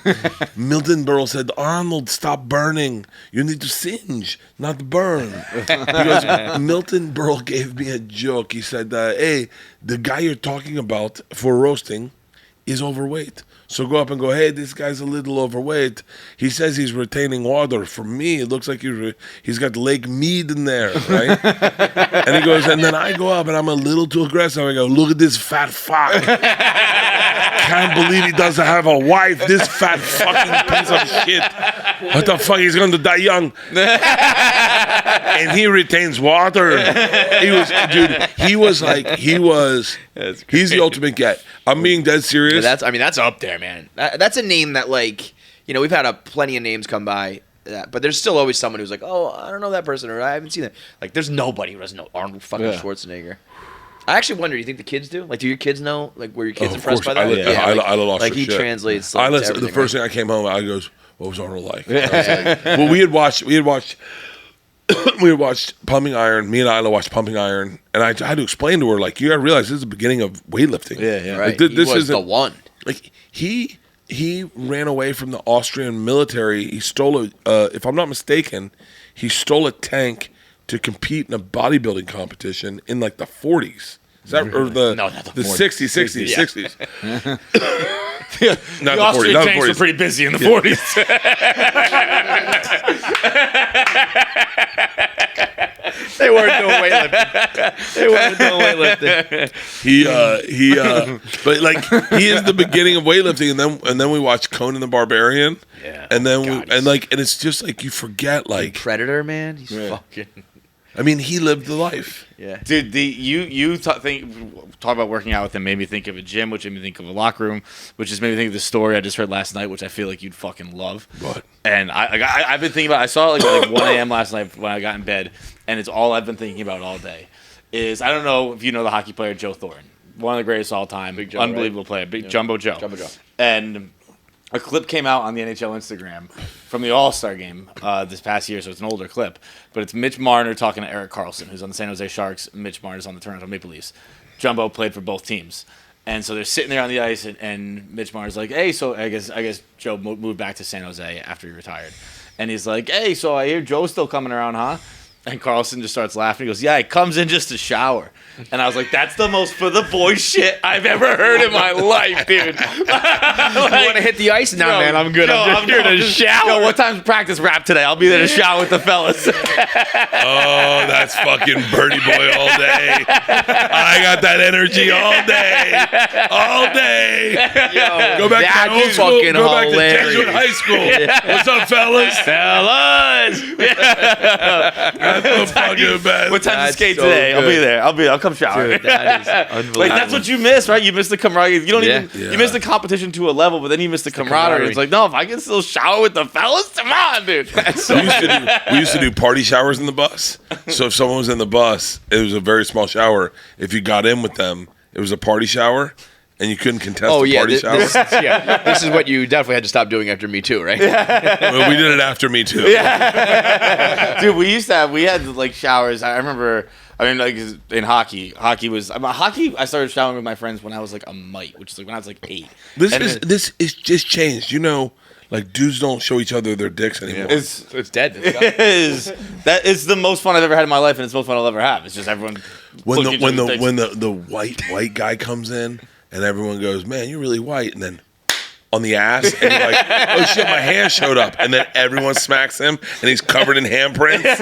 Milton Berle said, Arnold, stop burning. You need to singe, not burn. He goes, Milton Berle gave me a joke. He said, hey, the guy you're talking about for roasting is overweight. So go up and go, hey, this guy's a little overweight. He says he's retaining water. For me, it looks like he's got Lake Mead in there, right? And he goes, and then I go up and I'm a little too aggressive. I go, look at this fat fuck. Can't believe he doesn't have a wife. This fat fucking piece of shit. What the fuck? He's going to die young. And he retains water. He's the ultimate get. I'm being dead serious. That's up there, man. That's a name that, like, you know, we've had plenty of names come by, but there's still always someone who's like, oh, I don't know that person, or I haven't seen that. Like, there's nobody who doesn't know Arnold fucking Schwarzenegger. I actually wonder, do you think the kids do? Like, do your kids know? Like, were your kids impressed by that? I lost like, he shit. translates. To everything, the first thing I came home, I goes, what was Arnold like? I was like, well, we had watched Pumping Iron. Me and Isla watched Pumping Iron, and I had to explain to her, like, you gotta realize this is the beginning of weightlifting. Yeah. Right. Like, This is the one. Like, he ran away from the Austrian military. He stole if I'm not mistaken, he stole a tank to compete in a bodybuilding competition in like the 40s. Is that or the 60s? Not The Austrian tanks were pretty busy in the 40s. They weren't doing weightlifting. But like he is the beginning of weightlifting, and then we watch Conan the Barbarian, and then and it's just like you forget, like Predator, man. He's fucking. I mean, he lived the life. Yeah, dude. Talk about working out with him made me think of a gym, which made me think of a locker room, which just made me think of the story I just heard last night, which I feel like you'd fucking love. What? And I've been thinking about. I saw it like 1 a.m. last night when I got in bed, and it's all I've been thinking about all day. I don't know if you know the hockey player Joe Thornton, one of the greatest all time, Big Joe, unbelievable player, Jumbo Joe. Jumbo Joe. And a clip came out on the NHL Instagram from the All-Star game this past year, so it's an older clip. But it's Mitch Marner talking to Erik Karlsson, who's on the San Jose Sharks. Mitch Marner's on the Toronto Maple Leafs. Jumbo played for both teams. And so they're sitting there on the ice, and Mitch Marner's like, hey, so I guess Joe moved back to San Jose after he retired. And he's like, hey, so I hear Joe's still coming around, huh? And Karlsson just starts laughing. He goes, yeah, he comes in just to shower. And I was like, that's the most for the boys shit I've ever heard in my life, dude. You want to hit the ice? Nah, man, I'm good. I'm here here to shower. Yo, what time's practice wrap today? I'll be there to shower with the fellas. Oh, that's fucking Birdie Boy all day. I got that energy all day. All day. Yo, Go back to old school. fucking Go back to hilarious. Jesuit High School. What's up, fellas? Fellas! That's the fucking best. What time's the That's skate so today? I'll be good. there. I'll come shower. Dude, that is unbelievable. Like that's what you miss, right? You miss the camaraderie. You don't even Yeah. you miss the competition to a level, but then you miss the camaraderie. It's like, no, if I can still shower with the fellas, come on, dude. We used to do party showers in the bus. So if someone was in the bus, it was a very small shower. If you got in with them, it was a party shower, and you couldn't contest the party shower. This is what you definitely had to stop doing after Me Too, right? Well, we did it after Me Too. Dude, we had like showers. I remember. I mean, like in hockey I started showering with my friends when I was like a mite, which is like when I was like 8. This is just changed. You know, like dudes don't show each other their dicks anymore. It's dead. That is the most fun I've ever had in my life, and it's the most fun I'll ever have. It's just everyone. When looking at each other's dicks. the white guy comes in and everyone goes, man, you're really white, and then on the ass, and you're like, oh shit, my hand showed up, and then everyone smacks him, and he's covered in handprints.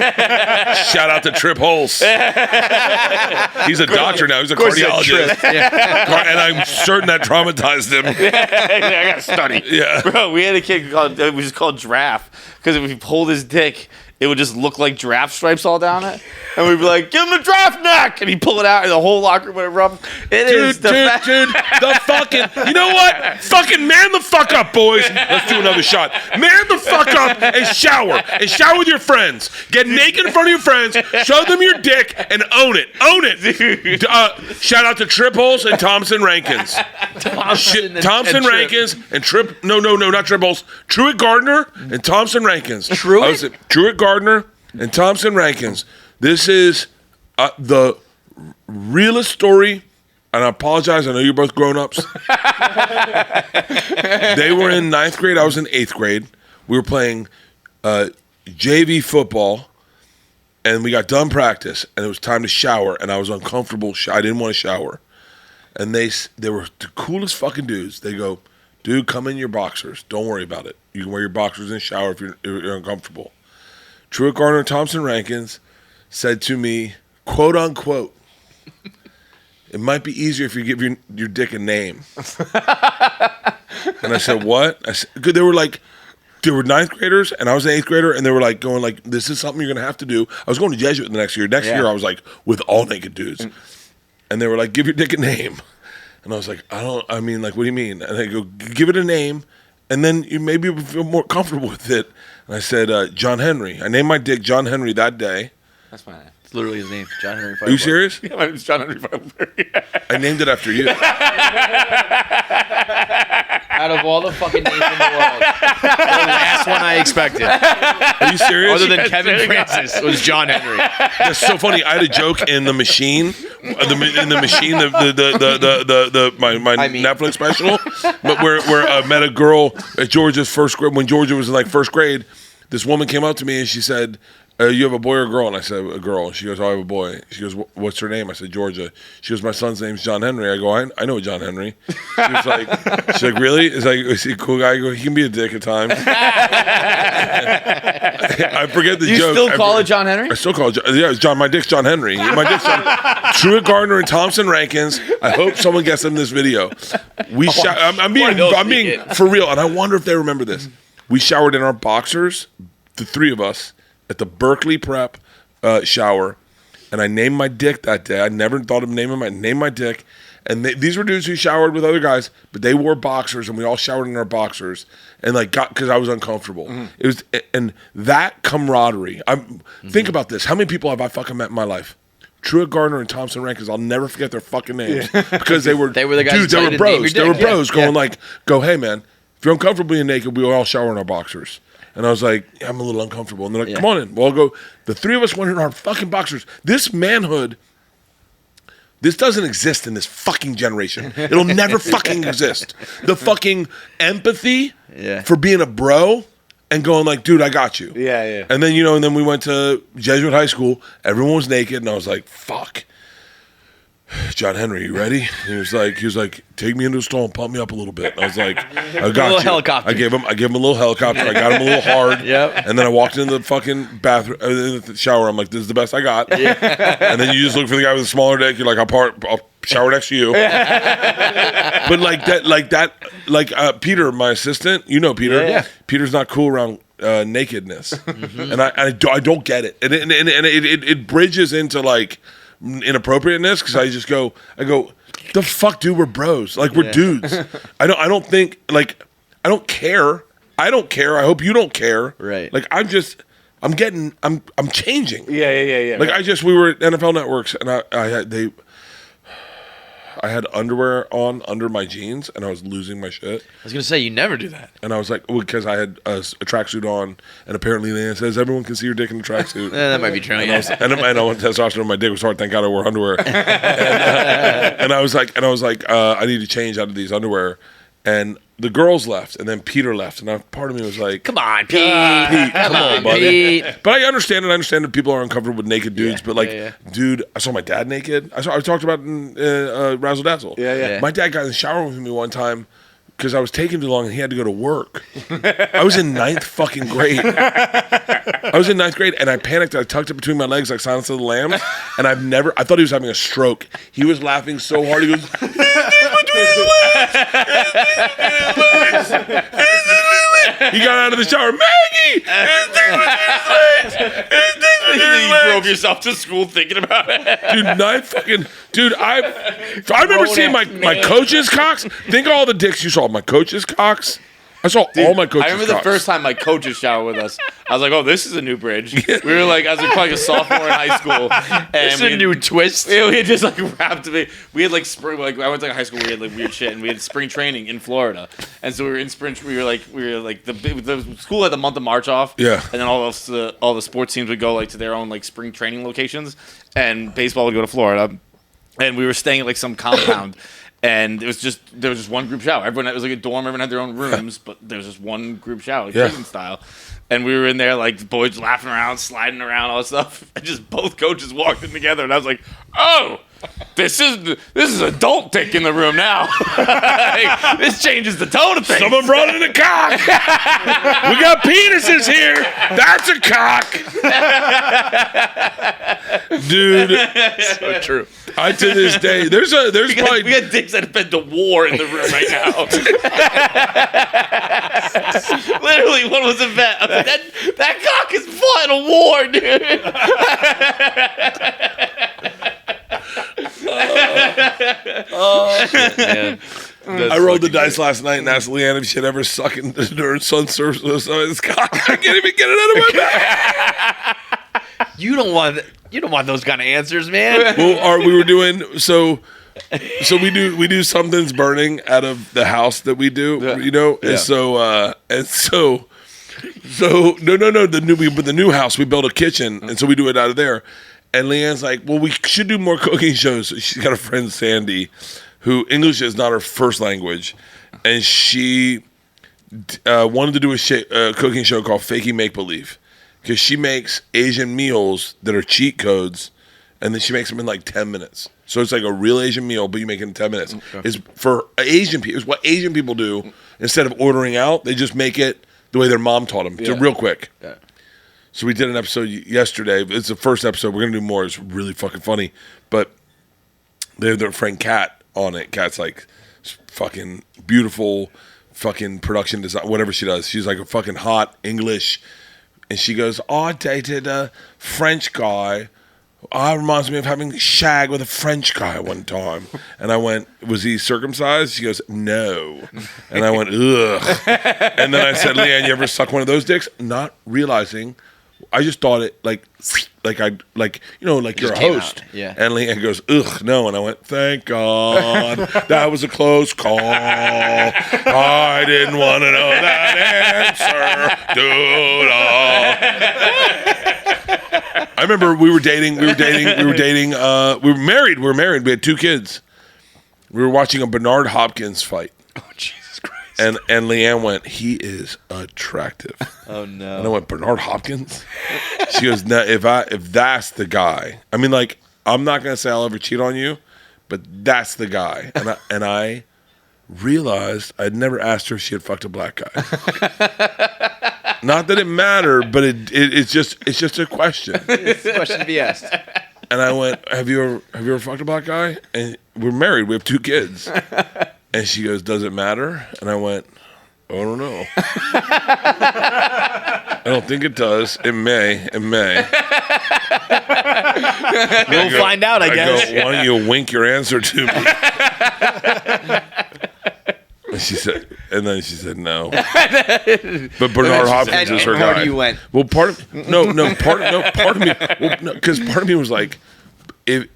Shout out to Trip Holes. He's a doctor now. He's a cardiologist, and I'm certain that traumatized him. I got to study. Yeah, Bro, we had a kid which is called Giraffe, because if he pulled his dick, it would just look like giraffe stripes all down it. And we'd be like, give him a giraffe neck! And he'd pull it out, and the whole locker would erupt. Dude, the fucking, you know what? Fucking man the fuck up, boys. Let's do another shot. Man the fuck up and shower. And shower with your friends. Get naked in front of your friends, show them your dick, and own it. Own it. Shout out to Trip Holes and Thompson Rankins. Thompson Rankins and Trip, no, not Trip Holes. Truett Gardner and Thompson Rankins. Truett Gardner and Thompson Rankins. This is the realest story, and I apologize. I know you're both grown-ups. They were in 9th grade. I was in 8th grade. We were playing JV football, and we got done practice, and it was time to shower, and I was uncomfortable. I didn't want to shower. And they were the coolest fucking dudes. They go, dude, come in your boxers. Don't worry about it. You can wear your boxers in the shower if you're uncomfortable. Truett Gardner and Thompson Rankins said to me, quote unquote, it might be easier if you give your dick a name. And I said, what? I said, they were 9th graders and I was an 8th grader, and they were like going like, this is something you're gonna have to do. I was going to Jesuit the next year. Next year I was like with all naked dudes. And they were like, give your dick a name. And I was like, what do you mean? And they go, give it a name, and then you maybe will feel more comfortable with it. And I said, John Henry. I named my dick John Henry that day. That's my name. It's literally his name, John Henry Feitelberg. Are you serious? Yeah, my name's John Henry Feitelberg. I named it after you. Out of all the fucking names in the world, the last one I expected, Are you serious? other than Kevin Francis, was John Henry. That's so funny. I had a joke in the machine, my Netflix special, but where I met a girl at Georgia's first grade when Georgia was in like first grade. This woman came up to me and she said, you have a boy or a girl? And I said, a girl. She goes, I have a boy. She goes, what's her name? I said, Georgia. She goes, my son's name's John Henry. I go, I know John Henry. She's like, really? Is he a cool guy? I go, he can be a dick at times. I forget the You joke. still call it John Henry? I still call it John. Yeah, it's John. My dick's John Henry. My dick's John. Truett Gardner and Thompson Rankins. I hope someone gets them this video. I'm being for real, and I wonder if they remember this. We showered in our boxers, the three of us, at the Berkeley Prep shower, and I named my dick that day. I never thought of naming I named my dick, and these were dudes who showered with other guys, but they wore boxers, and we all showered in our boxers, and because I was uncomfortable. It was, and that camaraderie. Think about this: how many people have I fucking met in my life? Truett Gardner and Thompson Rankins. I'll never forget their fucking names because they were the guys. Dudes, they were bros. They were bros going hey man. if you're uncomfortable being naked, we all shower in our boxers. And I was like, yeah, I'm a little uncomfortable. And they're like, come on in. Well, I'll go. The three of us went in our fucking boxers. This manhood, this doesn't exist in this fucking generation. It'll never fucking exist. The fucking empathy for being a bro and going like, dude, I got you. Yeah. And then, and then we went to Jesuit high school. Everyone was naked. And I was like, fuck. John Henry, you ready? He was like, take me into the stall and pump me up a little bit. And I was like, I got you. Helicopter. I gave him a little helicopter. I got him a little hard. Yep. And then I walked into the fucking bathroom, in the shower. I'm like, this is the best I got. Yeah. And then you just look for the guy with the smaller dick. You're like, I'll shower next to you. But Peter, my assistant, Peter. Yeah. Peter's not cool around nakedness, and I don't get it, and it bridges into like inappropriateness because I go, the fuck, dude, we're bros, like we're dudes. I don't think like I don't care. I hope you don't care. Right. Like I'm changing. Yeah. Like we were at NFL Networks and I had underwear on under my jeans and I was losing my shit. I was gonna say you never do that. And I was like, because I had a tracksuit on, and apparently Leanne says everyone can see your dick in the tracksuit. That might be true. And I was testosterone in my dick was hard. Thank God I wore underwear. and I was like, I need to change out of these underwear. And the girls left, and then Peter left, and part of me was like, Come on, Pete. Come on, buddy. Pete. But I understand it. I understand that people are uncomfortable with naked dudes. But dude, I saw my dad naked. I talked about it in Razzle Dazzle. Yeah. My dad got in the shower with me one time because I was taking too long and he had to go to work. I was in 9th fucking grade. I was in 9th grade and I panicked. I tucked it between my legs like Silence of the Lambs. And I thought he was having a stroke. He was laughing so hard. He goes, he got out of the shower. Maggie! You drove yourself to school thinking about it. Dude, I remember seeing my coach's cocks. Think of all the dicks you saw. My coach's cocks. I saw all my coach's cocks. I remember the first time my coaches showered with us. I was like, oh, this is a new bridge. We were like, I was like a sophomore in high school. It's a new twist. We had just like wrapped me. We had like spring. Like I went to high school. We had like weird shit, and we had spring training in Florida. And so we were in spring. We were like the school had the month of March off. Yeah. And then all the sports teams would go like to their own like spring training locations, and baseball would go to Florida. And we were staying at like some compound. And there was just one group shower. It was like a dorm. Everyone had their own rooms, but there was just one group shower, like prison style. And we were in there, like the boys laughing around, sliding around, all that stuff. And just both coaches walked in together, and I was like, "Oh, this is adult dick in the room now. Like, this changes the tone of things." Someone brought in a cock. We got penises here. That's a cock, dude. So true. To this day, there's probably we got dicks that have been to war in the room right now. Literally, one was a vet. I was like, that cock is fought in a war, dude. Man. I rolled the dice last night and asked Leanne if she'd ever suck in her son's his cock. I can't even get it out of my mouth. You don't want those kind of answers, man. Well, we were doing so we do something's burning out of the house that we do, and so the new house we built a kitchen, and so we do it out of there. And Leanne's like, well, we should do more cooking shows. She's got a friend Sandy, who English is not her first language, and she wanted to do a cooking show called Faking Make Believe. Because she makes Asian meals that are cheat codes, and then she makes them in like 10 minutes. So it's like a real Asian meal, but you make it in 10 minutes. Okay. It's for Asian people. It's what Asian people do. Instead of ordering out, they just make it the way their mom taught them. Yeah. Real quick. Yeah. So we did an episode yesterday. It's the first episode. We're going to do more. It's really fucking funny. But they have their friend Kat on it. Kat's like fucking beautiful, fucking production design, whatever she does. She's like a fucking hot English. And she goes, I dated a French guy. Reminds me of having shag with a French guy one time. And I went, was he circumcised? She goes, no. And I went, ugh. And then I said, Leanne, you ever suck one of those dicks? Not realizing I just thought it like I like you're a just came host. out, yeah. And Leanne goes, ugh, no. And I went, thank God. That was a close call. I didn't want to know that answer. Dude. I remember we were married. We had 2 kids. We were watching a Bernard Hopkins fight. Oh, Jesus Christ. And Leanne went, he is attractive. Oh, no. And I went, Bernard Hopkins? She goes, no, if that's the guy. I mean, like, I'm not going to say I'll ever cheat on you, but that's the guy. And I realized I'd never asked her if she had fucked a black guy. Not that it mattered, but it's just a question. It's a question to be asked. And I went, have you ever fucked a black guy? And we're married. We have 2 kids. And she goes, does it matter? And I went, I don't know. I don't think it does. It may. We'll find out, I guess. Go, why don't you wink your answer to me? And she said no. But Bernard Hopkins is her guy. How you went? Well, part of me, because part of me was like, if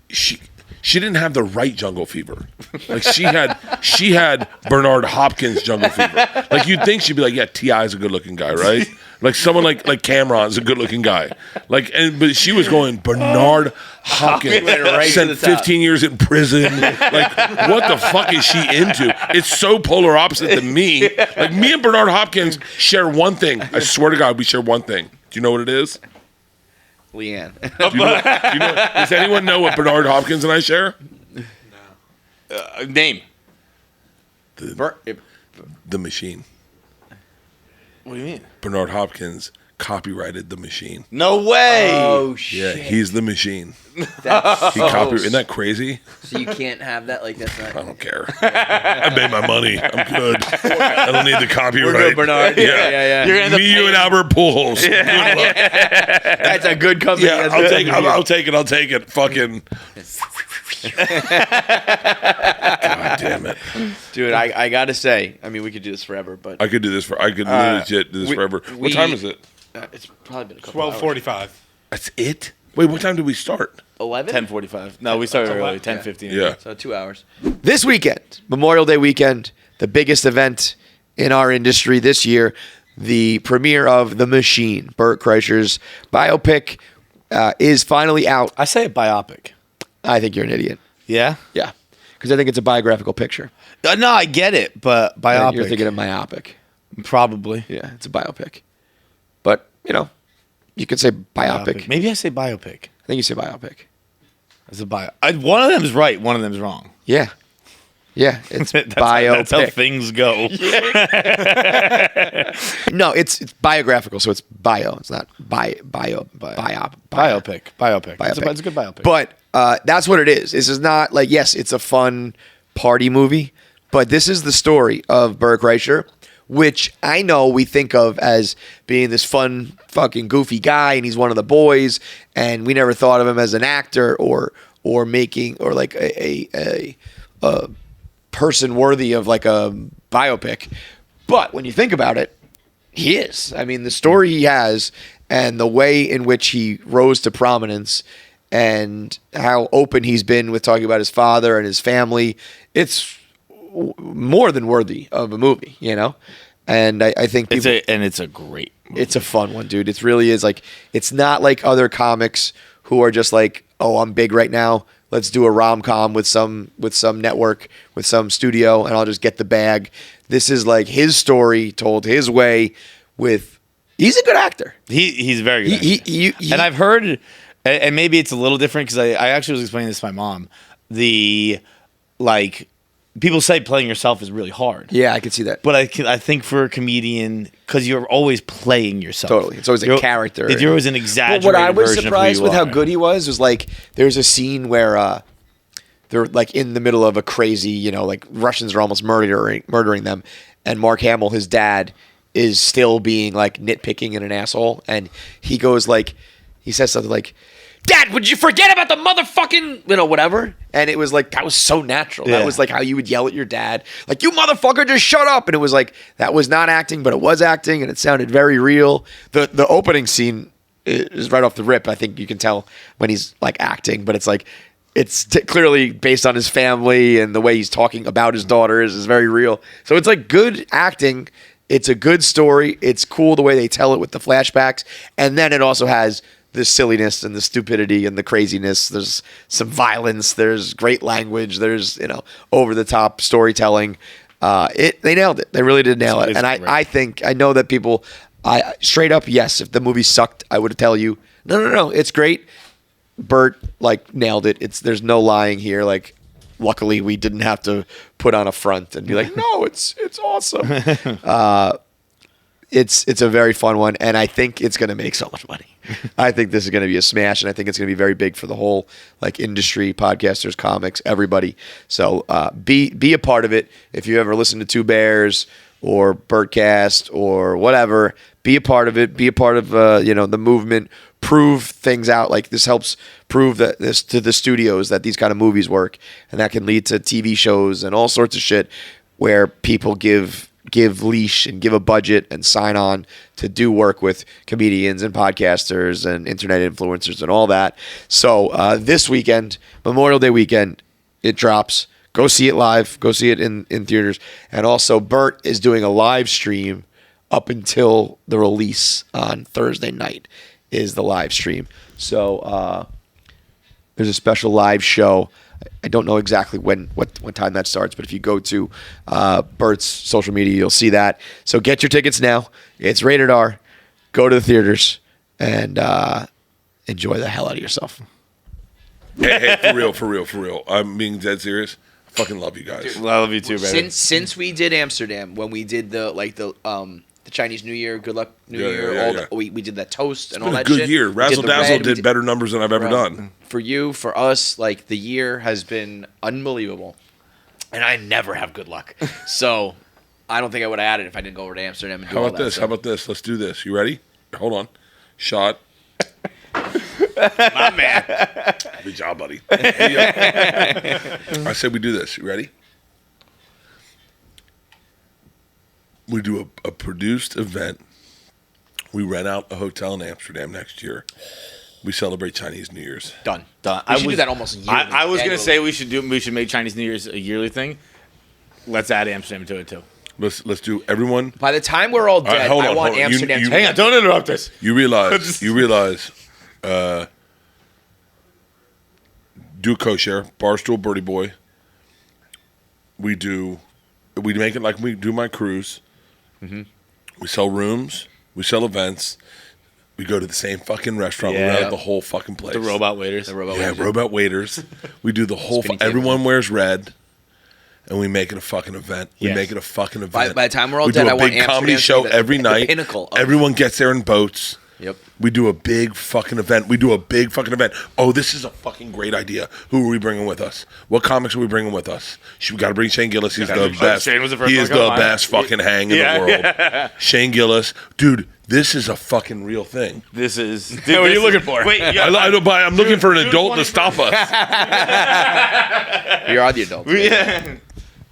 she didn't have the right jungle fever. Like she had Bernard Hopkins jungle fever. Like you'd think she'd be like, yeah, T.I. is a good looking guy, right? Like someone like Cameron's a good looking guy. Like, but she was going Bernard Hopkins, right spent 15 years in prison. Like, what the fuck is she into? It's so polar opposite than me. Like me and Bernard Hopkins share one thing. I swear to God, we share one thing. Do you know what it is? Leanne. Do you know, does anyone know what Bernard Hopkins and I share? Name. The Machine. What do you mean? Bernard Hopkins copyrighted The Machine. No way. Oh, shit. Yeah, he's The Machine. That's He copied. Isn't that crazy? so you can't have that? Like, that's not... I don't care. I made my money. I'm good. I don't need the copyright. We're good, Bernard. Yeah. You're gonna Me, you, and Albert Pujols. Good luck. That's a good company. Yeah, That's I'll good. take it. I'll take it. Fucking. God damn it. Dude, I gotta say, I mean, we could do this forever, but I could literally do this forever. What time is it? it's probably been a couple 12:45. That's it? Wait, what time did we start? 11? 10:45. No, we started early. 10:15. Yeah. So 2 hours. This weekend, Memorial Day weekend, the biggest event in our industry this year, the premiere of The Machine, Bert Kreischer's biopic, is finally out. I say a biopic. I think you're an idiot. Yeah. Yeah. Because I think it's a biographical picture. No, I get it, but And biopic. you're thinking of myopic. Probably. Yeah, it's a biopic. But, you could say biopic. Maybe I say biopic. I think you say biopic. It's a bio. One of them's right. One of them's wrong. Yeah. Yeah, it's That's biopic. how things go. No, it's biographical, so it's bio. It's not biopic. Biopic. It's a good biopic. But that's what it is. This is not like, yes, it's a fun party movie, but this is the story of Bert Kreischer, which I know we think of as being this fun, fucking goofy guy, and he's one of the boys, and we never thought of him as an actor or making or like a person worthy of like a biopic. But when you think about it, he is. I mean, the story he has and the way in which he rose to prominence and how open he's been with talking about his father and his family, it's more than worthy of a movie, And I think people, it's a great movie. It's a fun one, dude. It really is. Like, it's not like other comics who are just like, oh, I'm big right now. Let's do a rom-com with some network, with some studio, and I'll just get the bag. This is like his story told his way. He's a good actor. He's very good. And I've heard, and maybe it's a little different because I actually was explaining this to my mom. People say playing yourself is really hard. Yeah, I can see that. But I think for a comedian, because you're always playing yourself. Totally. It's always a character. You're always an exaggerated But what I was version surprised of who with you how are. good he was like, there's a scene where they're like in the middle of a crazy, like Russians are almost murdering them. And Mark Hamill, his dad, is still being like nitpicking and an asshole. And he goes like, he says something like, Dad, would you forget about the motherfucking, whatever? And it was like, that was so natural. Yeah. That was like how you would yell at your dad. Like, you motherfucker, just shut up. And it was like, that was not acting, but it was acting, and it sounded very real. The opening scene is right off the rip. I think you can tell when he's like acting, but it's like it's clearly based on his family and the way he's talking about his daughters is very real. So it's like good acting. It's a good story. It's cool the way they tell it with the flashbacks, and then it also has the silliness and the stupidity and the craziness. There's some violence. There's great language. There's over the top storytelling. They nailed it. They really did nail it. And I think I know that people. Straight up, yes. If the movie sucked, I would tell you, no, it's great. Bert nailed it. There's no lying here. Luckily, we didn't have to put on a front and be like, no, it's awesome. It's a very fun one, and I think it's going to make so much money. I think this is going to be a smash, and I think it's going to be very big for the whole industry, podcasters, comics, everybody. So be a part of it. If you ever listen to Two Bears or Bertcast or whatever, be a part of it. Be a part of the movement. Prove things out. This helps prove that this to the studios that these kind of movies work, and that can lead to TV shows and all sorts of shit where people give leash and give a budget and sign on to do work with comedians and podcasters and internet influencers and all that. So this weekend, Memorial Day weekend, it drops. Go see it live. Go see it in theaters. And also, Bert is doing a live stream up until the release on Thursday night is the live stream. So there's a special live show. I don't know exactly what time that starts, but if you go to Bert's social media, you'll see that. So get your tickets now. It's rated R. Go to the theaters and enjoy the hell out of yourself. Hey, for real. I'm being dead serious. I fucking love you guys. Dude, I love you too, baby. Since we did Amsterdam, when we did the Chinese New Year, Good Luck New Year, we did that toast and all that shit. It's been a good year. Razzle Dazzle did better numbers than I've ever done. For you, for us, the year has been unbelievable. And I never have good luck. So I don't think I would have added if I didn't go over to Amsterdam and do all that. How about this? Let's do this. You ready? Hold on. Shot. My man. Good job, buddy. I said we do this. You ready? We do a produced event. We rent out a hotel in Amsterdam next year. We celebrate Chinese New Year's. Done. We should do that almost yearly. I was going to say we should make Chinese New Year's a yearly thing. Let's add Amsterdam to it too. Let's do everyone. By the time we're all dead, I want Amsterdam to hang on, don't interrupt us. You realize do co-share, Barstool Birdie Boy. We make it like we do my cruise. Mm-hmm. We sell rooms. We sell events. We go to the same fucking restaurant. We rent out the whole fucking place. The robot waiters. Robot waiters. We do the whole. Everyone wears red, and we make it a fucking event. We make it a fucking event. By the time we're all dead, I want Amsterdam comedy show every night. The pinnacle. Everyone gets there in boats. Yep. We do a big fucking event. Oh, this is a fucking great idea. Who are we bringing with us? What comics are we bringing with us? We got to bring Shane Gillis. He's the best. Shane was the first he is the best fucking hang in the world. Yeah. Shane Gillis. Dude, this is a fucking real thing. This is... Dude, what are you looking for? Wait, I'm looking for an adult to stop us. You are the adult.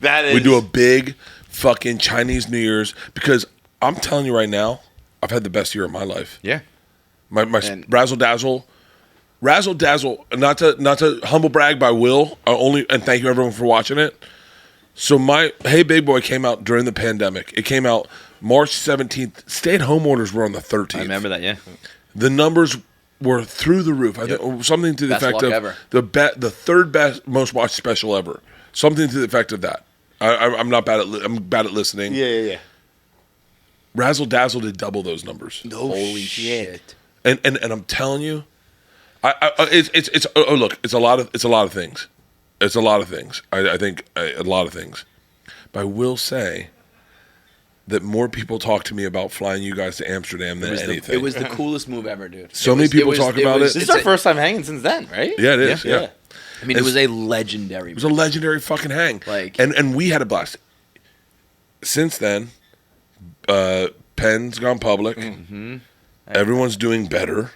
That is... We do a big fucking Chinese New Year's because I'm telling you right now, I've had the best year of my life. Yeah. My Razzle Dazzle, not to humble brag by Will, and thank you everyone for watching it. So my Hey Big Boy came out during the pandemic. It came out March 17th. Stay-at-home orders were on the 13th. I remember that, yeah. The numbers were through the roof. I think something to the best effect of ever. the third best most watched special ever. Something to the effect of that. I'm bad at listening. Yeah. Razzle Dazzle did double those numbers. Holy shit! And I'm telling you, it's a lot of things. It's a lot of things. I think a lot of things. But I will say that more people talk to me about flying you guys to Amsterdam than anything. It was the coolest move ever, dude. So many people talk about it. This is our first time hanging since then, right? Yeah, it is. Yeah. I mean, it was a legendary. It was a legendary fucking hang. And we had a blast. Since then. Penn's gone public. Mm-hmm. Everyone's doing better.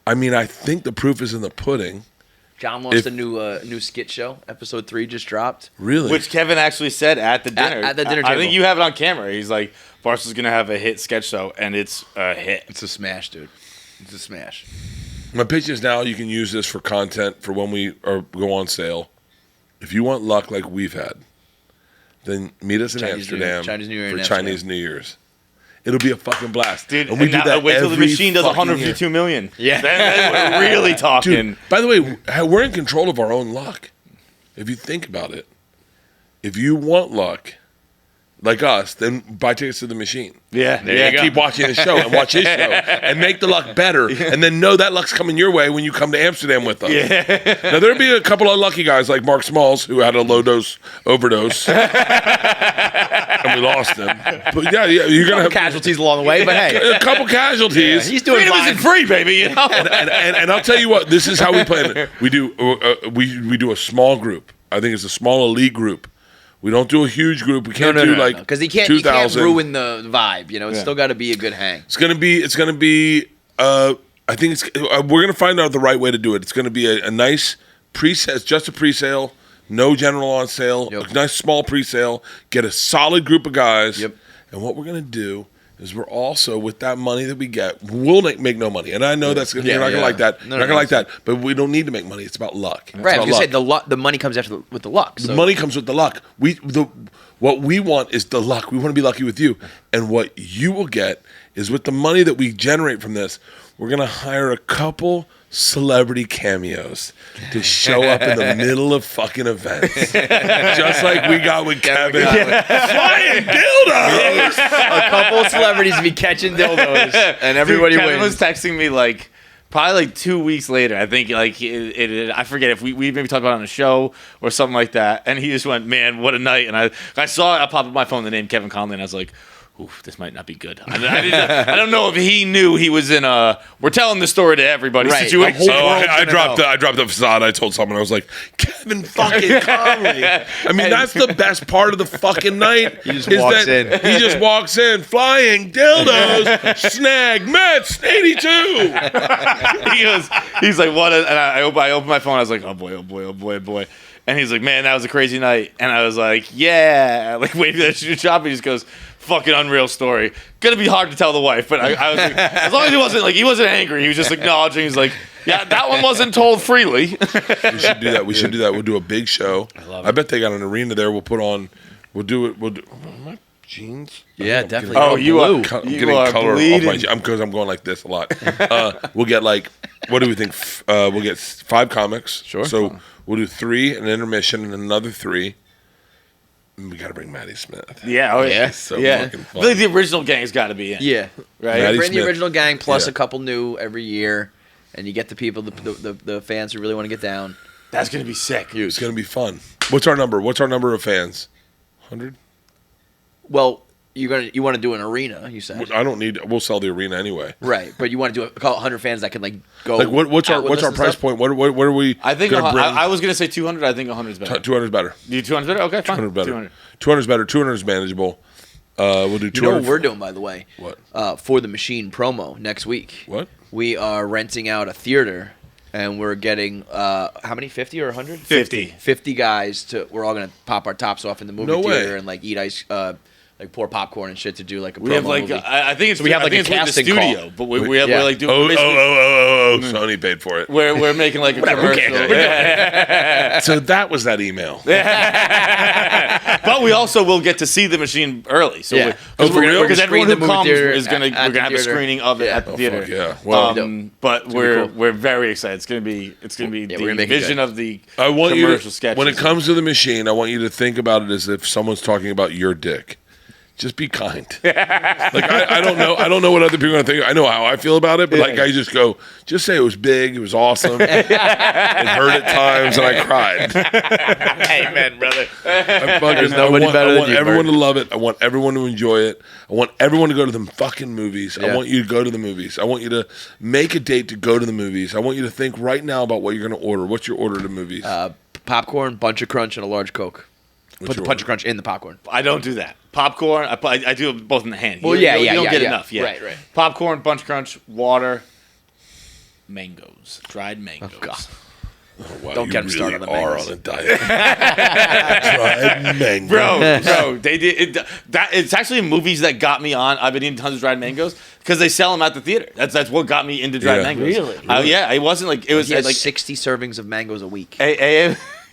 I mean, I think the proof is in the pudding. John launched a new skit show. Episode 3 just dropped. Really? Which Kevin actually said at the dinner. At the dinner table. I think you have it on camera. He's like, Barstool's going to have a hit sketch show, and it's a hit. It's a smash, dude. It's a smash. My pitch is now you can use this for content for when we go on sale. If you want luck like we've had, then meet us in Amsterdam for Chinese New Year's. It'll be a fucking blast. Dude, and we do that wait till the every machine does fucking 152 million. Yeah. Then we're really talking. Dude, by the way, we're in control of our own luck. If you think about it, if you want luck, like us, then buy tickets to the machine. Yeah, there you go. Keep watching the show and watch his show and make the luck better. And then know that luck's coming your way when you come to Amsterdam with us. Yeah. Now, there'll be a couple of lucky guys like Mark Smalls who had a low-dose overdose. And we lost him. But yeah, you're going to have casualties along the way, but hey. A couple casualties. Yeah, he's doing Freedom fine. isn't free, baby. You know? And I'll tell you what, this is how we plan it. We do a small group. I think it's a small elite group. We don't do a huge group. We can't do like because you can't ruin the vibe. You know, it's still got to be a good hang. It's gonna be. I think we're gonna find out the right way to do it. It's gonna be a nice pre-sale. It's just a pre-sale, no general on sale. Yep. A nice small pre-sale. Get a solid group of guys. Yep. And what we're gonna do is we're also with that money that we get, we'll make no money. And I know you're not gonna like that. You're not gonna like that. But we don't need to make money. It's about luck. Right. I was gonna say the money comes with the luck. So. The money comes with the luck. What we want is the luck. We want to be lucky with you. And what you will get is with the money that we generate from this, we're going to hire a couple celebrity cameos to show up in the middle of fucking events. Just like we got with Kevin. Flying dildos! A couple of celebrities be catching dildos, and everybody Kevin wins. was texting me like probably like 2 weeks later. I think like I forget if we maybe talked about it on a show or something like that. And he just went, man, what a night. And I saw it pop up on my phone the name Kevin Conley, and I was like, oof, this might not be good. I don't know if he knew he was in a we're telling the story to everybody situation. I dropped the facade. I told someone, I was like, Kevin fucking Conley. I mean, that's the best part of the fucking night. He just walks in. He just walks in, flying dildos, snag Mets 82. He's like, what? And I opened my phone. I was like, oh boy. And he's like, man, that was a crazy night. And I was like, yeah. Like, wait for that shop. He just goes, fucking unreal story. Gonna be hard to tell the wife, but I was like, as long as he wasn't angry. He was just acknowledging. He's like, yeah, that one wasn't told freely. We should do that. We'll do a big show. I bet they got an arena there. We'll do it. My jeans. Yeah, I'm definitely. Oh, you are. I'm getting color off my jeans. Because I'm going like this a lot. We'll get like, what do we think? We'll get 5 comics. Sure. So we'll do 3, an intermission, and another 3. We got to bring Maddie Smith. Yeah. Oh yeah. So yeah. fucking fun. The original gang's got to be in. Yeah. Right. Maddie Bring Smith. the original gang plus Yeah. a couple new every year, and you get the people, the fans who really want to get down. That's gonna be sick. It's going to be fun. What's our number? What's our number of fans? 100? Well, you want to do an arena? You said I don't need. We'll sell the arena anyway. right, but you want to do a couple 100 fans that can like go. Like what's out with our us and price stuff? point? What are we? I think gonna bring? I was gonna say 200. I think 100 is better. 200 is better. You 200 better? Okay, fine. 200 better. 200. 200 is better. 200 is manageable. We'll do 200. You know what we're doing, by the way? What? For the machine promo next week. What? We are renting out a theater, and we're getting how many? 50 or 100? 50. 50 guys we're all gonna pop our tops off in the movie No theater way. and like eat ice, like pour popcorn and shit to do like a promo We have like movie. I think it's we have, like, I a think it's with casting the studio, call. but we're like doing Oh, basically- Sony paid for it. We're making like a commercial. So that was that email. But we also will get to see the machine early. So Yeah. Oh, for real? because everyone Screen the who movie comes theater is gonna at we're the gonna have a theater. screening of it Yeah. at the theater. Fuck yeah. Well, But be we're cool. we're very excited. It's gonna be we're the gonna make it vision good. of the I want you commercial to, sketches. when it comes to the machine, I want you to think about it as if someone's talking about your dick. Just be kind. Like I don't know what other people are gonna think. I know how I feel about it, but like I just go, just say it was big, it was awesome. It hurt at times, and I cried. Amen, brother. I nobody better than want you, everyone Bert. to love it. I want everyone to enjoy it. I want everyone to go to the fucking movies. I Yeah. want you to go to the movies. I want you to make a date to go to the movies. I want you to think right now about what you're going to order. What's your order to movies? Popcorn, bunch of crunch, and a large Coke. Put the punch of crunch in the popcorn. I don't do that. Popcorn. I do it both in the hand. Well, you yeah, don't get yeah. enough. Yeah. Right. Popcorn, bunch crunch, water, mangoes, dried mangoes. God. Wow, Don't you get him started really on the are mangoes. on a diet. Dried mango. Bro, they did that. It's actually movies that got me on. I've been eating tons of dried mangoes because they sell them at the theater. That's what got me into dried Yeah. mangoes. Really? Yeah, it wasn't like it was He has like 60 servings of mangoes a week.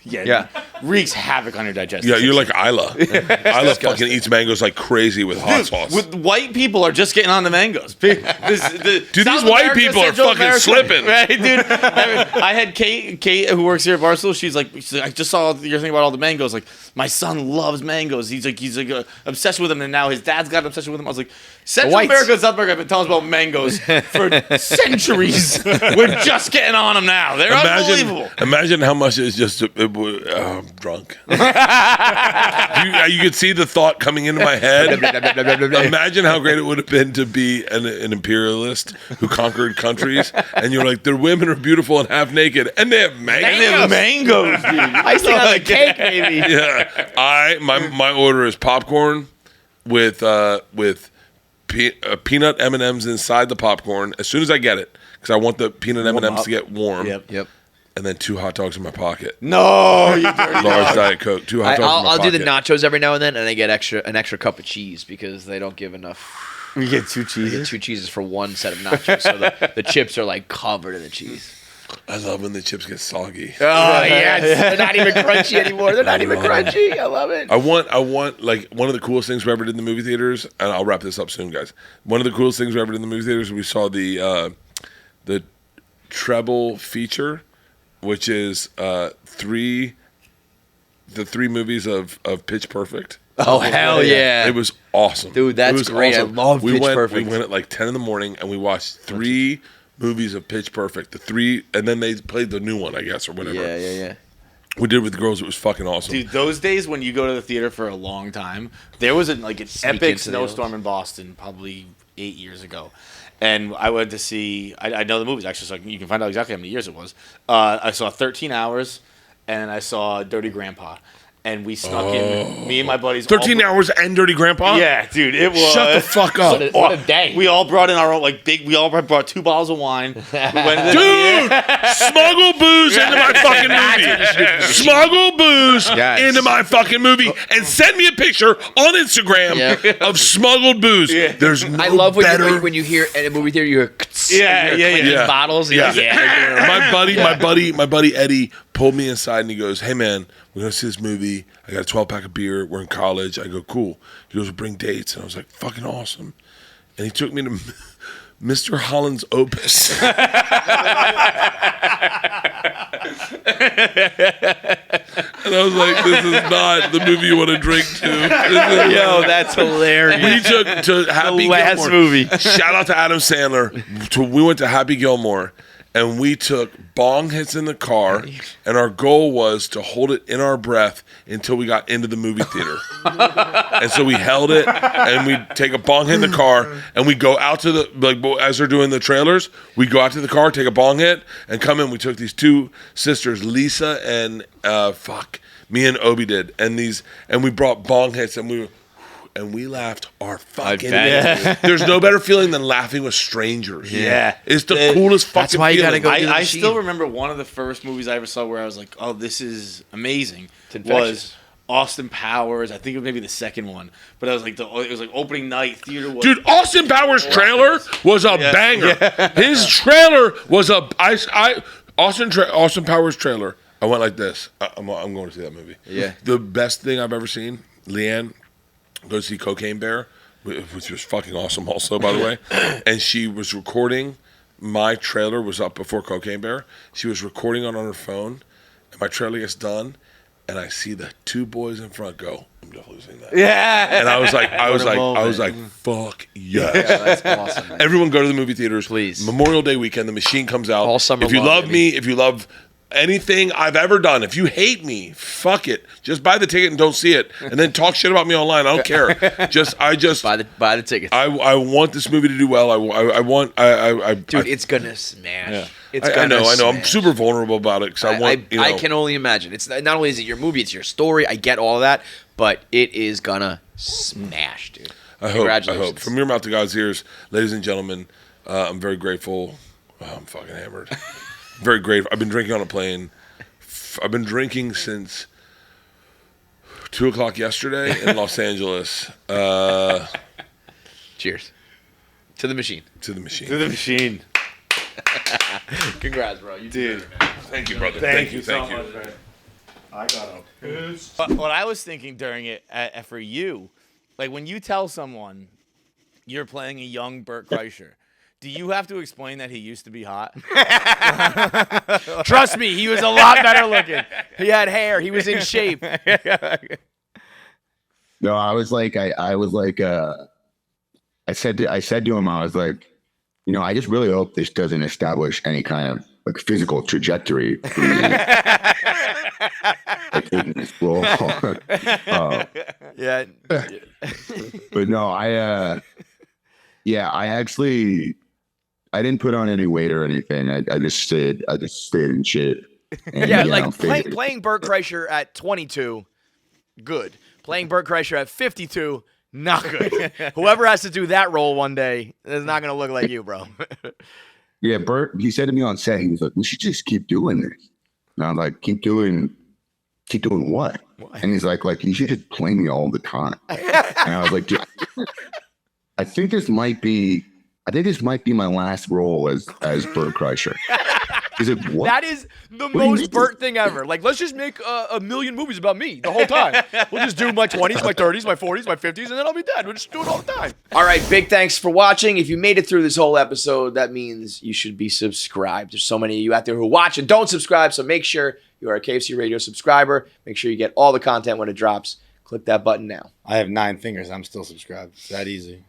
yeah, wreaks havoc on your digestion. Yeah, you're like Isla. Isla fucking eats mangoes like crazy with hot sauce. With white people are just getting on the mangoes. Dude, these white people are fucking slipping. Right, dude. I had Kate, who works here at Barstool. She's like, I just saw your thing about all the mangoes. Like, my son loves mangoes. He's like obsessed with them, and now his dad's got an obsession with them. I was like, Central whites. America and South America have been telling us about mangoes for centuries. We're just getting on them now. They're unbelievable. Imagine how much it's just. I'm drunk. You could see the thought coming into my head. Imagine how great it would have been to be an imperialist who conquered countries, and you're like, their women are beautiful and half naked, and they have mangoes. Mangoes, dude. Icing on the cake, baby. Yeah, my order is popcorn with peanut M&Ms inside the popcorn as soon as I get it, because I want the peanut M&Ms to get warm. Yep. And then 2 hot dogs in my pocket. No, you dirty Large Diet Coke, 2 hot dogs in my I'll do pocket. the nachos every now and then, and I get an extra cup of cheese because they don't give enough. We get 2 cheeses. You get 2 cheeses for 1 set of nachos, so the chips are like covered in the cheese. I love when the chips get soggy. Oh yes, they're not even crunchy anymore. They're not even crunchy. I love it. I want like one of the coolest things we ever did in the movie theaters, and I'll wrap this up soon, guys. One of the coolest things we ever did in the movie theaters, we saw the treble feature, which is the 3 movies of Pitch Perfect. Oh hell yeah! It was awesome, Dude, that's It was great. I love Pitch Perfect. We went at like 10 in the morning, and we watched 3 movies of Pitch Perfect. The 3, and then they played the new one, I guess, or whatever. Yeah. We did with the girls. It was fucking awesome. Dude, those days when you go to the theater for a long time, there was an epic into the snowstorm in Boston probably 8 years ago. And I went to see, I know the movies actually, so you can find out exactly how many years it was. I saw 13 Hours, and I saw Dirty Grandpa. And we snuck in, me and my buddies. 13 Hours and Dirty Grandpa? Yeah, dude, it was. Shut the fuck up. What a day. We all brought in our own, we all brought 2 bottles of wine. We went to the Dude, smuggle booze into my fucking movie. Smuggle booze into my fucking movie, and send me a picture on Instagram of smuggled booze. Yeah. There's no I love better. when you hear in a movie theater, you hear Yeah. bottles. And Yeah. you're like, My buddy Eddie pulled me inside and he goes, "Hey man, we're gonna see this movie. I got a 12-pack of beer. We're in college." I go, "Cool." He goes, "We'll bring dates," and I was like, "Fucking awesome." And he took me to Mr. Holland's Opus. And I was like, "This is not the movie you want to drink to." Yo, that's hilarious. We took to Happy last Gilmore. movie. Shout out to Adam Sandler. We went to Happy Gilmore, and we took bong hits in the car, and our goal was to hold it in our breath until we got into the movie theater. And so we held it, and we take a bong hit in the car, and we go out to the, as they're doing the trailers, we go out to the car, take a bong hit, and come in. We took these 2 sisters, Lisa and me and Obi did, and we brought bong hits, and we laughed our fucking head. There's no better feeling than laughing with strangers. Yeah. It's the coolest fucking That's why you gotta feeling. go do the I machine. still remember one of the first movies I ever saw where I was like, "Oh, this is amazing." infectious. Was Austin Powers? I think it was maybe the second one, but it was like opening night theater. Was, Dude, Austin Powers' trailer was a banger. His trailer was Austin Powers' trailer. I went like this. I'm going to see that movie. Yeah. The best thing I've ever seen, Leanne, go to see Cocaine Bear, which was fucking awesome also, by the way. And she was recording. My trailer was up before Cocaine Bear. She was recording it on her phone, and my trailer gets done, and I see the 2 boys in front go, "I'm definitely seeing that." yeah. And I was like, fuck yes. Yeah, that's awesome. Man. Everyone go to the movie theaters. Please. Memorial Day weekend, the machine comes out. All summer If you long, love baby. me, if you love anything I've ever done, if you hate me, fuck it. Just buy the ticket and don't see it. And then talk shit about me online. I don't care. I just Buy the tickets. I want this movie to do well. Dude, it's gonna smash. Yeah. It's I gonna know. I'm smash. super vulnerable about it because I want. I can only imagine. It's not only is it your movie, it's your story. I get all that, but it is gonna smash, dude. I hope. Congratulations. From your mouth to God's ears, ladies and gentlemen, I'm very grateful. Oh, I'm fucking hammered. Very grateful. I've been drinking on a plane. I've been drinking since 2:00 yesterday in Los Angeles. Cheers. To the machine. To the machine. To the machine. Congrats, bro. You Dude. did it, man. Thank you, brother. Thank you Thank so you. much, man. I got up. What I was thinking during it for you, like when you tell someone you're playing a young Bert Kreischer, do you have to explain that he used to be hot? Trust me, he was a lot better looking. He had hair. He was in shape. No, I said to him, I was like, you know, I just really hope this doesn't establish any kind of like physical trajectory for me. Like taking this role. Yeah. But no, I didn't put on any weight or anything. I just stayed in shape. And, Yeah, you know, like playing Bert Kreischer at 22, good. Playing Bert Kreischer at 52, not good. Whoever has to do that role one day is not going to look like you, bro. Yeah, Bert, he said to me on set, he was like, we should just keep doing this. And I was like, keep doing what? And he's like, you should just play me all the time. And I was like, dude, I think this might be my last role as Bert Kreischer. He's like, what? That is the do you most mean? Bert thing ever. Like, let's just make a million movies about me the whole time. We'll just do my 20s, my 30s, my 40s, my 50s, and then I'll be dead. We'll just do it all the time. All right, big thanks for watching. If you made it through this whole episode, that means you should be subscribed. There's so many of you out there who watch and don't subscribe, so make sure you are a KFC Radio subscriber. Make sure you get all the content when it drops. Click that button now. I have 9 fingers. I'm still subscribed. It's that easy.